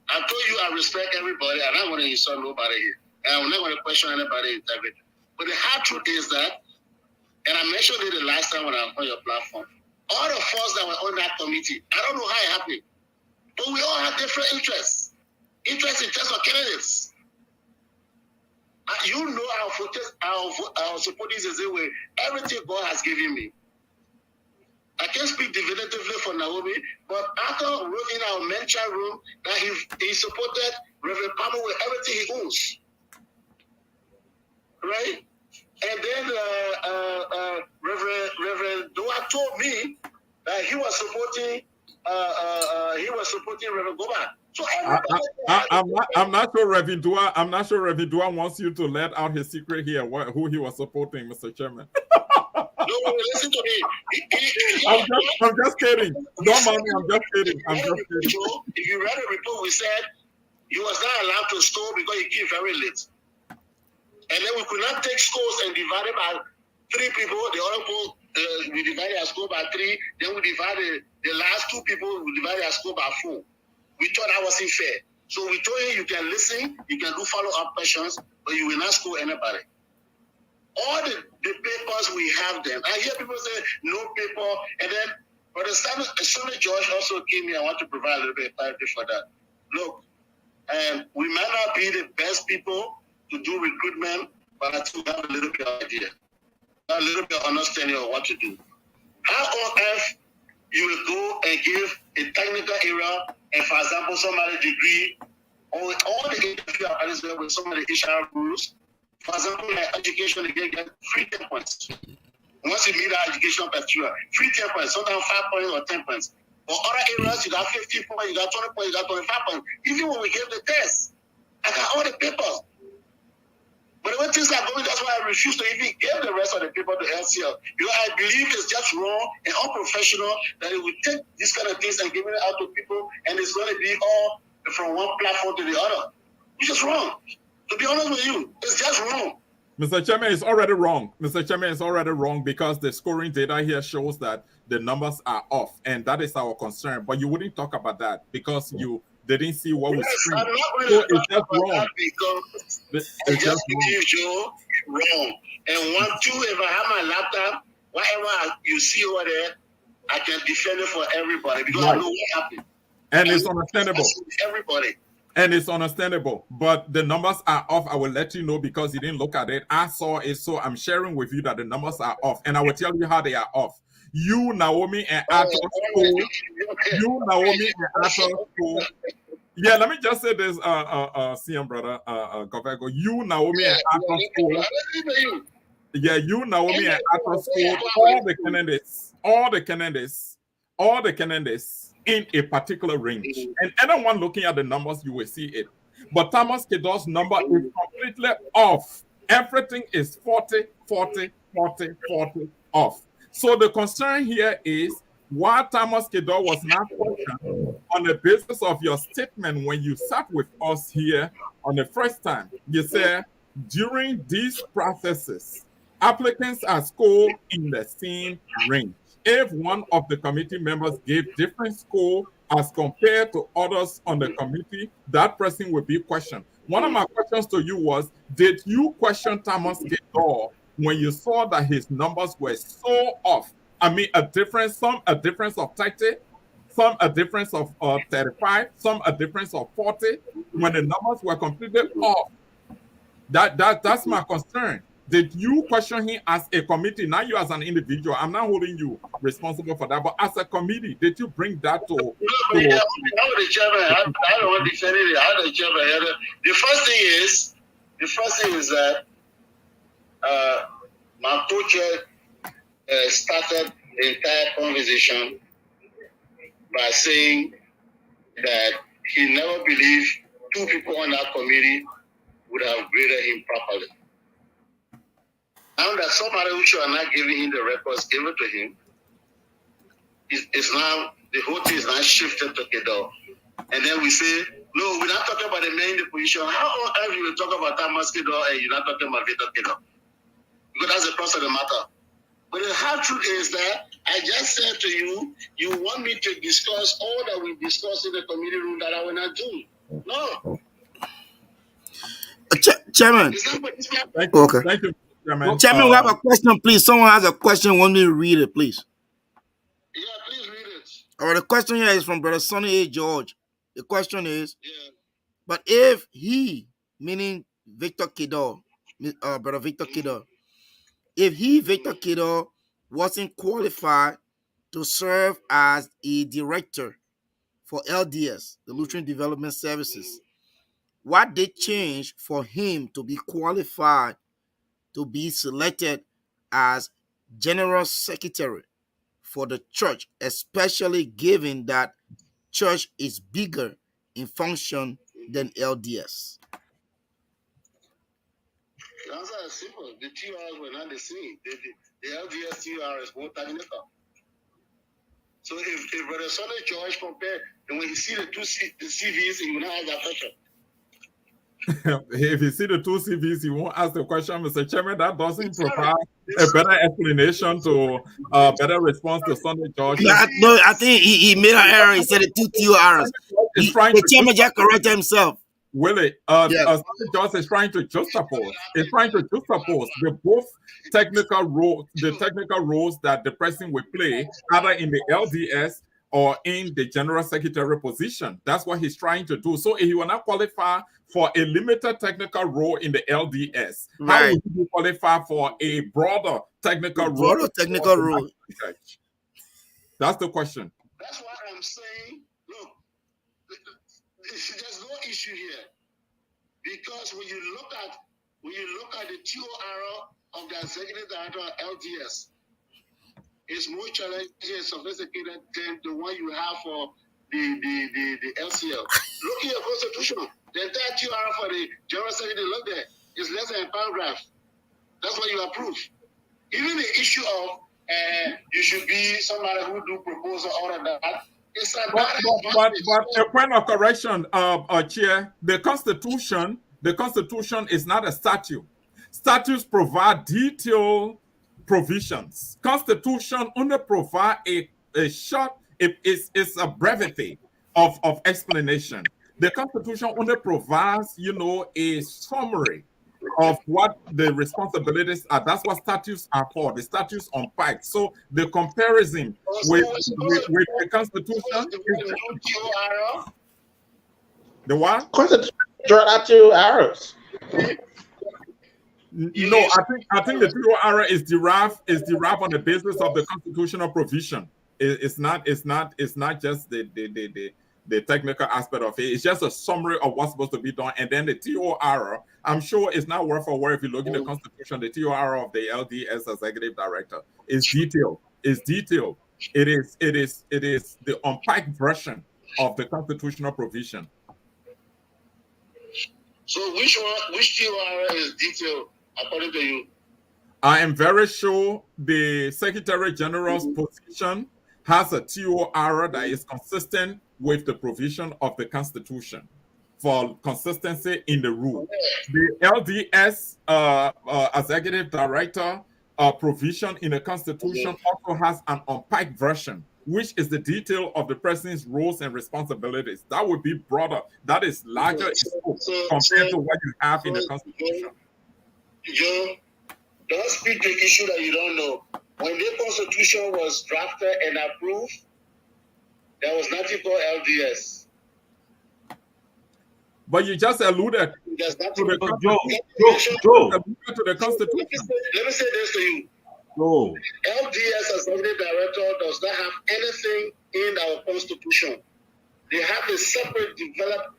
I told you I respect everybody. I'm not going to insult nobody here. And I'm not going to question anybody's integrity. But the hard truth is that, and I mentioned it the last time when I was on your platform, all the folks that were on that committee, I don't know how it happened, but we all have different interests. Interest in terms of candidates. You know our support is the way everything God has given me. I can't speak definitively for Naomi, but Arthur wrote in our men's chat room that he supported Reverend Palmer with everything he owns. Right? And then Reverend Dua told me that he was supporting Reverend Goba. So I'm not sure Reverend Dua. I'm not sure Reverend Dua wants you to let out his secret here. Who he was supporting, Mr. Chairman. No, listen to me. I'm just kidding. Don't mind me. I'm just kidding. I'm just kidding. If you read the report, we said he was not allowed to store because he came very late. And then we could not take scores and divide it by 3 people. The other people, we divided our score by 3. Then we divided the last 2 people, we divided our score by 4. We thought that wasn't fair. So we told him you can listen, you can do follow-up questions, but you will not score anybody. All the papers, we have them. I hear people say no paper, and then but the Sunday George also came here. I want to provide a little bit of clarity for that. Look, we might not be the best people to do recruitment, but I still have a little bit of idea, a little bit of understanding of what to do. How on earth you will go and give a technical area, and for example, somebody degree, or all the interview are with some of the HR rules. For example, like education, they get free 10 points. Once you meet that educational criteria, free 10 points, sometimes 5 points or 10 points. For other areas, you got 50 points, you got 20 points, you got 25 points. Even when we gave the test, I got all the papers. But the way things are going, that's why I refuse to even give the rest of the paper to LCL. Because I believe it's just wrong and unprofessional that it would take these kind of things and give it out to people, and it's going to be all from one platform to the other. Which is wrong. To be honest with you, it's just wrong. Mr. Chairman, it's already wrong. Mr. Chairman, it's already wrong because the scoring data here shows that the numbers are off, and that is our concern. But you wouldn't talk about that because you didn't see what we screened. I'm not really So it's just wrong. Because I just believe you wrong. And 1, 2, if I have my laptop, whatever you see over there, I can defend it for everybody because I know what happened. And it's understandable. Everybody. And it's understandable, but the numbers are off. I will let you know because you didn't look at it. I saw it, so I'm sharing with you that the numbers are off, and I will tell you how they are off. You, Naomi, and Arthur school. You, Naomi, and Arthur school. Yeah, let me just say this, CM brother, Govego. You, Naomi, and Arthur school. Yeah, you, Naomi, and Arthur school. All the candidates in a particular range. And anyone looking at the numbers, you will see it. But Thomas Kedor's number is completely off. Everything is 40, 40, 40, 40 off. So the concern here is why Thomas Kedor was not questioned on the basis of your statement when you sat with us here on the first time. You said, during these processes, applicants are scored in the same range. If one of the committee members gave different score as compared to others on the committee, that person will be questioned. One of my questions to you was, did you question Thomas Kedor when you saw that his numbers were so off? I mean, some a difference of 30, some a difference of 35, some a difference of 40, when the numbers were completely off. That's my concern. Did you question him as a committee? Now you as an individual, I'm not holding you responsible for that, but as a committee, did you bring that to? No, but yeah, I'm the chairman. I don't want to defend it. I'm the chairman. The first thing is that my co-chair started the entire conversation by saying that he never believed 2 people on that committee would have graded him properly. Now that somebody who are not giving him the records given to him, it's now the whole thing is now shifted to Kedor. And then we say, no, we're not talking about the man in the position. How on earth you will talk about Thomas Kedor and you're not talking about Victor Kedor? Because that's the crux of the matter. But the hard truth is that I just said to you, you want me to discuss all that we discussed in the committee room that I will not do. No. Chairman. Thank you. Okay. Thank you, Chairman. Chairman, we have a question, please. Someone has a question. Want me to read it, please? Yeah, please read it. All right, the question here is from Brother Sonny A. George. The question is, Yeah. but if he, meaning Victor Kedor, Brother Victor Kedor, if he, Victor Kedor, wasn't qualified to serve as a director for LDS, the Lutheran Development Services. What did change for him to be qualified to be selected as general secretary for the church, especially given that church is bigger in function than LDS? The answer is simple. The TRs were not the same. The LDS TR is more technical. So if Brother Sonny George compare, and when he see the the CVs, he will not ask that question. If you see the two CVs, you won't ask the question, Mr. Chairman. That doesn't provide a better explanation to better response to Sunday George. No, I think he made an error. He said the two TORs. The chairman just corrected himself. Willie, Sunday George is trying to juxtapose. It's trying to juxtapose the both technical roles, the technical roles that the president will play, either in the LDS or in the general secretary position. That's what he's trying to do. So he will not qualify for a limited technical role in the LDS. Right. How would he qualify for a broader technical role? Broader technical role. That's the question. That's why I'm saying, look, there's no issue here, because when you look at the TOR of the executive director of LDS, it's more challenging and sophisticated than the one you have for the LCL. Look at your constitution. The entire TOR for the general secretary, look there, is less than a paragraph. That's what you approve. Even the issue of you should be somebody who do proposal, all of that. It's but a point of correction, Chair, the Constitution is not a statute. Statutes provide detailed provisions. Constitution only provide a short, it's a brevity of explanation. The Constitution only provides, a summary of what the responsibilities are. That's what statutes are for. The statutes unpacked. So the comparison with the Constitution, the what? Constitution draw out 2 arrows. No, I think the TOR is derived on the basis of the constitutional provision. It's not just the technical aspect of it. It's just a summary of what's supposed to be done. And then the TOR, I'm sure it's not word for word. If you look in the Constitution, the TOR of the LDS executive director is detailed. It's detailed. It is the unpacked version of the constitutional provision. So which TOR is detailed according to you? I am very sure the Secretary General's position has a TOR that is consistent with the provision of the Constitution for consistency in the rule. The LDS executive director provision in the Constitution also has an unpacked version, which is the detail of the president's roles and responsibilities. That would be broader. That is larger in scope compared to what you have in the Constitution. Joe, don't speak the issue that you don't know. When the Constitution was drafted and approved, there was nothing called LDS. But you just alluded to the Constitution. Let me say this to you. Oh. LDS as executive director does not have anything in our Constitution. They have a separate developed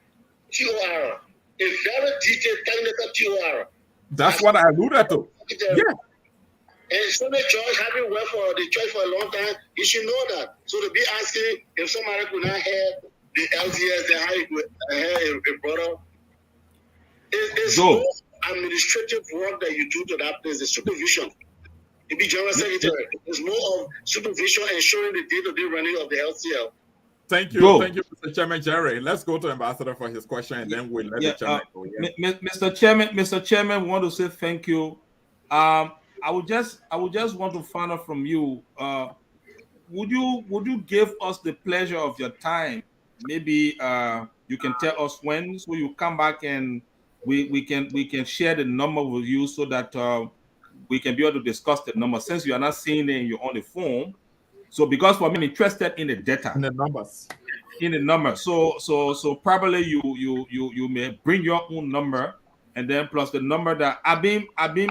TOR, a very detailed technical TOR. That's what I alluded to. Yeah. And Senator George, having worked for the church for a long time, you should know that. So to be asking if somebody could not hear the LDS, then how you could hear a brother, it's more administrative work that you do to that place, the supervision. To be general secretary, it's more of supervision ensuring the day-to-day running of the LCL. Thank you, Mr. Chairman Jerry. Let's go to Ambassador for his question, and then we'll let the chairman go. Yeah. Mr. Chairman, want to say thank you. I would just want to find out from you. Would you give us the pleasure of your time? Maybe you can tell us when, so you come back and we can share the number with you, so that we can be able to discuss the number, since you are not seeing it and you're on the phone. So because for me, I'm interested in the data, in the numbers. So probably you may bring your own number, and then plus the number that Abim,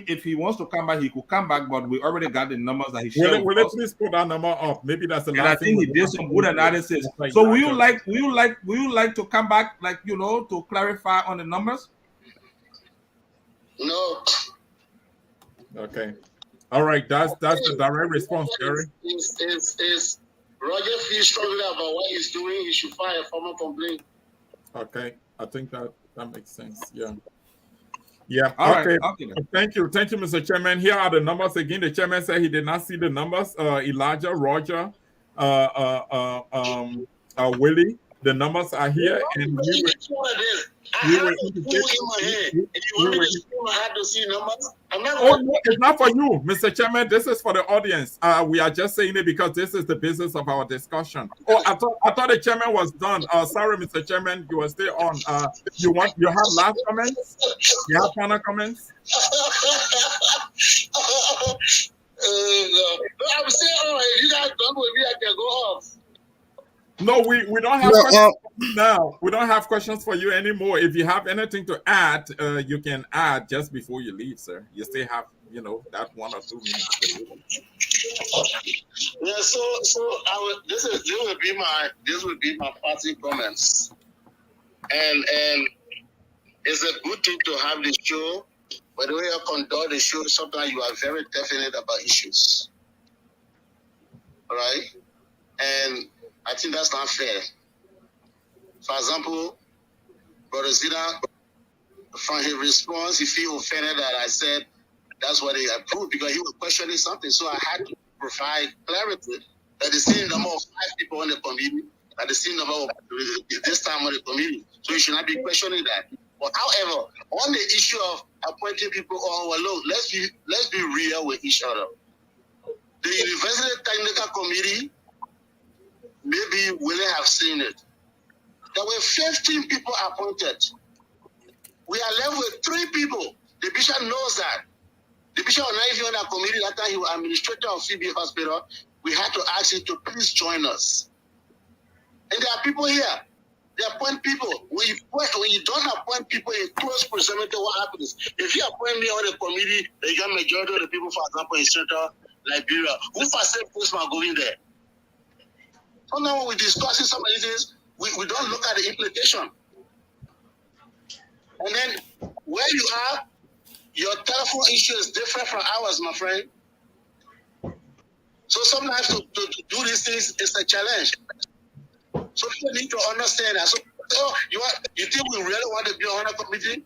if he wants to come back, he could come back, but we already got the numbers that he shared Will with it us. please put that number up? Maybe that's the And I last thing think we he did want some to good do. analysis. Like So that. will you like to come back, like, you know, to clarify on the numbers? No. Okay. All right. That's the direct response, Jerry. Is Roger feels strongly about what he's doing, he should file a formal complaint. Okay. I think that makes sense. Yeah. Yeah. All Okay. right. Okay. Thank you, Mr. Chairman. Here are the numbers again. The chairman said he did not see the numbers. Elijah, Roger, Willie. The numbers are here, and we I will have a tool in my hand. If you want me to show my hand to see numbers, I'm not Oh, going no, it's not for you, Mr. Chairman. This is for the audience. We are just saying it because this is the business of our discussion. Oh, I thought the chairman was done. Sorry, Mr. Chairman, you are still on. You have last comments? You have final comments? I'm saying, all right, you guys done with me, I can go off. No, we don't have questions now. We don't have questions for you anymore. If you have anything to add, you can add just before you leave, sir. You still have, that 1 or 2 minutes. Yeah, so this would be my party comments, and it's a good thing to have the show. But the way you conduct the show, sometimes you are very definite about issues, right? And I think that's not fair. For example, Brother Zina, from his response, he feels offended that I said that's what he approved because he was questioning something. So I had to provide clarity that the same number of 5 people on the committee, at the same number of this time on the committee. So you should not be questioning that. But however, on the issue of appointing people overload, let's be real with each other. The University Technical Committee, maybe will have seen it. There were 15 people appointed. We are left with 3 people. The bishop knows that. The bishop was not even on that committee that time. He was administrator of CB Hospital. We had to ask him to please join us. And there are people here. They appoint people. When you don't appoint people in close proximity, what happens? If you appoint me on the committee, the young majority of the people, for example, in Central Liberia, who facilitate postman going there? So now when we're discussing some of these things, we don't look at the implication. And then where you are, your telephone issue is different from ours, my friend. So sometimes to do these things is a challenge. So people need to understand that. So you think we really want to be on a committee?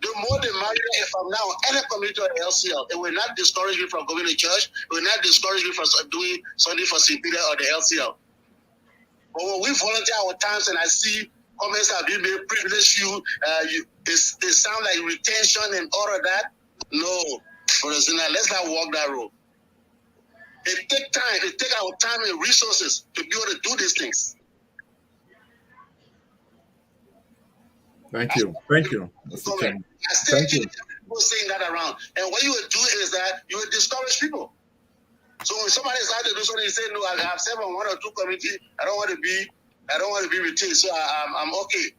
The more the merrier. If I'm now on any committee or LCL, it will not discourage me from going to church. It will not discourage me from doing something for CPD or the LCL. But when we volunteer our times and I see comments that being made, privilege they sound like retention and all of that. No, for example, let's not walk that road. It takes time. It takes our time and resources to be able to do these things. Thank you, Mr. Chairman. I still think people saying that around. And what you would do is that you would discourage people. So when somebody is out to do something, you say, no, I have served on 1 or 2 committees. I don't want to be retained. So I'm okay.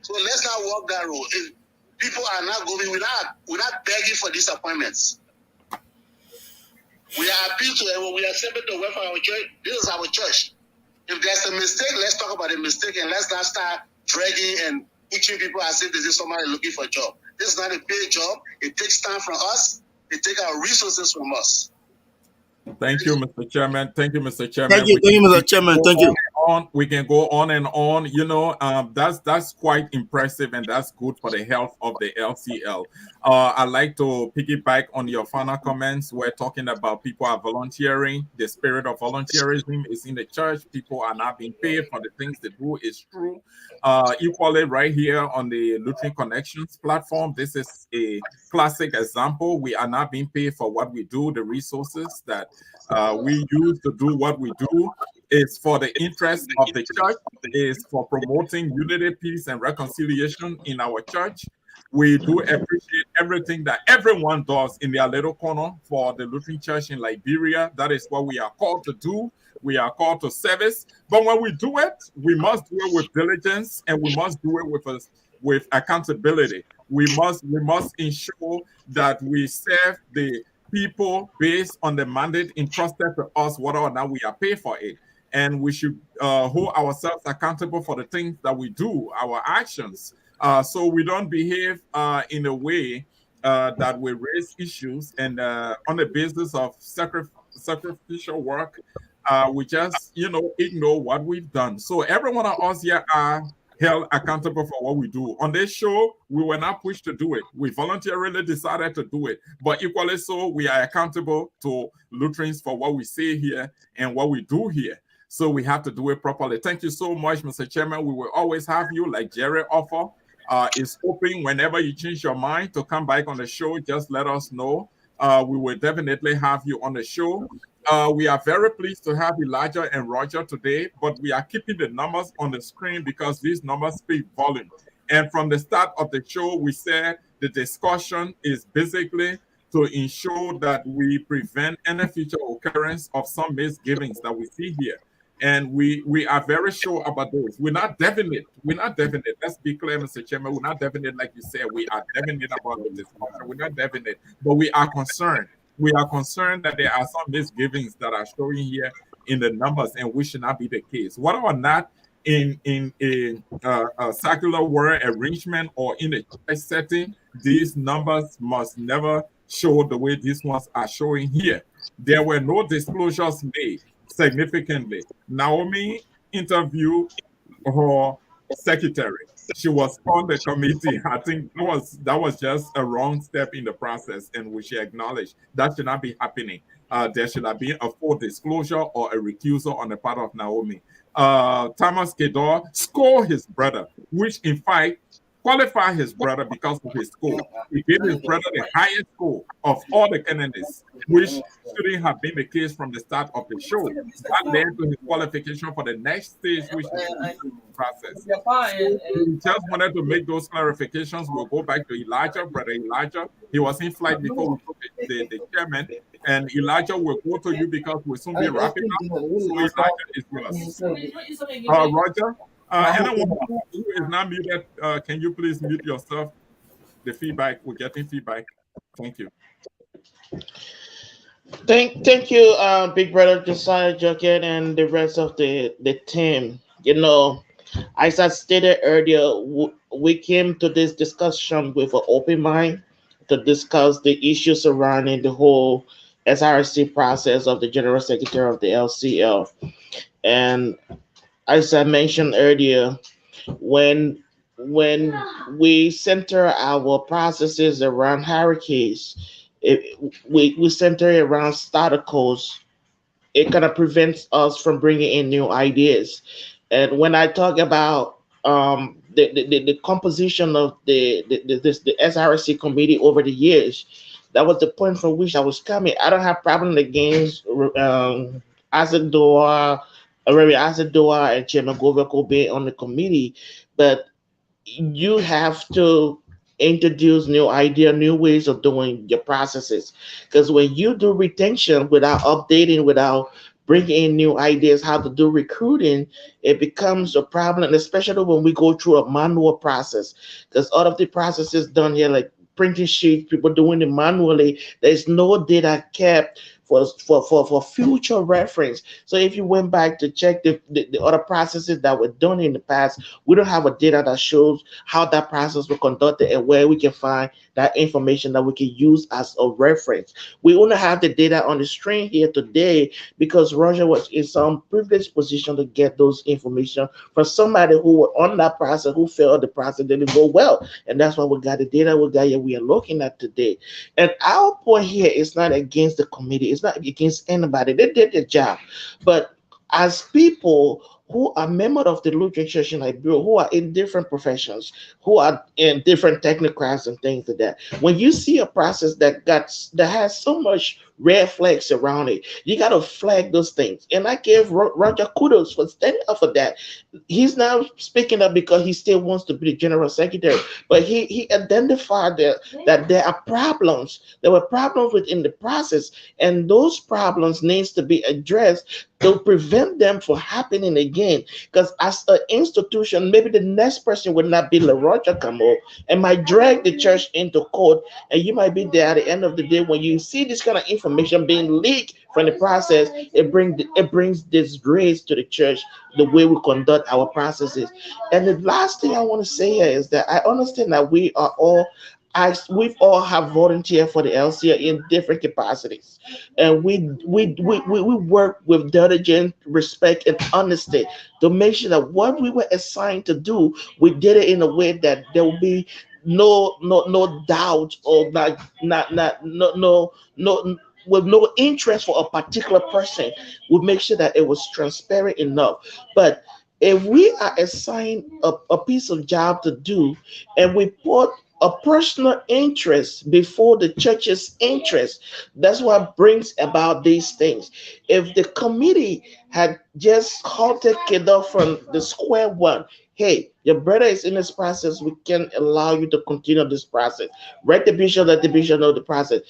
So let's not walk that road. If people are not going, we're not begging for these appointments. We are appealing to everyone. We accept it to work for our church. This is our church. If there's a mistake, let's talk about the mistake and let's not start dragging and teaching people as if this is somebody looking for a job. This is not a paid job. It takes time from us. It takes our resources from us. Thank you, Mr. Chairman. Thank you, Mr. Chairman. Thank you, Mr. Chairman. Thank you. We can go on and on. That's quite impressive, and that's good for the health of the LCL. I'd like to piggyback on your final comments. We're talking about people are volunteering. The spirit of volunteerism is in the church. People are not being paid for the things they do. It's true. Equally, right here on the Lutheran Connections platform, this is a classic example. We are not being paid for what we do. The resources that we use to do what we do is for the interest of the church, is for promoting unity, peace, and reconciliation in our church. We do appreciate everything that everyone does in their little corner for the Lutheran Church in Liberia. That is what we are called to do. We are called to service. But when we do it, we must do it with diligence, and we must do it with with accountability. We must ensure that we serve the people based on the mandate entrusted to us, whether or not we are paid for it. And we should hold ourselves accountable for the things that we do, our actions, so we don't behave in a way that will raise issues, and on the basis of sacrificial work, we just, ignore what we've done. So every one of us here are held accountable for what we do. On this show, we were not pushed to do it. We voluntarily decided to do it. But equally so, we are accountable to Lutherans for what we say here and what we do here. So we have to do it properly. Thank you so much, Mr. Chairman. We will always have you, like Jerry offer. Is open whenever you change your mind to come back on the show. Just let us know. We will definitely have you on the show. We are very pleased to have Elijah and Roger today, but we are keeping the numbers on the screen because these numbers speak volume. And from the start of the show, we said the discussion is basically to ensure that we prevent any future occurrence of some misgivings that we see here. And we are very sure about those. We're not definite. We're not definite. Let's be clear, Mr. Chairman. We're not definite, like you said. We are definite about the discussion. We're not definite, but we are concerned. We are concerned that there are some misgivings that are showing here in the numbers, and we should not be the case. Whether or not in a circular word arrangement or in a church setting, these numbers must never show the way these ones are showing here. There were no disclosures made significantly. Naomi interviewed her secretary. She was on the committee. I think that was just a wrong step in the process, and we should acknowledge that should not be happening. There should have been a full disclosure or a recusal on the part of Naomi. Thomas Kedor scored his brother, which in fact qualified his brother because of his score. He gave his brother the highest score of all the candidates, which shouldn't have been the case from the start of the show. That led to his qualification for the next stage, which is the process. So we just wanted to make those clarifications. We'll go back to Elijah, brother Elijah. He was in flight before we took the chairman. And Elijah will go to you because we'll soon be wrapping up. So Elijah is yours. Roger, anyone who is not muted, can you please mute yourself? The feedback, we're getting feedback. Thank you. Thank you, Big Brother Josiah Jocket and the rest of the team. As I stated earlier, we came to this discussion with an open mind to discuss the issues surrounding the whole SRC process of the General Secretary of the LCL. And as I mentioned earlier, when when we center our processes around hierarchies, we center it around staticals, it kind of prevents us from bringing in new ideas. And when I talk about the composition of the SRC committee over the years, that was the point from which I was coming. I don't have problem against Azador, Remy Azador and Chairman Goveko being on the committee, but you have to introduce new idea, new ways of doing your processes. Because when you do retention without updating, without bringing in new ideas how to do recruiting, it becomes a problem, especially when we go through a manual process. Because all of the processes done here, like printing sheets, people doing it manually, there's no data kept for future reference. So if you went back to check the other processes that were done in the past, we don't have a data that shows how that process was conducted and where we can find that information that we can use as a reference. We only have the data on the screen here today because Roger was in some privileged position to get those information from somebody who were on that process, who felt the process didn't go well. And that's why we got the data we got here we are looking at today. And our point here is not against the committee, it's not against anybody. They did their job. But as people who are members of the Lutheran Church in Liberia, who are in different professions, who are in different technocrats and things like that, when you see a process that has so much red flags around it. You got to flag those things. And I gave Roger kudos for standing up for that. He's now speaking up because he still wants to be the general secretary, but he identified that there are problems. There were problems within the process, and those problems needs to be addressed to prevent them from happening again. Because as an institution, maybe the next person would not be LaRocha Camo and might drag the church into court, and you might be there at the end of the day when you see this kind of information being leaked from the process. It brings disgrace to the church, the way we conduct our processes. And the last thing I want to say here is that I understand that we've all have volunteered for the LCL in different capacities, and we work with diligence, respect, and honesty to make sure that what we were assigned to do, we did it in a way that there will be no doubt, or not no with no interest for a particular person. We make sure that it was transparent enough. But if we are assigned a piece of job to do, and we put a personal interest before the church's interest, that's what brings about these things. If the committee had just halted Kedah from the square one, hey, your brother is in this process, we can allow you to continue this process. Let the bishop know the process.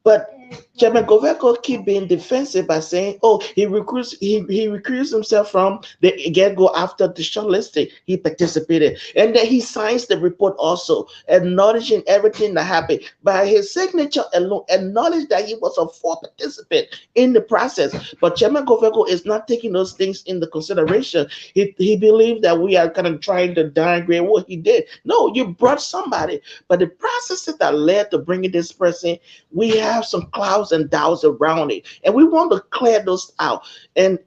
But Chairman Goveko keep being defensive by saying, "Oh, he recruits himself from the get go after the shortlisting. He participated, and then he signs the report also, acknowledging everything that happened by his signature alone, acknowledge that he was a full participant in the process." But Chairman Goveko is not taking those things into consideration. He believes that we are kind of trying to downgrade what he did. No, you brought somebody, but the processes that led to bringing this person, we have some clouds and doubts around it, and we want to clear those out and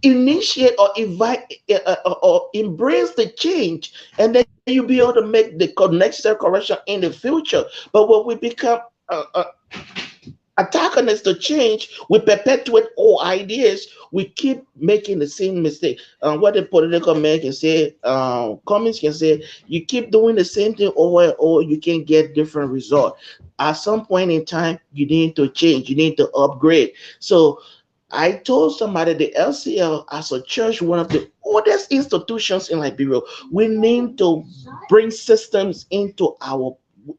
initiate or invite or embrace the change, and then you'll be able to make the necessary correction in the future. But when we become antagonists to change, we perpetuate old ideas, we keep making the same mistake. What the political man can say, comments can say, you keep doing the same thing over and over, you can get different results. At some point in time, you need to change, you need to upgrade. So I told somebody the LCL as a church, one of the oldest institutions in Liberia, we need to bring systems into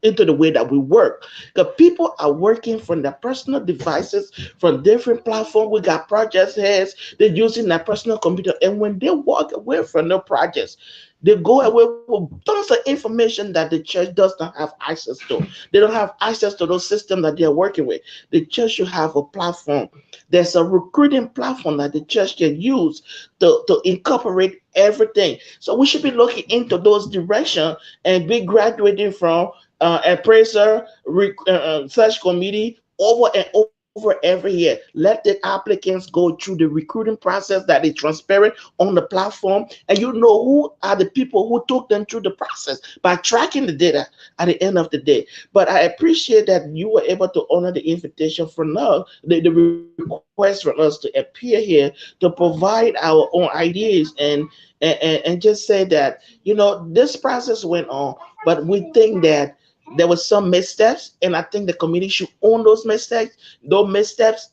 the way that we work. Because people are working from their personal devices, from different platforms. We got project heads, they're using their personal computer. And when they walk away from their projects, they go away with tons of information that the church does not have access to. They don't have access to those systems that they're working with. The church should have a platform. There's a recruiting platform that the church can use to incorporate everything. So we should be looking into those directions and be graduating from appraiser, search committee over and over every year. Let the applicants go through the recruiting process that is transparent on the platform, and you know who are the people who took them through the process by tracking the data at the end of the day. But I appreciate that you were able to honor the invitation from us, the request for us to appear here to provide our own ideas and just say that, this process went on, but we think that there was some missteps, and I think the committee should own those missteps,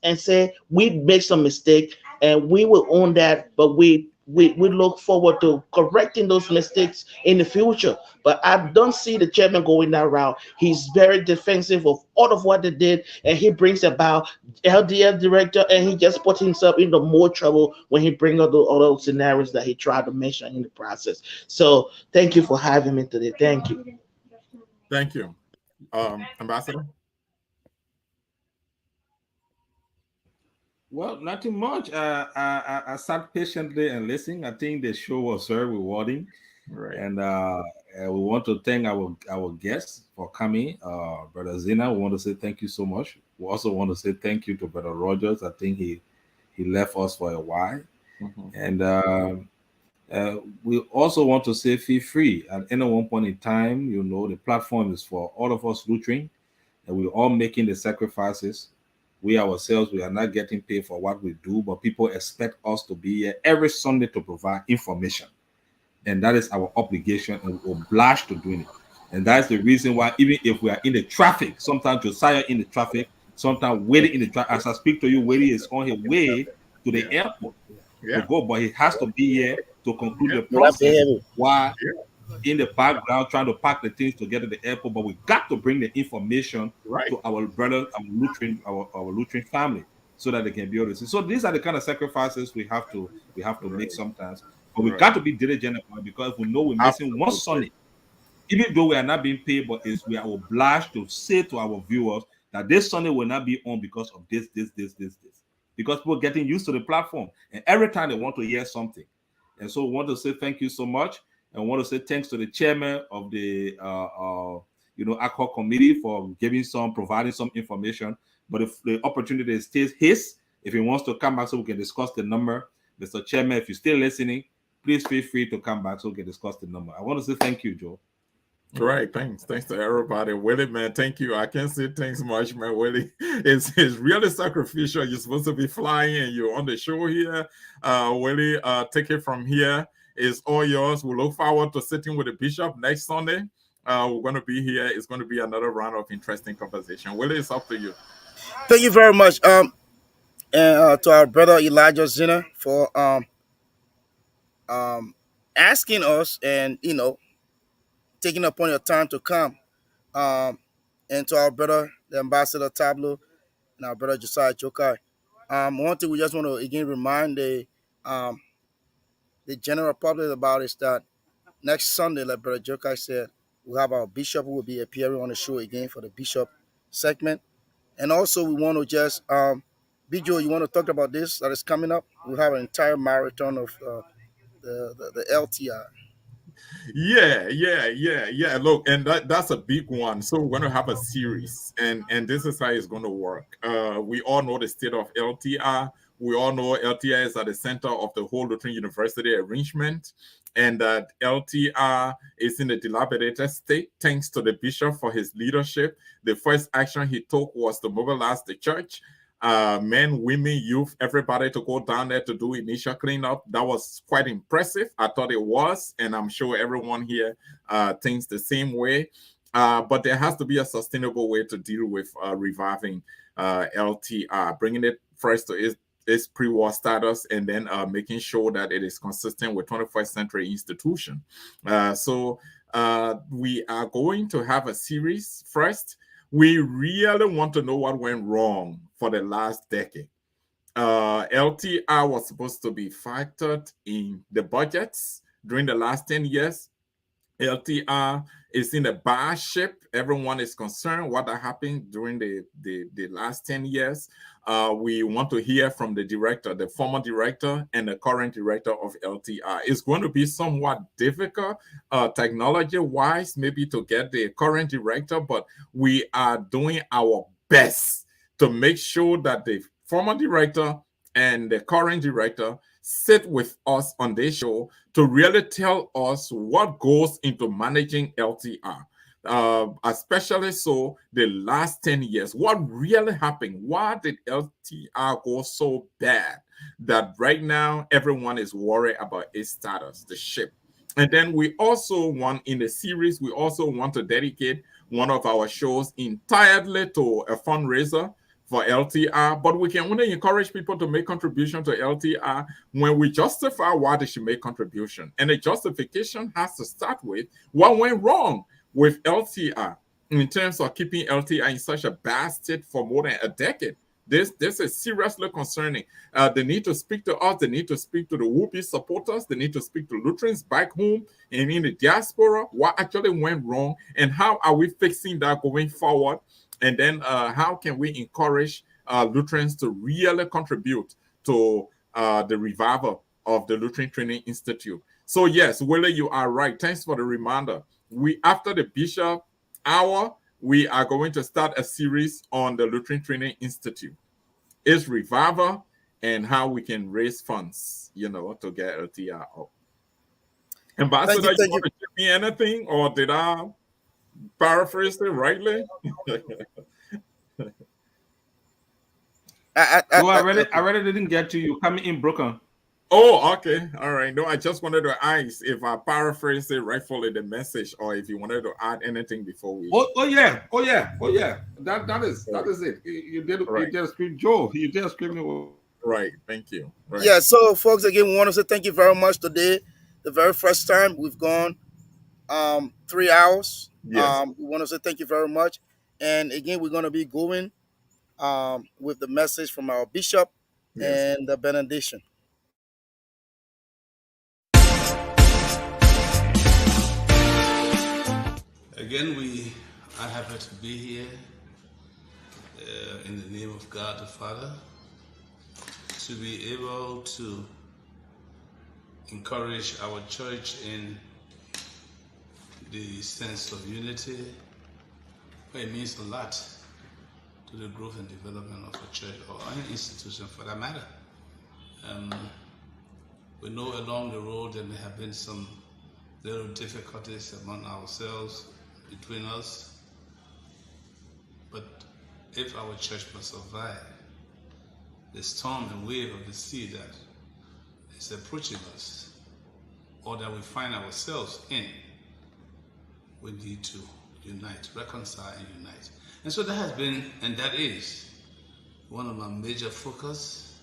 and say we made some mistake, and we will own that. But we look forward to correcting those mistakes in the future. But I don't see the chairman going that route. He's very defensive of all of what they did, and he brings about LDL director, and he just puts himself into more trouble when he brings up the other scenarios that he tried to mention in the process. So thank you for having me today. Thank you. Thank you. Ambassador? Well, nothing much. I sat patiently and listened. I think the show was very rewarding, Right. and we want to thank our guests for coming. Brother Zena, we want to say thank you so much. We also want to say thank you to Brother Rogers. I think he left us for a while, and we also want to say feel free at any one point in time. The platform is for all of us Lutheran, and we're all making the sacrifices. We ourselves, we are not getting paid for what we do, but people expect us to be here every Sunday to provide information. And that is our obligation, and we're obliged to doing it. And that's the reason why, even if we are in the traffic, sometimes Josiah in the traffic, Sometimes waiting in the drive. As I speak to you, waiting is on his way to the Yeah. airport to Yeah. go, but he has to be here to conclude Yeah. the No, that's process heavy. while Yeah. in the background trying to pack the things to get to the airport. But we got to bring the information Right. to our brothers, our Lutheran family, so that they can be able to see. So these are the kind of sacrifices we have to make Right. sometimes. But we Right. got to be diligent about it, because we know we're missing one Absolutely. Sunday, even though we are not being paid, but is we are obliged to say to our viewers that this Sunday will not be on because of this. Because people are getting used to the platform, and every time they want to hear something. And so we want to say thank you so much, and we want to say thanks to the chairman of the ad hoc committee for providing some information. But if the opportunity stays his, if he wants to come back so we can discuss the number, Mr. Chairman, if you're still listening, please feel free to come back so we can discuss the number. I want to say thank you, Joe. Right, thanks. Thanks to everybody. Willie, man, thank you. I can't say thanks much, man. Willie, it's really sacrificial. You're supposed to be flying and you're on the show here. Willie, take it from here. It's all yours. We look forward to sitting with the bishop next Sunday. We're going to be here. It's going to be another round of interesting conversation. Willie, it's up to you. Thank you very much. And to our brother Elijah Zina for um asking us and taking upon your time to come. Um, and to our brother, the ambassador Tablo, and our brother Josiah Jokai. One thing we just want to again remind the general public about is that next Sunday, like brother Jokai said, we'll have our bishop who will be appearing on the show again for the bishop segment. And also, we want to just, Bijo, you want to talk about this that is coming up? We'll have an entire marathon of the LTI. Yeah. Look, and that's a big one. So we're going to have a series, and this is how it's going to work. We all know the state of LTR. We all know LTR is at the center of the whole Lutheran University arrangement, and that LTR is in a dilapidated state. Thanks to the bishop for his leadership. The first action he took was to mobilize the church, men, women, youth, everybody to go down there to do initial cleanup. That was quite impressive. I thought it was, and I'm sure everyone here thinks the same way. But there has to be a sustainable way to deal with reviving LTR, bringing it first to its pre-war status, and then making sure that it is consistent with 21st century institution. So we are going to have a series first. We really want to know what went wrong for the last decade. LTR was supposed to be factored in the budgets during the last 10 years. LTR is in a bad shape. Everyone is concerned what happened during the last 10 years. We want to hear from the director, the former director, and the current director of LTR. It's going to be somewhat difficult, technology-wise, maybe to get the current director, but we are doing our best to make sure that the former director and the current director sit with us on this show to really tell us what goes into managing LTR. Especially so the last 10 years. What really happened? Why did LTR go so bad that right now everyone is worried about its status, the ship? And then we also want in the series, we also want to dedicate one of our shows entirely to a fundraiser for LTR, but we can only encourage people to make contribution to LTR when we justify why they should make contribution. And the justification has to start with what went wrong with LTR in terms of keeping LTR in such a bad state for more than a decade. This is seriously concerning. They need to speak to us. They need to speak to the Whoopi supporters. They need to speak to Lutherans back home and in the diaspora. What actually went wrong, and how are we fixing that going forward? And then how can we encourage Lutherans to really contribute to the revival of the Lutheran Training Institute? So yes, Willie, you are right. Thanks for the reminder. We, after the Bishop Hour, we are going to start a series on the Lutheran Training Institute, its revival, and how we can raise funds, to get LTR up. Ambassador, you Thank you. want to give me anything, or did I paraphrase it rightly? So I really didn't get to you coming in broken. Oh, okay. All right. No, I just wanted to ask if I paraphrase it rightfully the message, or if you wanted to add anything before we. Oh yeah, oh yeah, oh yeah. That is it. You Right. did a scream, Joe. You did a screaming. Right. Thank you. Right. Yeah, so folks, again, we want to say thank you very much today. The very first time we've gone 3 hours. Yes. We want to say thank you very much. And again, we're going to be going with the message from our bishop Yes. and the benediction. Again, we are happy to be here in the name of God the Father, to be able to encourage our church in the sense of unity. It means a lot to the growth and development of a church or any institution for that matter. We know along the road there may have been some little difficulties among ourselves, between us, but if our church must survive the storm and wave of the sea that is approaching us, or that we find ourselves in, we need to unite, reconcile and unite. And so that has been, and that is, one of my major focus,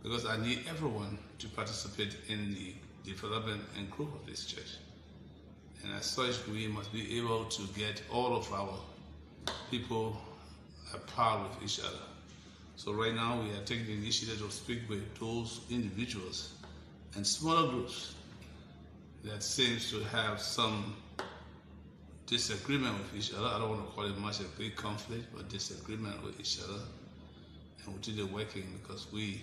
because I need everyone to participate in the development and growth of this church. And as such, we must be able to get all of our people apart with each other. So right now we are taking the initiative to speak with those individuals and smaller groups that seems to have some disagreement with each other. I don't want to call it much a big conflict, but disagreement with each other. And we did it working because we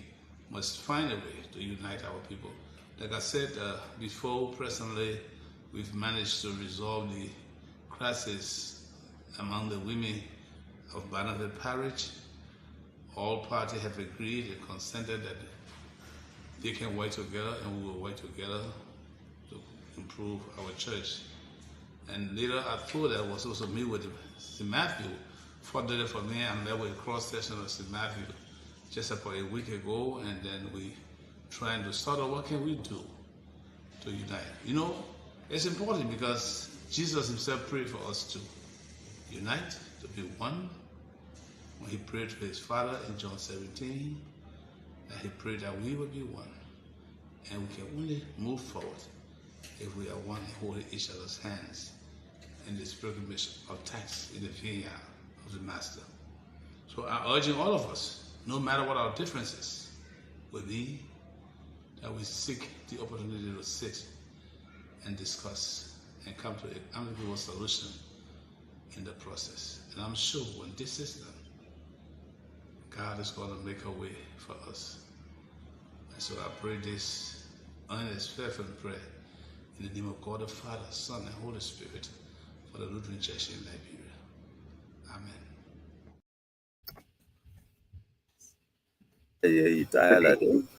must find a way to unite our people. Like I said before, presently, we've managed to resolve the crisis among the women of Barnabas Parish. All parties have agreed and consented that they can work together and we will work together to improve our church. And later I thought I was also meet with St. Matthew. Fortunately for me, I met with a cross section of St. Matthew just about a week ago, and then we trying to sort out what can we do to unite. You know, it's important because Jesus himself prayed for us to unite, to be one. When he prayed to his Father in John 17, that he prayed that we will be one. And we can only move forward if we are one and holding each other's hands in this pilgrimage of thanks in the vineyard of the Master. So I'm urging all of us, no matter what our differences will be, that we seek the opportunity to sit and discuss and come to an amicable solution in the process. And I'm sure when this is done, God is going to make a way for us. And so I pray this earnest, fervent prayer in the name of God the Father, Son, and Holy Spirit for the Lutheran Church in Liberia. Amen. Yeah, you tired,